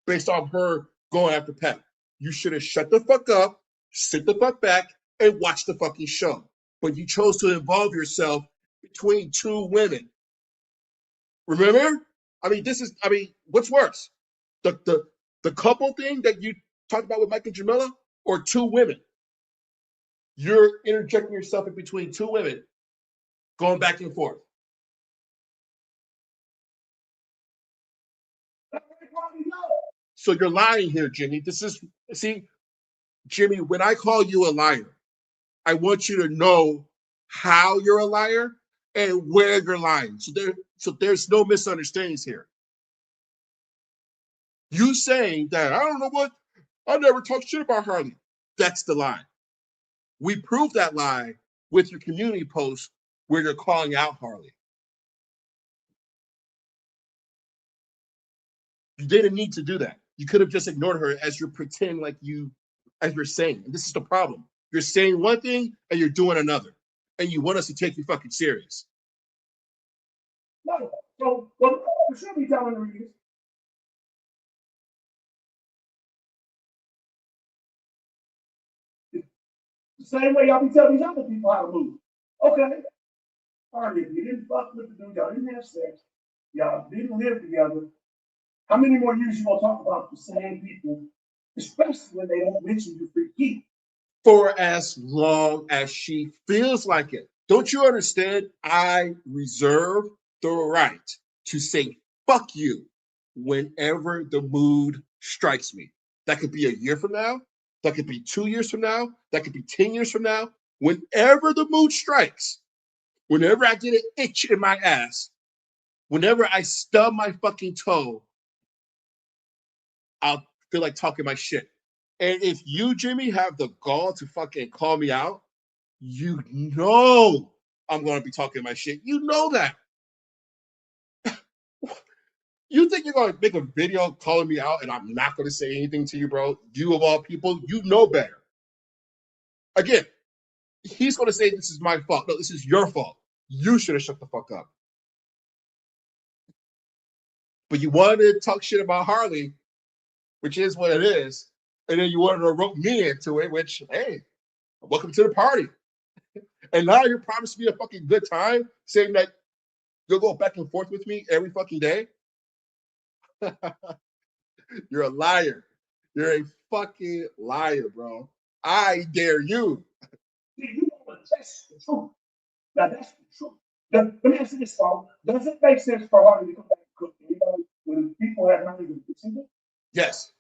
B: based on her going after Pat. You should have shut the fuck up, sit the fuck back, and watch the fucking show. But you chose to involve yourself between two women. Remember? What's worse? The couple thing that you talked about with Mike and Jamila, or two women? You're interjecting yourself in between two women, going back and forth. So you're lying here, Jimmie. Jimmie, when I call you a liar, I want you to know how you're a liar and where you're lying. So there's no misunderstandings here. You saying that, I don't know what, I never talked shit about Harley. That's the lie. We proved that lie with your community post where you're calling out Harley. You didn't need to do that. You could have just ignored her as you're pretending as you're saying. And this is the problem. You're saying one thing and you're doing another. And you want us to take you fucking serious.
A: No. So, well, I should be telling her this. The same way y'all be telling these other people how to move. Okay. All right, if you didn't fuck with the dude, y'all didn't have sex, y'all didn't live together. How many more years you gonna talk about the same people, especially when they don't mention you for keep?
B: For as long as she feels like it. Don't you understand? I reserve the right to say fuck you whenever the mood strikes me. That could be a year from now. That could be 2 years from now. That could be 10 years from now. Whenever the mood strikes, whenever I get an itch in my ass, whenever I stub my fucking toe, I'll feel like talking my shit. And if you, Jimmie, have the gall to fucking call me out, you know I'm going to be talking my shit. You know that. You think you're going to make a video calling me out and I'm not going to say anything to you, bro? You of all people, you know better. Again, he's going to say this is my fault. No, this is your fault. You should have shut the fuck up. But you wanted to talk shit about Harley, which is what it is. And then you wanted to rope me into it, which, hey, welcome to the party. And now you're promising me a fucking good time, saying that you'll go back and forth with me every fucking day. You're a liar. You're a fucking liar, bro. I dare you.
A: See, you know what? That's the truth. Now, that's the truth. Let me ask you this, Paul. Does it make sense for Harley to come back and cook anybody when people have not even considered?
B: Yes.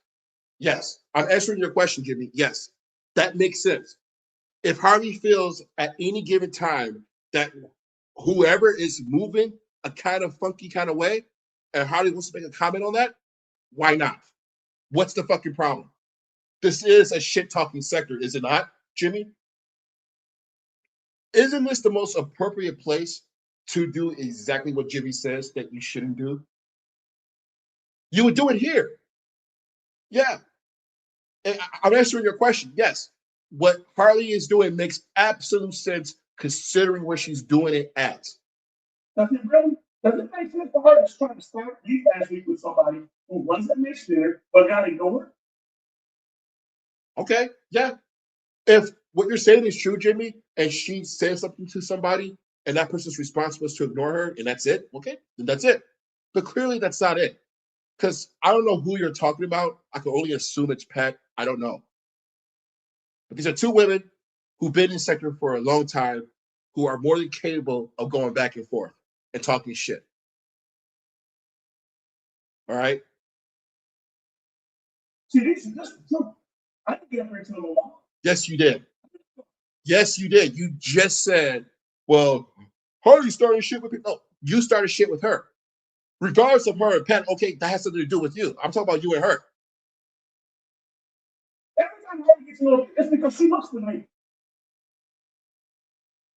B: Yes. I'm answering your question, Jimmie. Yes. That makes sense. If Harley feels at any given time that whoever is moving a kind of funky kind of way, and Harley wants to make a comment on that, why not? What's the fucking problem? This is a shit talking sector, is it not, Jimmie? Isn't this the most appropriate place to do exactly what Jimmie says that you shouldn't do? You would do it here. Yeah. And I'm answering your question. Yes. What Harley is doing makes absolute sense considering where she's doing it at.
A: Does it really? Does it make sense for her to try to start beef last week with somebody who wasn't mentioned but got ignored?
B: Okay. Yeah. If what you're saying is true, Jimmie, and she says something to somebody and that person's response was to ignore her and that's it, okay, then that's it. But clearly that's not it. Because I don't know who you're talking about. I can only assume it's Pat. I don't know. But these are two women who've been in the sector for a long time who are more than capable of going back and forth and talking shit. All right?
A: See, this is the truth. I didn't get her into the law.
B: Yes, you did. Yes, you did. You just said, well, Harley started shit with people. No, you started shit with her. Regardless of her and Pat, okay, that has something to do with you. I'm talking about you and her.
A: Every time Harley gets a little, it's because she looks to me.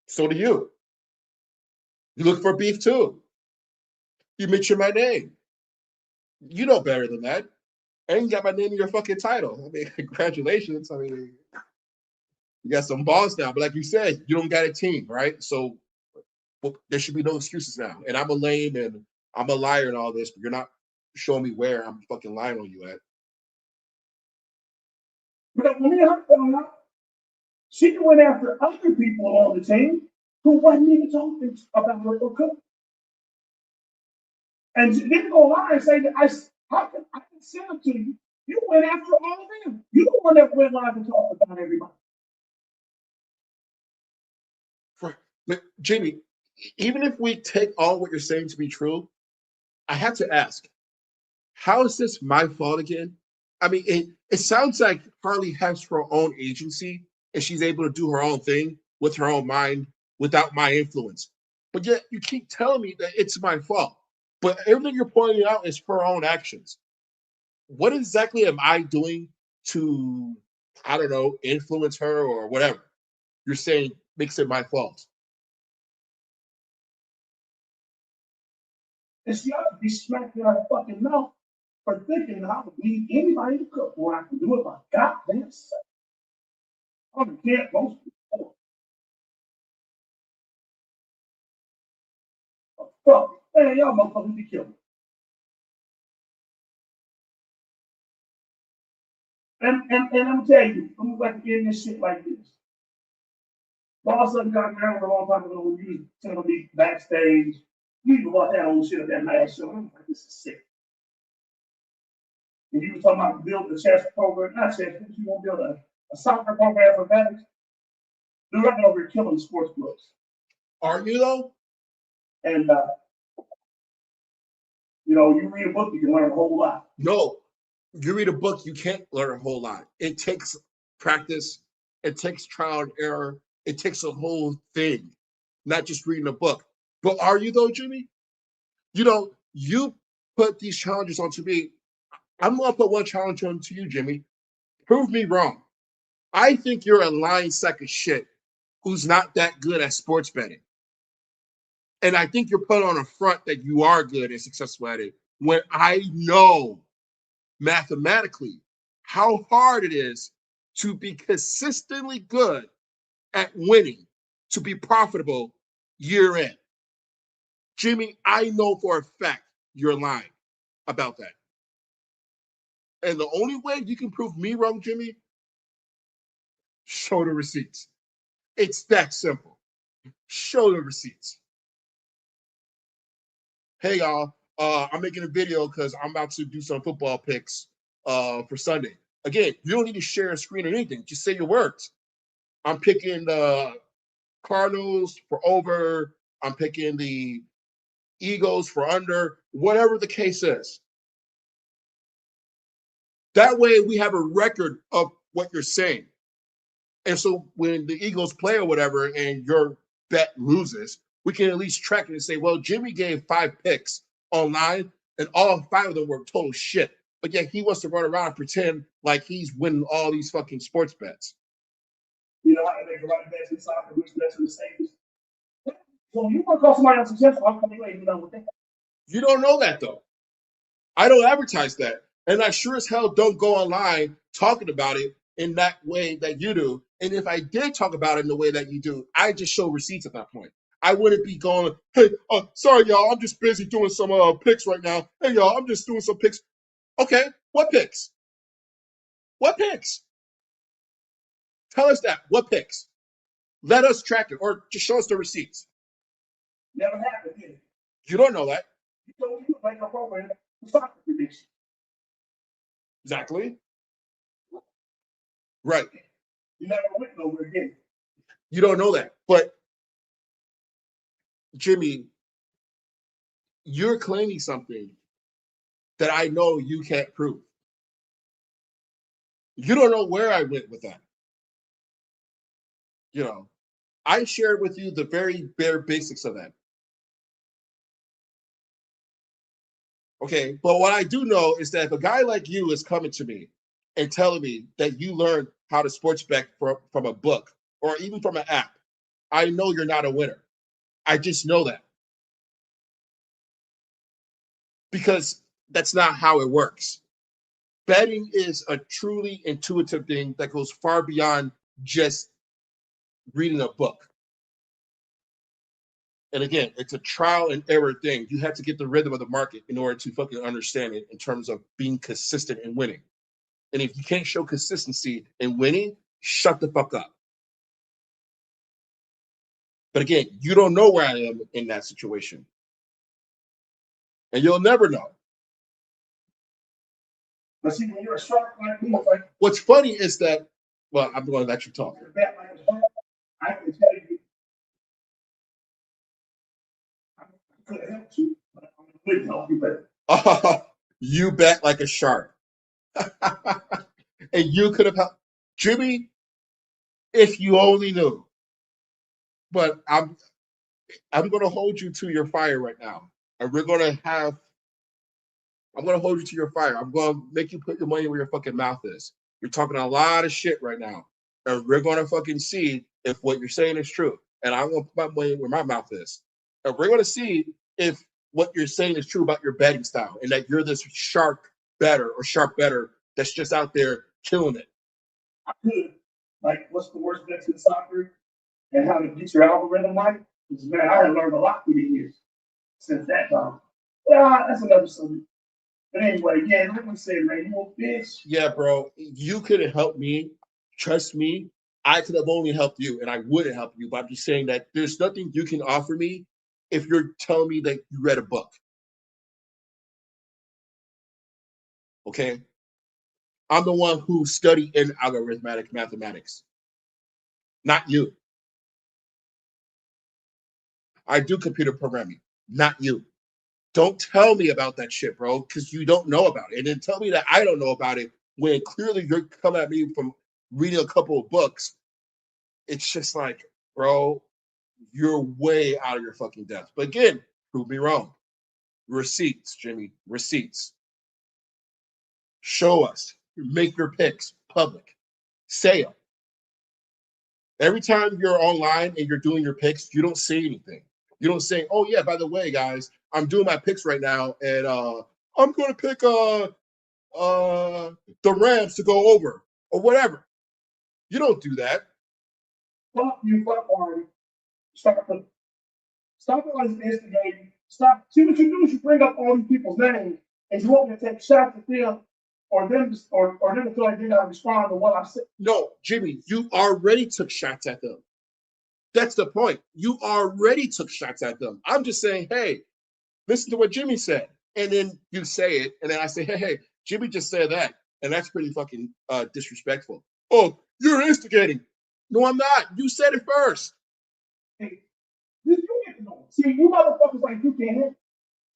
B: So do you. You look for beef too. You mention my name. You know better than that. And you got my name in your fucking title. I mean, congratulations. I mean, you got some balls now. But like you said, you don't got a team, right? So well, there should be no excuses now. And I'm a lame and I'm a liar and all this, but you're not showing me where I'm fucking lying on you at.
A: But when me and her fell out, she went after other people on the team who wasn't even talking about her or cook. And she didn't go lie and say that how can I can send them to you? You went after all of them. You the one that went live and talked about everybody.
B: But Jimmie, even if we take all what you're saying to be true, I have to ask, how is this my fault again? I mean, it sounds like Harley has her own agency and she's able to do her own thing with her own mind without my influence. But yet you keep telling me that it's my fault. But everything you're pointing out is her own actions. What exactly am I doing to, I don't know, influence her or whatever? You're saying makes it my fault.
A: And she ought to be smacked in her fucking mouth for thinking I would need anybody to cook when I can do it my goddamn self. I can't most people. Fuck, man, y'all motherfuckers be killing me. And I'm telling you, I'm about to end this shit like this. All of a sudden, got around a long time ago when you was telling me backstage, you even bought that old shit at that last show. I'm like, this is sick. And you were talking about building a chess program, not chess, but you want to build a soccer program for veterans. They're right over here killing sports books.
B: Are you though?
A: And, you read a book, you can learn a whole lot.
B: No, you read a book, you can't learn a whole lot. It takes practice, it takes trial and error, it takes a whole thing, not just reading a book. But are you though, Jimmie? You put these challenges onto me. I'm gonna put one challenge onto you, Jimmie. Prove me wrong. I think you're a lying sack of shit who's not that good at sports betting. And I think you're put on a front that you are good and successful at it when I know mathematically how hard it is to be consistently good at winning, to be profitable year in. Jimmie, I know for a fact you're lying about that. And the only way you can prove me wrong, Jimmie, show the receipts. It's that simple. Show the receipts. Hey, y'all, I'm making a video because I'm about to do some football picks for Sunday. Again, you don't need to share a screen or anything. Just say your words. I'm picking the Cardinals for over. I'm picking the Eagles for under, whatever the case is. That way we have a record of what you're saying. And so when the Eagles play or whatever and your bet loses, we can at least track it and say, well, Jimmie gave 5 picks online and all 5 of them were total shit. But yet he wants to run around and pretend like he's winning all these fucking sports bets.
A: You know how to make the right bets in soccer, which bets are the safest. So you want to call somebody else successful, I'm coming away, with that.
B: You don't know that though. I don't advertise that. And I sure as hell don't go online talking about it in that way that you do. And if I did talk about it in the way that you do, I just show receipts at that point. I wouldn't be going, hey, sorry, y'all, I'm just busy doing some picks right now. Hey, y'all, I'm just doing some picks. Okay, what picks? What picks? Tell us that. What picks? Let us track it or just show us the receipts.
A: Never happened, did it?
B: You don't know that.
A: You told me to make a program for soccer prediction.
B: Exactly. Right.
A: You never went nowhere, did it?
B: You don't know that. But, Jimmie, you're claiming something that I know you can't prove. You don't know where I went with that. You know, I shared with you the very bare basics of that. Okay, but what I do know is that if a guy like you is coming to me and telling me that you learned how to sports bet from a book or even from an app, I know you're not a winner. I just know that. Because that's not how it works. Betting is a truly intuitive thing that goes far beyond just reading a book. And again, it's a trial and error thing. You have to get the rhythm of the market in order to fucking understand it in terms of being consistent and winning. And if you can't show consistency in winning, shut the fuck up. But again, you don't know where I am in that situation. And you'll never know.
A: But see, when you're a shark like me, it's like,
B: what's funny is that, well, I'm going to let you talk.
A: bet like a shark, I can tell you, I could have helped you, but I couldn't help you better.
B: You bet like a shark. And you could have helped. Jimmie, if you only knew. But I'm going to hold you to your fire right now. And I'm going to hold you to your fire. I'm going to make you put your money where your fucking mouth is. You're talking a lot of shit right now. And we're going to fucking see if what you're saying is true. And I'm going to put my money where my mouth is. And we're going to see if what you're saying is true about your betting style and that you're this sharp better that's just out there killing it.
A: I could. Like, what's the worst bets in soccer and how to get your algorithm right? Because, man, I have learned a lot through the years since that time. Yeah, that's another subject. But anyway, yeah, like I said, man, you a bitch.
B: Yeah, bro, you couldn't help me. Trust me, I could have only helped you, and I wouldn't help you. But I'm just saying that there's nothing you can offer me if you're telling me that you read a book. Okay? I'm the one who studied in algorithmic mathematics, not you. I do computer programming, not you. Don't tell me about that shit, bro, because you don't know about it. And then tell me that I don't know about it when clearly you're coming at me from reading a couple of books. It's just like, bro, you're way out of your fucking depth. But again, prove me wrong. Receipts, Jimmie, receipts. Show us. Make your picks. public. Say them. Every time you're online and you're doing your picks, you don't say anything. You don't say, "Oh yeah, by the way, guys, I'm doing my picks right now, and I'm going to pick the Rams to go over or whatever." You don't do that.
A: Fuck you, fuck Marty. Stop the stop all this instigating. Stop. See what you do is you bring up all these people's names and you want me to take shots at them or them to feel like they gotta respond to what I said.
B: No, Jimmy, you already took shots at them. That's the point. You already took shots at them. I'm just saying, hey, listen to what Jimmy said. And then you say it, and then I say, hey, Jimmy just said that. And that's pretty fucking disrespectful. Oh, you're instigating. No, I'm not. You said it first.
A: Hey, you get to know. See, you motherfuckers like you can't hit.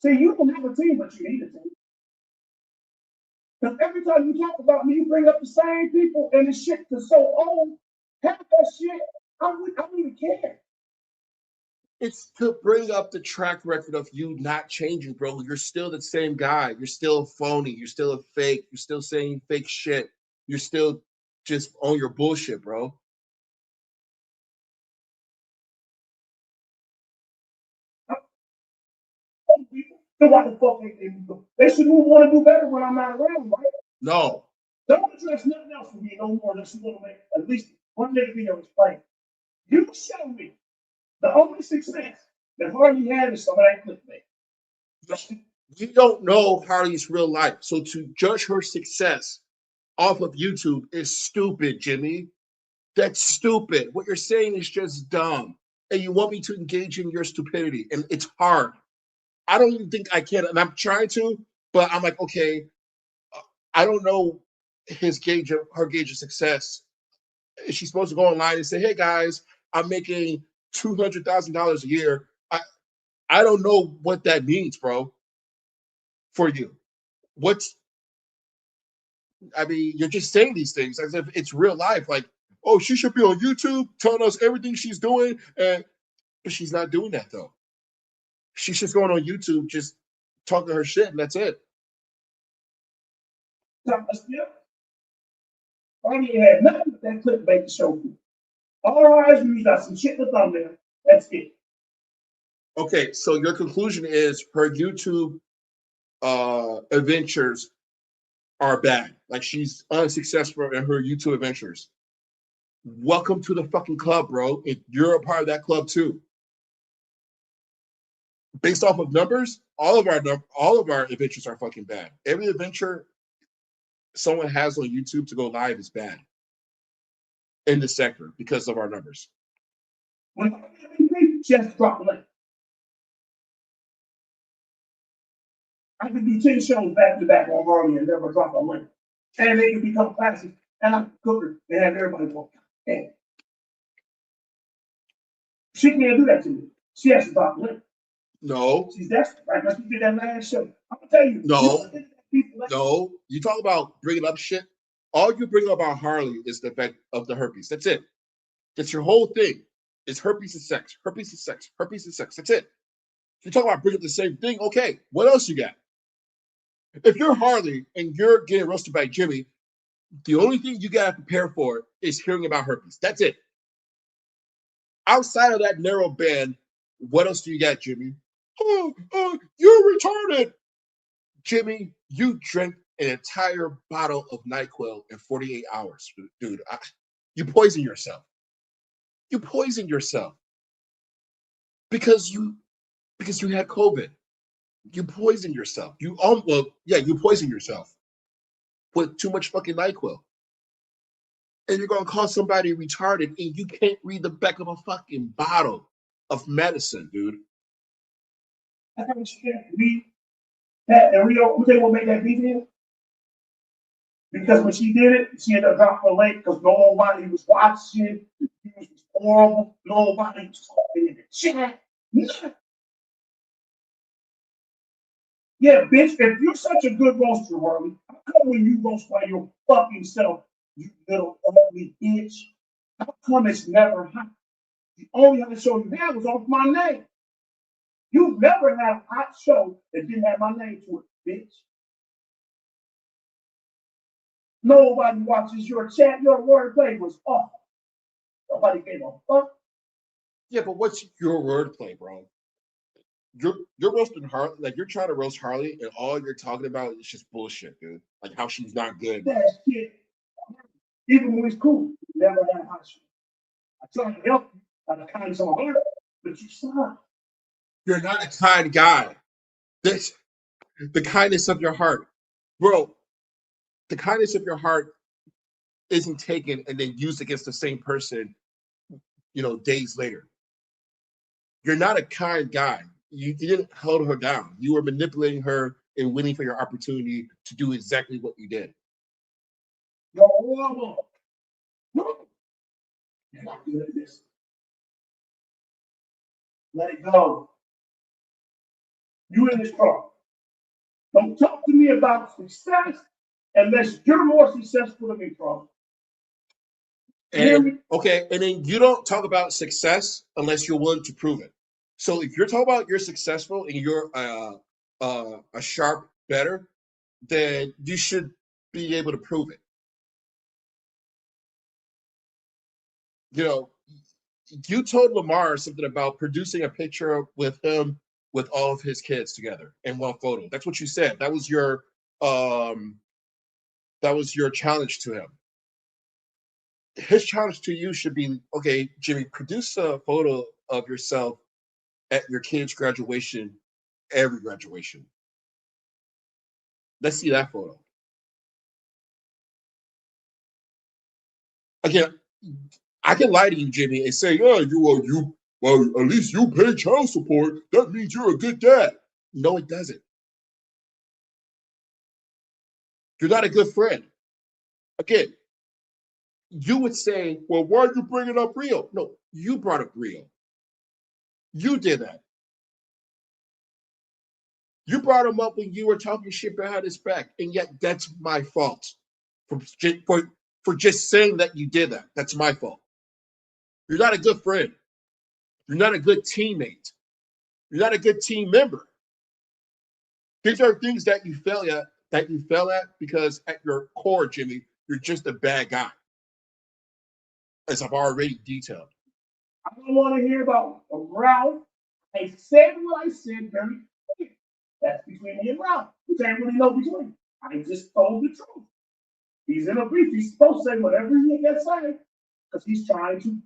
A: See, you don't have a team, but you need a team. Because every time you talk about me, you bring up the same people and the shit is so old. Half that shit, I don't even care.
B: It's to bring up the track record of you not changing, bro. You're still the same guy. You're still phony. You're still a fake. You're still saying fake shit. You're still just on your bullshit, bro.
A: So why the fuck they should want to do better when I'm not around, right?
B: No.
A: Don't address nothing else with me no more unless you want to make at least one nigga video explain. You show me the only success that Harley had is some of that clickbait.
B: You don't know Harley's real life. So to judge her success off of YouTube is stupid, Jimmy. That's stupid. What you're saying is just dumb. And you want me to engage in your stupidity. And it's hard. I don't even think I can. And I'm trying to, but I'm like, okay, I don't know her gauge of success. Is she supposed to go online and say, hey guys, I'm making $200,000 a year? I don't know what that means, bro, for you. You're just saying these things as if it's real life. Like, oh, she should be on YouTube telling us everything she's doing. But she's not doing that though. She's just going on YouTube, just talking her shit, and that's it.
A: Harley had nothing but that clickbait to show you. All our eyes used got some shit in the thumbnail. That's it.
B: Okay, so your conclusion is her YouTube adventures are bad. Like she's unsuccessful in her YouTube adventures. Welcome to the fucking club, bro. You're a part of that club too. Based off of numbers, all of our adventures are fucking bad. Every adventure someone has on YouTube to go live is bad in the sector because of our numbers.
A: When just drop a link. I could do 10 shows back to back on Harley and never drop a link. And they can become classic. And I could cook her and have everybody go, hey. She can't do that to me. She has to drop a link.
B: No.
A: She's desperate, right? Because she did that last show. I'm going to tell you.
B: No. You talk about bringing up shit. All you bring up about Harley is the fact of the herpes. That's it. That's your whole thing. It's herpes and sex. Herpes and sex. Herpes and sex. That's it. You talk about bringing up the same thing. Okay. What else you got? If you're Harley and you're getting roasted by Jimmy, the only thing you got to prepare for is hearing about herpes. That's it. Outside of that narrow band, what else do you got, Jimmy? Oh, you're retarded. Jimmy, you drank an entire bottle of NyQuil in 48 hours, dude. You poison yourself. You poison yourself because you had COVID. You poison yourself. You poison yourself with too much fucking NyQuil. And you're gonna call somebody retarded and you can't read the back of a fucking bottle of medicine, dude.
A: I think she can't read that and Rio, they will make that video. Because when she did it, she ended up dropping her link because nobody was watching. The news was horrible. Nobody was talking in the chat. Yeah, bitch, if you're such a good roaster, Harley, how come when you roast by your fucking self, you little ugly bitch? How come it's never hot? The only other show you had was off my name. You've never had a hot show that didn't have my name to it, bitch. Nobody watches your chat. Your wordplay was awful. Nobody gave a fuck.
B: Yeah, but what's your wordplay, bro? You're roasting Harley, like you're trying to roast Harley, and all you're talking about is just bullshit, dude. Like how she's not good.
A: That shit. Even when it's cool, never had hot shit. I try to help you out of kindness of my heart, but you suck.
B: You're not a kind guy. This the kindness of your heart, bro. The kindness of your heart isn't taken and then used against the same person, days later. You're not a kind guy. You didn't hold her down. You were manipulating her and waiting for your opportunity to do exactly what you did.
A: You're horrible. No, you're not good at this. Let it go. You in this trouble. Don't talk to me about success unless you're more successful than me, bro.
B: And okay, and then you don't talk about success unless you're willing to prove it. So if you're talking about you're successful and you're a sharp better, then you should be able to prove it. You know, you told Lamar something about producing a picture with him with all of his kids together in one photo. That's what you said. Um that was your challenge to him. His challenge to you should be, okay, Jimmie, produce a photo of yourself at your kid's graduation, every graduation. Let's see that photo. Again, I can lie to you, Jimmie, and say, yeah, well, at least you pay child support. That means you're a good dad. No, it doesn't. You're not a good friend. Again, you would say, well, why are you bringing up Rio? No, you brought up Rio. You did that. You brought him up when you were talking shit behind his back, and yet that's my fault for just saying that you did that. That's my fault. You're not a good friend. You're not a good teammate. You're not a good team member. These are things that you fail at. That you fail at because at your core, Jimmie, you're just a bad guy, as I've already detailed.
A: I don't want to hear about Ralph. I said what I said very clear. That's between me and Ralph. You can't really know between. I just told the truth. He's in a brief. He's supposed to say whatever he gets said because he's trying to,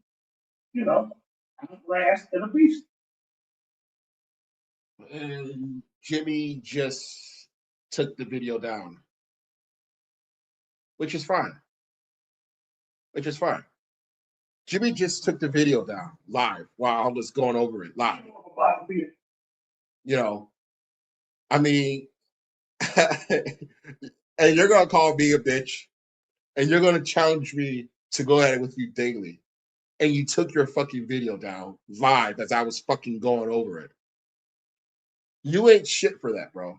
A: you know, outlast in a beast.
B: And Jimmie just took the video down, which is fine. Which is fine. Jimmie just took the video down live while I was going over it live. You know, I mean, and you're gonna call me a bitch, and you're gonna challenge me to go at it with you daily. And you took your fucking video down live as I was fucking going over it. You ain't shit for that, bro.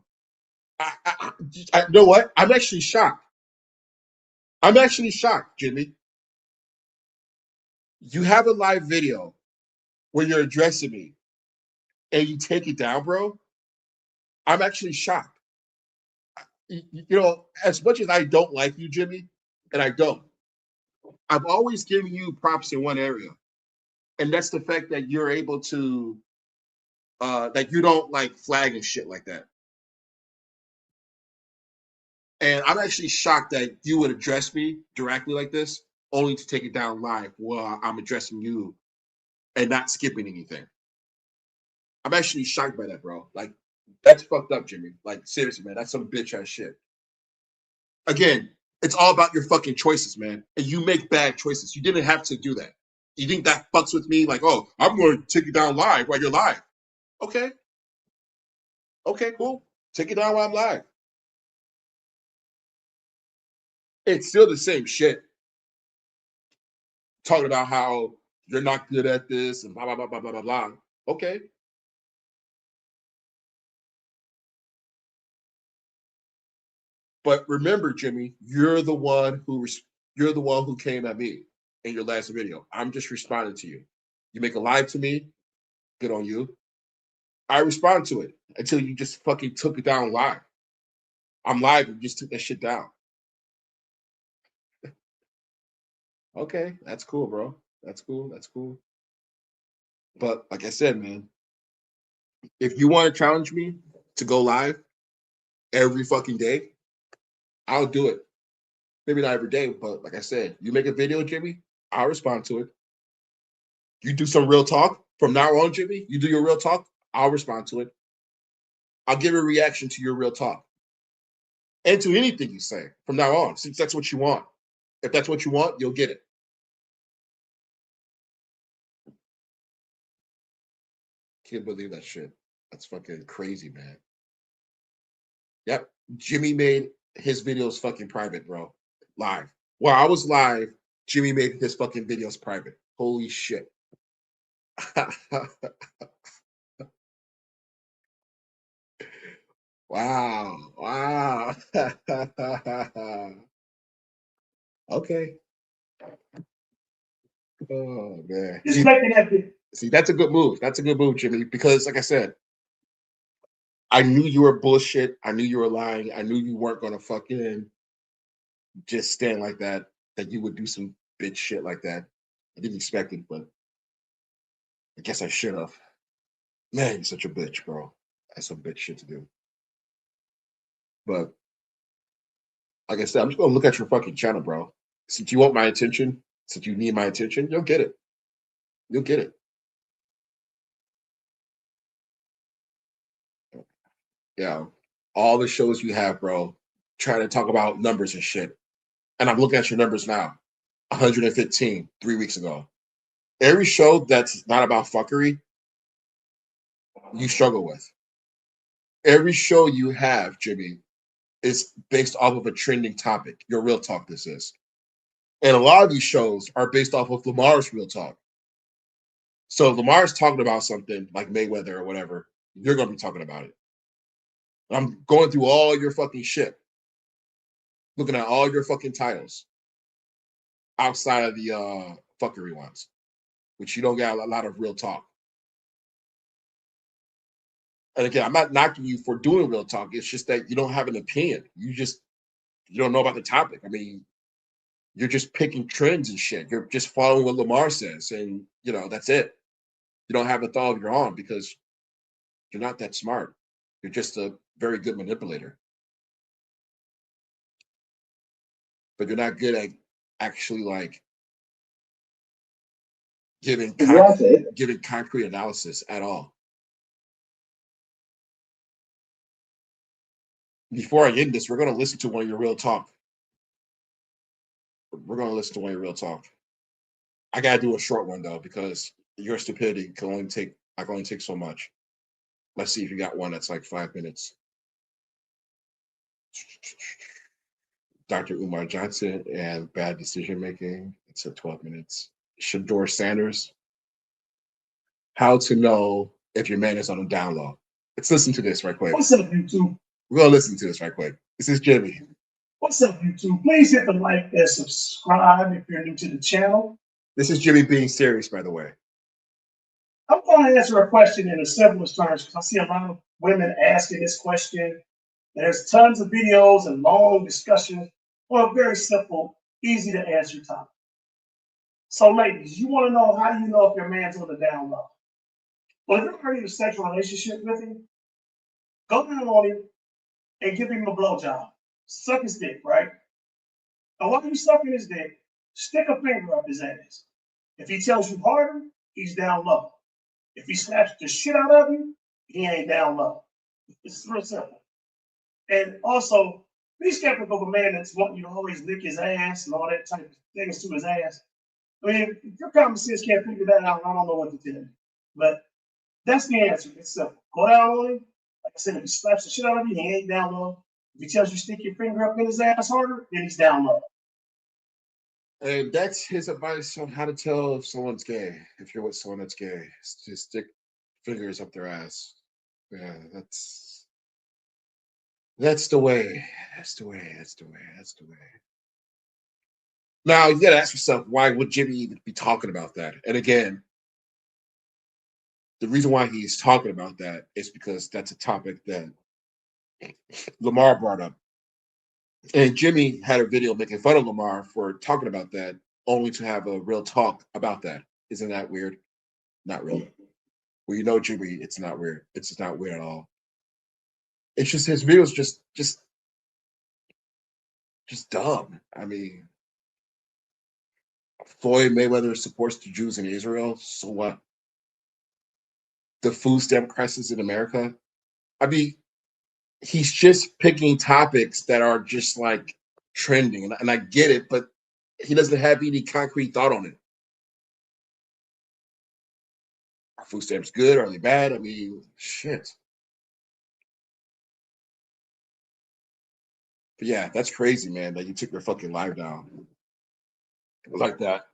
B: I know what? I'm actually shocked. I'm actually shocked, Jimmie. You have a live video where you're addressing me and you take it down, bro. I'm actually shocked. As much as I don't like you, Jimmie, and I don't, I've always given you props in one area, and that's the fact that you're able to, that you don't like flag and shit like that. And I'm actually shocked that you would address me directly like this, only to take it down live while I'm addressing you and not skipping anything. I'm actually shocked by that, bro. Like, that's fucked up, Jimmie. Like, seriously, man, that's some bitch ass shit. Again, it's all about your fucking choices, man. And you make bad choices. You didn't have to do that. You think that fucks with me? Like, oh, I'm going to take it down live while you're live. Okay. Okay, cool. Take it down while I'm live. It's still the same shit. Talking about how you're not good at this and blah, blah, blah, blah, blah, blah, blah. Okay. But remember, Jimmie, you're the one who came at me in your last video. I'm just responding to you. You make a live to me, good on you. I respond to it until you just fucking took it down live. I'm live and just took that shit down. Okay, that's cool, bro. That's cool. That's cool. But like I said, man, if you want to challenge me to go live every fucking day, I'll do it. Maybe not every day, but like I said, you make a video, Jimmy, I'll respond to it. You do some real talk from now on, Jimmy. You do your real talk, I'll respond to it. I'll give a reaction to your real talk and to anything you say from now on, since that's what you want. If that's what you want, you'll get it. Can't believe that shit. That's fucking crazy, man. Yep. Jimmy made his videos fucking private, bro. Live. While I was live, Jimmy made his fucking videos private. Holy shit. Wow. Wow. Okay. Oh man.
A: Just making that video.
B: See, that's a good move. That's a good move, Jimmy, because like I said, I knew you were bullshit. I knew you were lying. I knew you weren't gonna fucking just stand like that, that you would do some bitch shit like that. I didn't expect it, but I guess I should have. Man, you're such a bitch, bro. That's some bitch shit to do. But like I said, I'm just gonna look at your fucking channel, bro. Since you want my attention, since you need my attention, you'll get it. You'll get it. Yeah. All the shows you have, bro, trying to talk about numbers and shit. And I'm looking at your numbers now. 115 3 weeks ago. Every show that's not about fuckery, you struggle with. Every show you have, Jimmy, is based off of a trending topic. Your real talk, this is. And a lot of these shows are based off of Lamar's real talk. So if Lamar's talking about something like Mayweather or whatever, you're going to be talking about it. I'm going through all your fucking shit, looking at all your fucking titles outside of the fuckery ones, which you don't get a lot of real talk. And again, I'm not knocking you for doing real talk. It's just that you don't have an opinion. You don't know about the topic. I mean, you're just picking trends and shit. You're just following what Lamar says, and that's it. You don't have a thought of your own because you're not that smart. You're just a very good manipulator, but you're not good at actually like giving
A: Exactly.
B: giving concrete analysis at all. Before I end this, we're going to listen to one of your real talk. We're going to listen to one of your real talk. I got to do a short one though because your stupidity I can only take so much. Let's see if you got one that's like 5 minutes. Dr. Umar Johnson and bad decision making. It's at 12 minutes. Shador Sanders. How to know if your man is on a down low. Let's listen to this right quick.
A: What's up, YouTube?
B: We're going to listen to this right quick. This is Jimmy.
A: What's up, YouTube? Please hit the like and subscribe if you're new to the channel.
B: This is Jimmy being serious, by the way.
A: I'm going to answer a question in the simplest terms because I see a lot of women asking this question. There's tons of videos and long discussions on a very simple, easy to answer topic. So, ladies, you want to know how do you know if your man's on the down low? Well, if you're already in a sexual relationship with him, go down on him and give him a blowjob. Suck his dick, right? And while you're sucking his dick, stick a finger up his ass. If he tells you harder, he's down low. If he slaps the shit out of you, he ain't down low. It's real simple. And also, be skeptical of a man that's wanting you to always lick his ass and all that type of things to his ass. I mean, if your common sense can't figure that out, I don't know what to tell you. But that's the answer. It's simple. Go down on him. Like I said, if he slaps the shit out of you, he ain't down low. If he tells you to stick your finger up in his ass harder, then he's down low.
B: And that's his advice on how to tell if someone's gay. If you're with someone that's gay, just stick fingers up their ass. Yeah, that's the way. That's the way. That's the way. That's the way. Now you gotta ask yourself, why would Jimmy even be talking about that? And again, the reason why he's talking about that is because that's a topic that Lamar brought up. And Jimmy had a video making fun of Lamar for talking about that only to have a real talk about that. Isn't that weird? Not really. Well, you know, Jimmy, it's not weird. It's just not weird at all. It's just his videos just dumb. I mean, Floyd Mayweather supports the Jews in Israel. So what? The food stamp crisis in America. I mean, he's just picking topics that are just like trending, and I get it, but he doesn't have any concrete thought on it. Are food stamps good? Are they bad? I mean, shit. But yeah, that's crazy, man, that you took your fucking live down like that.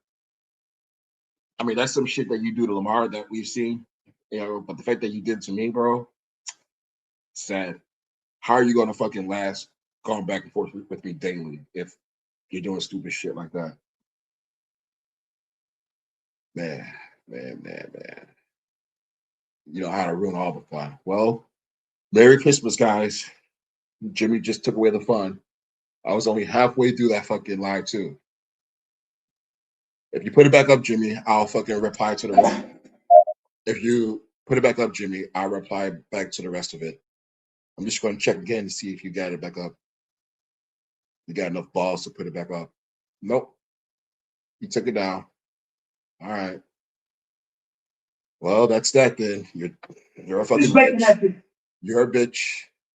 B: I mean, that's some shit that you do to Lamar that we've seen, you know, but the fact that you did to me, bro, sad. How are you going to fucking last going back and forth with me daily if you're doing stupid shit like that? Man, man. You know how to ruin all the fun. Well, Merry Christmas, guys. Jimmie just took away the fun. I was only halfway through that fucking live, too. If you put it back up, Jimmie, I'll fucking reply to the rest. If you put it back up, Jimmie, I'll reply back to the rest of it. I'm just going to check again to see if you got it back up. You got enough balls to put it back up. Nope. You took it down. All right. Well, that's that then. You're a fucking bitch. You're a bitch.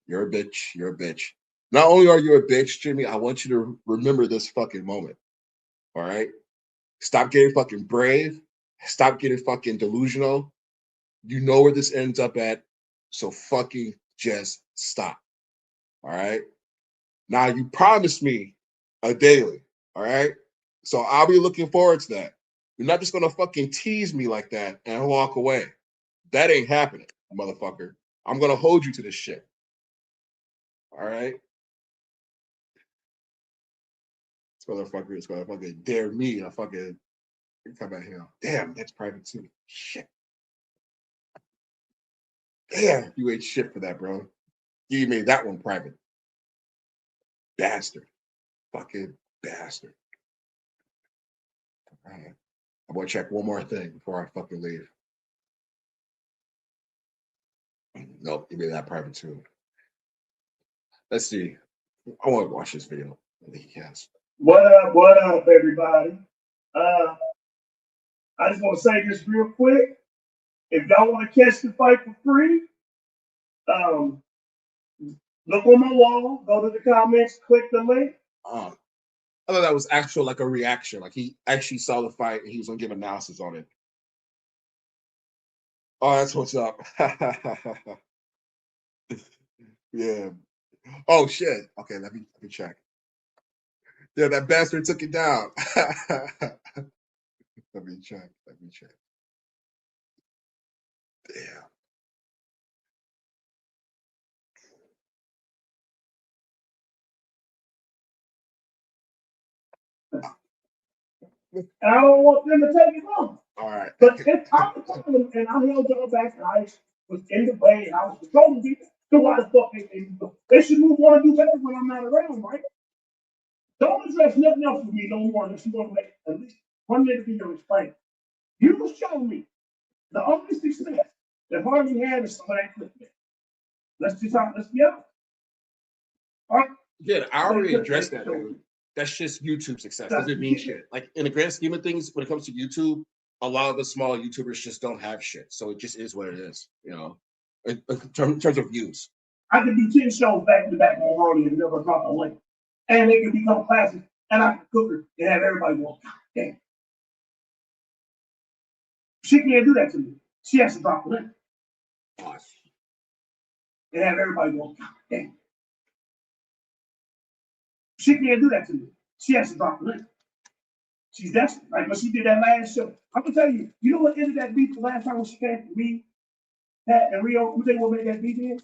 B: You're a bitch. You're a bitch. Not only are you a bitch, Jimmie, I want you to remember this fucking moment. All right? Stop getting fucking brave. Stop getting fucking delusional. You know where this ends up at. So fucking just stop. All right? Now you promised me a daily. All right? So I'll be looking forward to that. You're not just gonna fucking tease me like that and walk away. That ain't happening, motherfucker. I'm gonna hold you to this shit. All right? This motherfucker dare me to fucking come at him. Damn, that's private too. Shit. Damn, you ain't shit for that, bro. You made that one private. Bastard. Fucking bastard. All right. I'm gonna check one more thing before I fucking leave. Nope, you made that private too. Let's see. I want to watch this video. Yes.
A: What up, everybody? I just want to say this real quick. If y'all want to catch the fight for free, look on my wall, go to the comments, click the link.
B: I thought that was actual like a reaction. Like he actually saw the fight and he was gonna give analysis on it. Oh, that's what's up. Yeah. Oh shit. Okay, let me check. Yeah, that bastard took it down. Let me check. Damn.
A: And I don't want them to take it long.
B: All right.
A: But it's time to tell them, and I held y'all back, and I was in the way, and I was controlling people. So why the fuck they should want to do better when I'm not around, right? Don't address nothing else with me no more unless you want to make at least 1 minute video explain. You will show me the only success that Harvey had is some of that clip. Let's be honest. All right?
B: Yeah, I already addressed that, dude. That's just YouTube success. Doesn't mean shit. Like in the grand scheme of things, when it comes to YouTube, a lot of the small YouTubers just don't have shit. So it just is what it is, you know, in terms of views.
A: I could do 10 shows back to back on Hardy and never drop a link. And they could become classic. And I could cook her and have everybody go, God damn. She can't do that to me. She has to drop a link. And have everybody go, God damn. She can't do that to me. She has to drop a link. She's desperate. Like when she did that last show. I'm gonna tell you, you know what ended that beat the last time when she came to me, Pat and Rio, who they will make that beat in?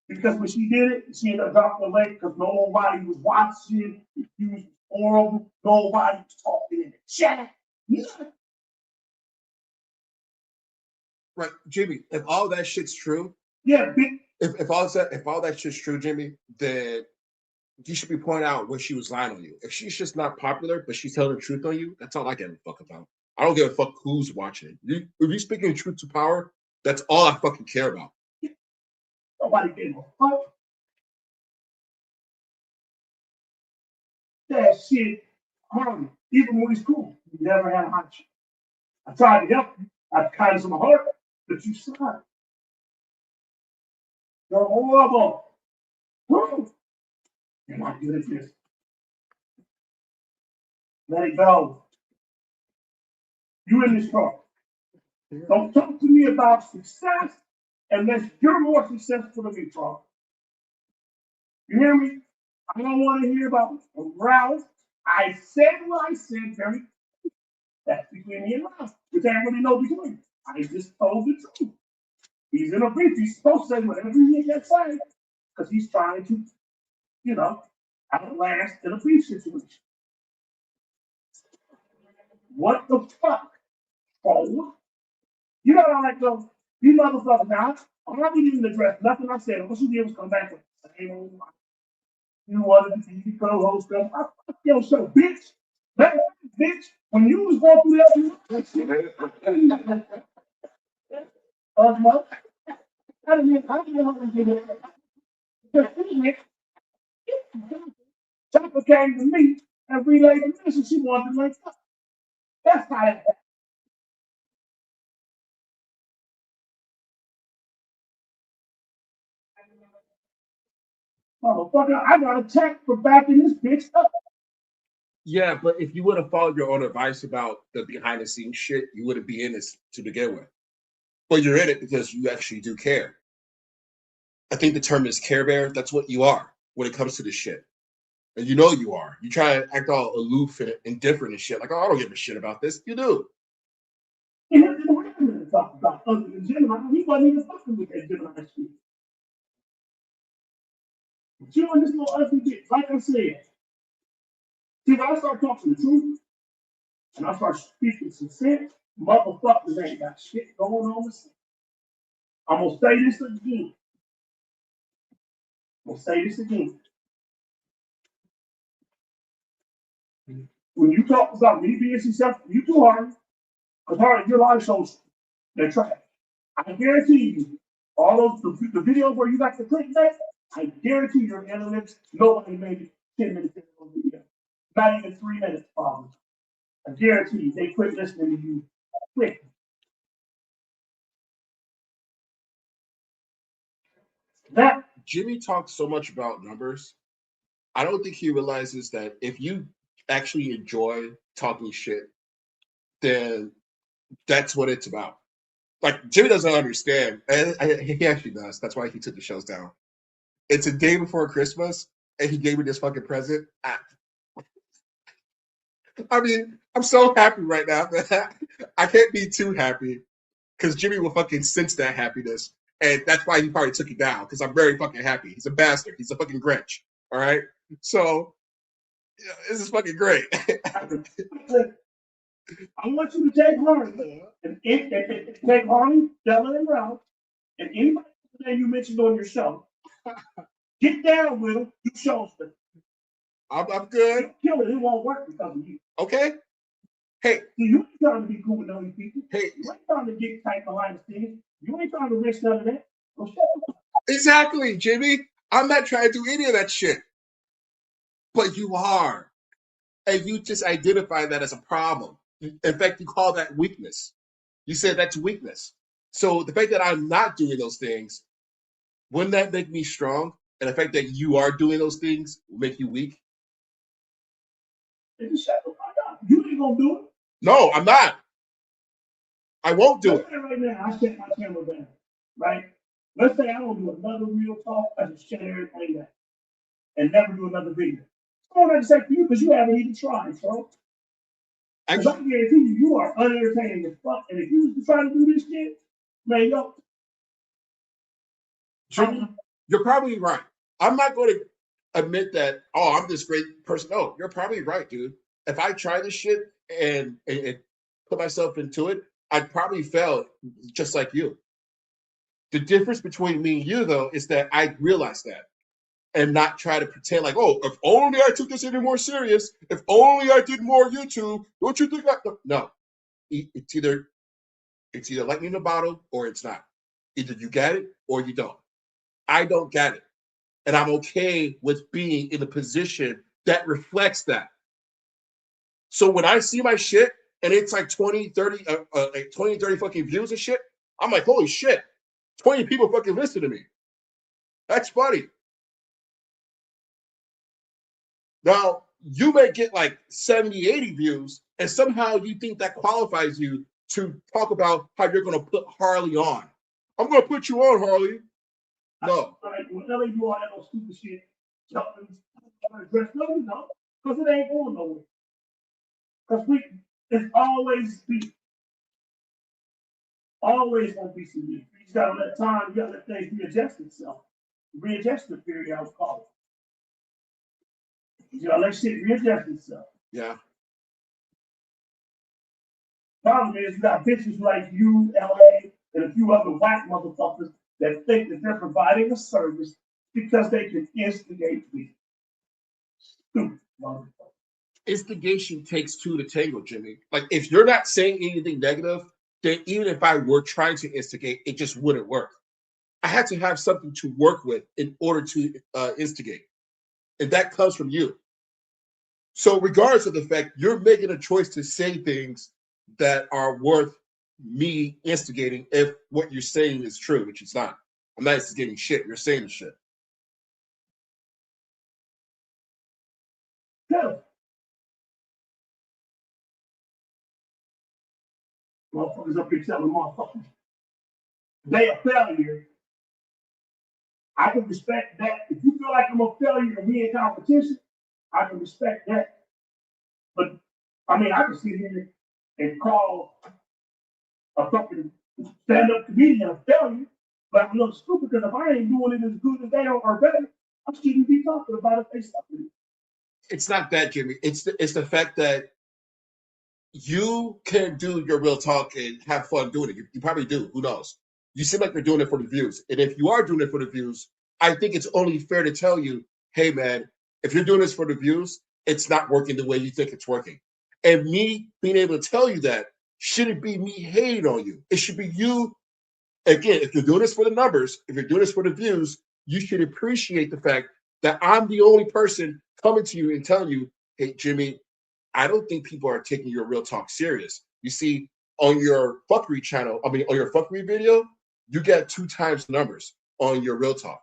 A: Because when she did it, she ended up dropping the link because nobody was watching. It was horrible. Nobody was talking in the chat.
B: Right, Jimmie. If all that shit's true,
A: yeah, big.
B: If all that shit's true, Jimmie, then you should be pointing out when she was lying on you. If she's just not popular, but she's telling the truth on you, that's all I give a fuck about. I don't give a fuck who's watching. If you're speaking truth to power, that's all I fucking care about.
A: Nobody gave a fuck. That shit harmed me. Even when he's cool, he never had a hot shit. I tried to help you. I have kindness in my heart, but you suck. You're horrible. Woo. You're not good at this. Let it go. You in this car. Don't talk to me about success unless you're more successful than me, Charles. You hear me? I don't want to hear about Ralph. I said what I said, very. That's between me and Ralph, which I really know between. I just told the truth. He's in a brief. He's supposed to say whatever he can say because he's trying to, you know, outlast in a brief situation. What the fuck? Oh, you know what I like though? You motherfuckers now. I'm not even address nothing I said. All you did was come back with the same old line. You wanted to be co-host stuff. I fuck your show, bitch. That bitch. When you was going through that, no, I didn't know how to do that. Chopper came to me and relayed the message she wanted to make up. That's how it happened. Motherfucker, I got attacked for backing this bitch up.
B: Yeah, but if you would have followed your own advice about the behind the scenes shit, you wouldn't be in this to begin with. But you're in it because you actually do care. I think the term is care bear. That's what you are when it comes to this shit. And you know you are. You try to act all aloof and indifferent and shit. Like, oh, I don't give a shit about this. You do.
A: And that's what we're going to talk about. Other than Gemini, he wasn't even fucking with that Gemini shit. But you and this little ugly bitch, like I said, see, when I start talking the truth and I start speaking some sense, motherfuckers ain't got shit going on with sense. I'm going to say this again. I'm going to say this again. When you talk about me being successful, you too hard. Because hard, your life shows they're trash. I guarantee you, all of the videos where you got the clickbait, I guarantee your analytics, nobody made it 10 minutes into the video. Not even 3 minutes, probably. I guarantee you, they quit listening to you quick. That
B: Jimmie talks so much about numbers. I don't think he realizes that if you actually enjoy talking shit, then that's what it's about. Like, Jimmie doesn't understand. And he actually does. That's why he took the shows down. It's a day before Christmas, and he gave me this fucking present. I mean, I'm so happy right now that I can't be too happy because Jimmie will fucking sense that happiness. And that's why he probably took it down because I'm very fucking happy. He's a bastard. He's a fucking Grinch. All right. So, yeah, this is fucking great.
A: I want you to take Harley and take Harley, Della, and Ralph, and anybody that you mentioned on your show. Get down with them. You show them.
B: I'm good.
A: Kill it. It won't work because of you.
B: Okay. Hey.
A: See, you ain't trying to be cool with other people.
B: Hey.
A: You ain't trying to get tight behind the scenes. You ain't trying to risk none of that. So shut up.
B: Exactly, Jimmie. I'm not trying to do any of that shit. But you are. And you just identify that as a problem. In fact, you call that weakness. You said that's weakness. So the fact that I'm not doing those things, wouldn't that make me strong? And the fact that you are doing those things will make you weak?
A: Just shut the fuck up. You ain't gonna do it.
B: No, I'm not. I won't do it.
A: Right now, I set my camera down. Right? Let's say I don't do another real talk. I just shut everything down and never do another video. I don't have to say for you because you haven't even tried, bro. Because I guarantee you, you are unentertaining as fuck. And if you was trying to do this shit, man, yo.
B: You're probably right. I'm not going to admit that, oh, I'm this great person. No, you're probably right, dude. If I try this shit and put myself into it, I'd probably fail just like you. The difference between me and you, though, is that I realize that. and not try to pretend like, oh, if only I took this any more serious, if only I did more YouTube, don't you think that? No, it's either lightning in the bottle or it's not. Either you get it or you don't. I don't get it. And I'm okay with being in a position that reflects that. So when I see my shit and it's like 20, 30, like 20, 30 fucking views and shit, I'm like, holy shit, 20 people fucking listen to me. That's funny. Now, you may get like 70, 80 views, and somehow you think that qualifies you to talk about how you're going to put Harley on. I'm going to put you on, Harley. No.
A: Whenever you all that stupid shit, jumping, dress, no, because it ain't going nowhere. Because it's always be, always going to be some beef. You just got to let time, you got to let things readjust itself. Readjustment period, I would call it. You got to let shit readjust itself.
B: Yeah.
A: Problem is, you got bitches like you, LA, and a few other white motherfuckers that think that they're providing a service because they can instigate me. Stupid motherfucker.
B: Instigation takes two to tango, Jimmy. Like, if you're not saying anything negative, then even if I were trying to instigate, it just wouldn't work. I had to have something to work with in order to instigate. And that comes from you. So regardless of the fact, you're making a choice to say things that are worth me instigating if what you're saying is true, which it's not. I'm not instigating shit. You're saying shit.
A: Yeah. Motherfuckers up here telling motherfuckers they a failure. I can respect that. If you feel like I'm a failure and we in competition, I can respect that. But I mean, I can sit here and call a fucking stand-up comedian a failure, but I'm a little stupid because if I ain't doing it as good as they are or better, I shouldn't be talking about it. They suck with it.
B: It's not that, Jimmy. It's the fact that you can do your real talk and have fun doing it. You probably do. Who knows? You seem like you're doing it for the views. And if you are doing it for the views, I think it's only fair to tell you, hey, man, if you're doing this for the views, it's not working the way you think it's working. And me being able to tell you that shouldn't be me hating on you. It should be you. Again, if you're doing this for the numbers, if you're doing this for the views, you should appreciate the fact that I'm the only person coming to you and telling you, hey, Jimmy, I don't think people are taking your real talk serious. You see, on your fuckery channel, on your fuckery video, you get 2 times the numbers on your real talk.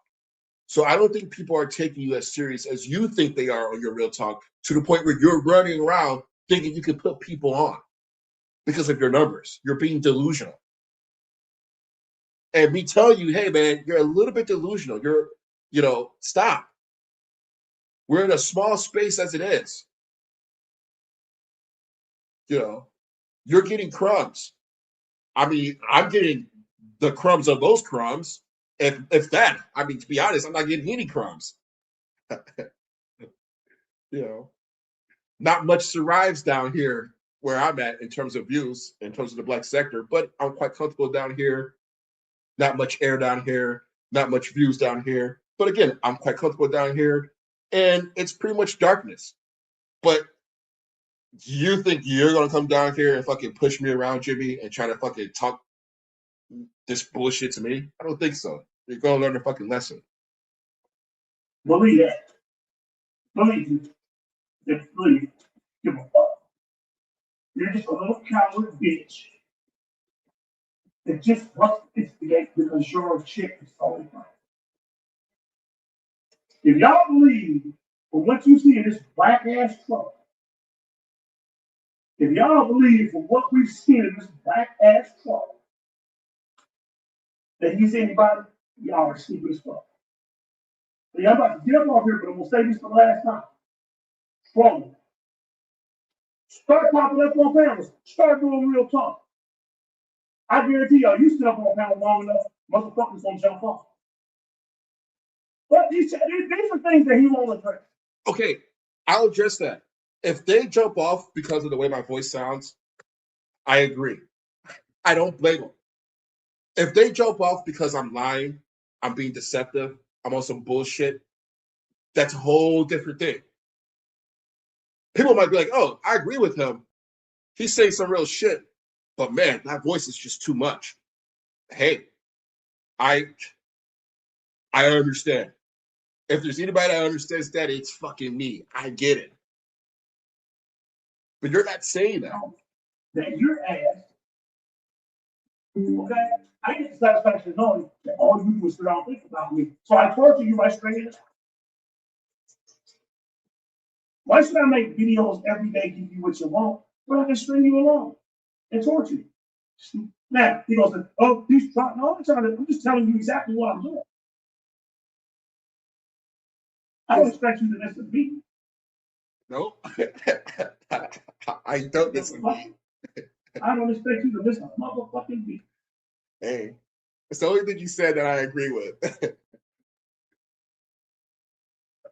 B: So I don't think people are taking you as serious as you think they are on your real talk, to the point where you're running around thinking you can put people on because of your numbers. You're being delusional. And me telling you, hey man, you're a little bit delusional. Stop. We're in a small space as it is. You're getting crumbs. I mean, I'm getting the crumbs of those crumbs. If that, I mean, to be honest, I'm not getting any crumbs. Not much survives down here where I'm at in terms of views, in terms of the black sector, but I'm quite comfortable down here. Not much air down here, not much views down here. But again, I'm quite comfortable down here, and it's pretty much darkness. But you think you're gonna come down here and fucking push me around, Jimmy, and try to fucking talk this bullshit to me? I don't think so. You're gonna learn a fucking lesson.
A: Believe that. Believe you. Just believe. Give a fuck. You're just a little coward bitch that just wants to instigate because you're a chick is only fine. If y'all believe for what you see in this black ass truck, if y'all believe for what we've seen in this black ass truck, that he's anybody, y'all are stupid as fuck. So y'all about to get up off here, but I'm gonna say this for the last time. Strong. Start popping up on panels. Start doing real talk. I guarantee y'all, you sit up on a panel long enough, motherfuckers gonna jump off. But these are things that he won't address.
B: Okay, I'll address that. If they jump off because of the way my voice sounds, I agree. I don't blame them. If they jump off because I'm lying, I'm being deceptive, I'm on some bullshit, That's a whole different thing. People might be like, oh, I agree with him. He's saying some real shit. But man, that voice is just too much. Hey, I understand. If there's anybody that understands that, it's fucking me. I get it. But you're not saying that.
A: That your ass, okay? I get the satisfaction of knowing that all you do is sit down and think about me. So I torture you by stringing it. Why should I make videos every day, give you what you want, when I can string you along and torture you? Now, he goes, oh, he's trying, no, I'm just telling you exactly what I'm doing. I don't expect you to listen to me.
B: No, I don't listen.
A: I don't expect you to listen to motherfucking me.
B: Hey, it's the only thing you said that I agree with.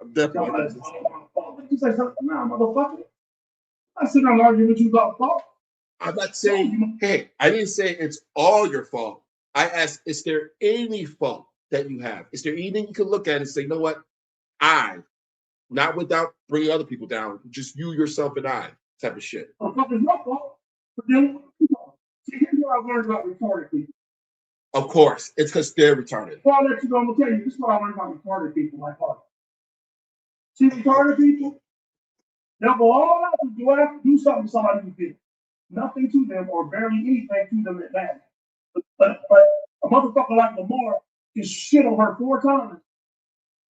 B: I'm definitely.
A: You say something, nah, motherfucker. I sit down and argue with you about fault.
B: I'm not saying, hey, I didn't say it's all your fault. I asked, is there any fault that you have? Is there anything you can look at and say, you know what? Not without bringing other people down, just you, yourself, and I type of shit.
A: It's your fault. But then, see, here's what I learned about retarded people.
B: Of course, it's because they're retarded.
A: Well, I'll let you know, I'm going to tell you, this is what I learned about retarded people like us. See, retarded people, they'll go all out to do something to somebody who did nothing to them or barely anything to them at that. But a motherfucker like Lamar is shit on her 4 times.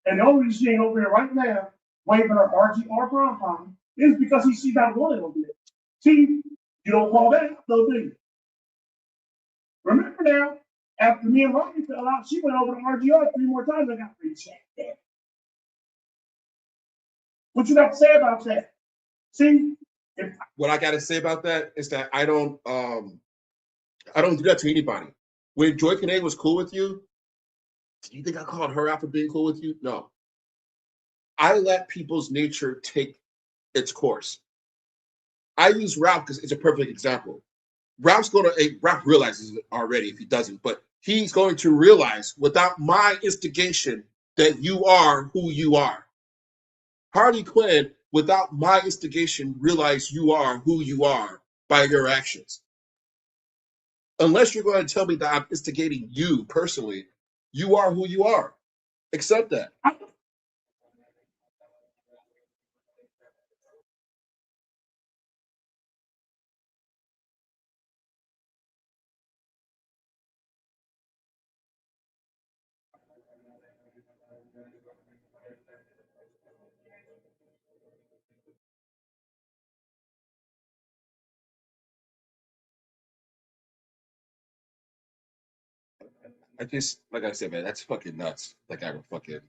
A: And the only reason she ain't over there right now, waving her RGR prom pom, is because she got one over there. See, you don't call that out, though, do you? Remember now, after me and Ronnie fell out, she went over to RGR 3 more times and got rejected. What you got to say about that? See,
B: what I got to say about that is that I don't do that to anybody. When Joy Kane was cool with you, do you think I called her out for being cool with you? No. I let people's nature take its course. I use Ralph because it's a perfect example. Ralph realizes it already if he doesn't, but he's going to realize without my instigation that you are who you are. Harley Quinn, without my instigation, realize you are who you are by your actions. Unless you're going to tell me that I'm instigating you personally, you are who you are. Accept that. I just, like I said, man, that's fucking nuts. Like I would fucking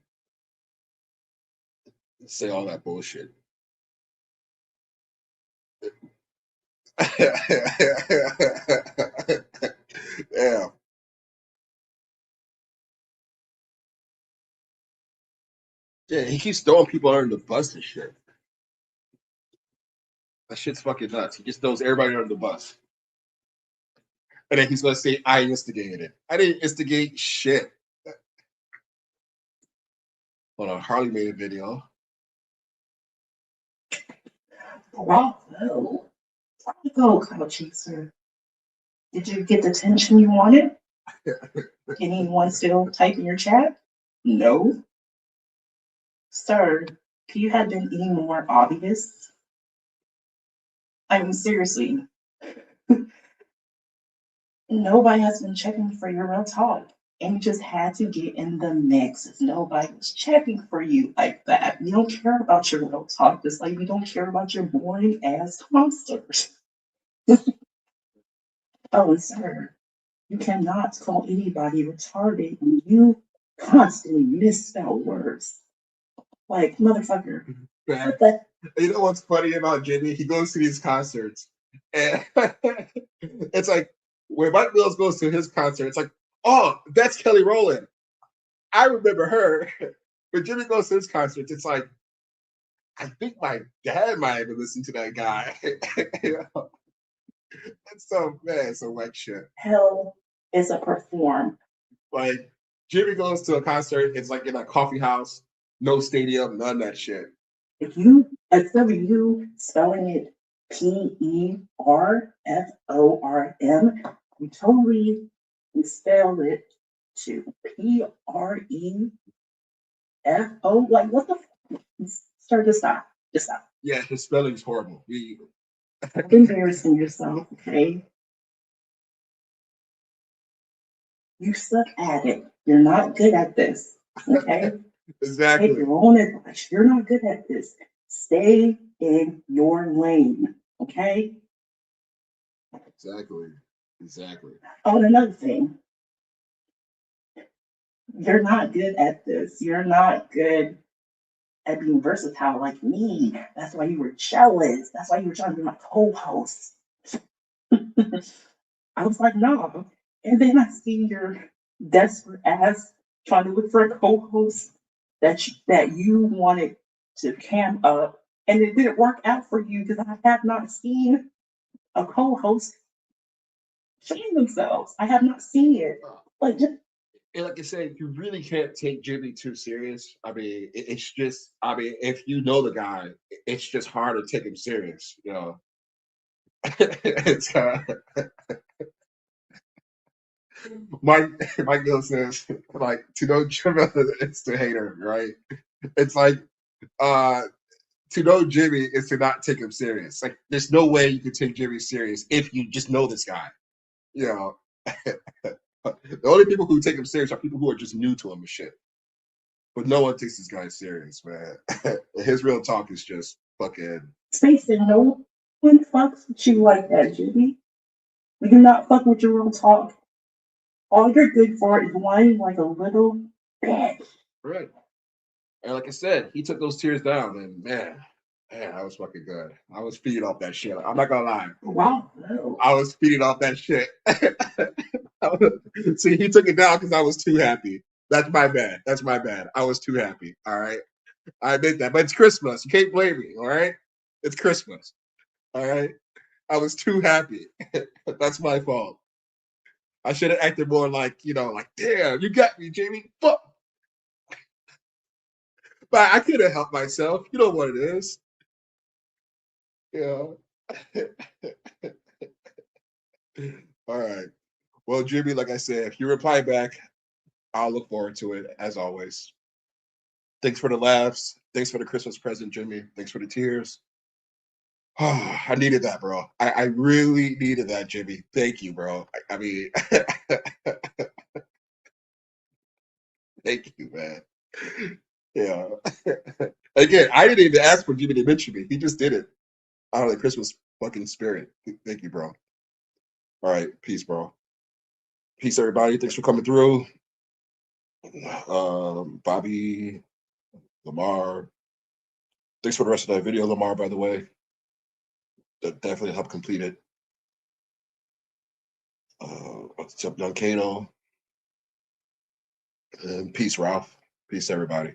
B: say all that bullshit. Yeah. Yeah, he keeps throwing people under the bus and shit. That shit's fucking nuts. He just throws everybody under the bus. And then he's gonna say, I instigated it. I didn't instigate shit. Hold on, Harley made a video.
C: Bravo. Go, Cloud Chaser. Did you get the attention you wanted? Anyone still type in your chat? No. Sir, could you have been any more obvious? I mean, seriously. Nobody has been checking for your real talk. And you just had to get in the mix. Nobody was checking for you like that. We don't care about your real talk, just like we don't care about your boring ass concerts. Oh, and sir, you cannot call anybody retarded when you constantly misspell words. Like, motherfucker. What the?
B: You know what's funny about Jimmie? He goes to these concerts, and it's like when Mike Mills goes to his concert, it's like, oh, that's Kelly Rowland. I remember her. When Jimmie goes to his concerts, it's like, I think my dad might have been listening to that guy. You know? It's so man, it's so whack shit.
C: Hell is a perform.
B: Like Jimmie goes to a concert, it's like in a coffee house. No stadium, none of that shit.
C: If you, instead of you spelling it P-E-R-F-O-R-M, you totally spell it to P-R-E-F-O. Like, what the Sir, just stop. Just stop.
B: Yeah, his spelling's horrible.
C: Stop embarrassing yourself, okay? You suck at it. You're not good at this, okay?
B: Exactly.
C: Take your own advice. You're not good at this. Stay in your lane, okay?
B: Exactly.
C: Oh, and another thing, you're not good at this. You're not good at being versatile like me. That's why you were jealous. That's why you were trying to be my co-host. I was like, no. And then I see your desperate ass trying to look for a co-host that you wanted to cam up, and it didn't work out for you because I have not seen a co-host showing themselves. I have not seen it. Like, just,
B: And like I said, you really can't take Jimmy too serious. I mean, it's just, I mean, if you know the guy, it's just hard to take him serious, you know. It's Mike Gill says, like, to know Jimmy, it's to hate her, right? It's like, uh, to know Jimmy is to not take him serious. Like, there's no way you can take Jimmy serious if you just know this guy, you know. The only people who take him serious are people who are just new to him and shit. But no one takes this guy serious, man. His real talk is just fucking.
C: Space and no one fucks with you like that, Jimmy. We do not fuck with your real talk. All you're good for is whining like a little bitch.
B: Right. And like I said, he took those tears down, and man, I was fucking good. I was feeding off that shit. I'm not gonna lie.
C: Wow, no.
B: I was feeding off that shit. See, he took it down because I was too happy. That's my bad. That's my bad. I was too happy. All right. I admit that. But it's Christmas. You can't blame me. All right. It's Christmas. All right. I was too happy. That's my fault. I should have acted more like, like, damn, you got me, Jamie. Fuck. But I could have helped myself. You know what it is. Yeah. All right. Well, Jimmy, like I said, if you reply back, I'll look forward to it as always. Thanks for the laughs. Thanks for the Christmas present, Jimmy. Thanks for the tears. Oh, I needed that, bro. I really needed that, Jimmy. Thank you, bro. I mean, thank you, man. Yeah. Again, I didn't even ask for Jimmy to mention me. He just did it out of the Christmas fucking spirit. Thank you, bro. All right. Peace, bro. Peace, everybody. Thanks for coming through. Bobby, Lamar. Thanks for the rest of that video, Lamar, by the way. That definitely helped complete it. What's up, Young Kano? And peace, Ralph. Peace, everybody.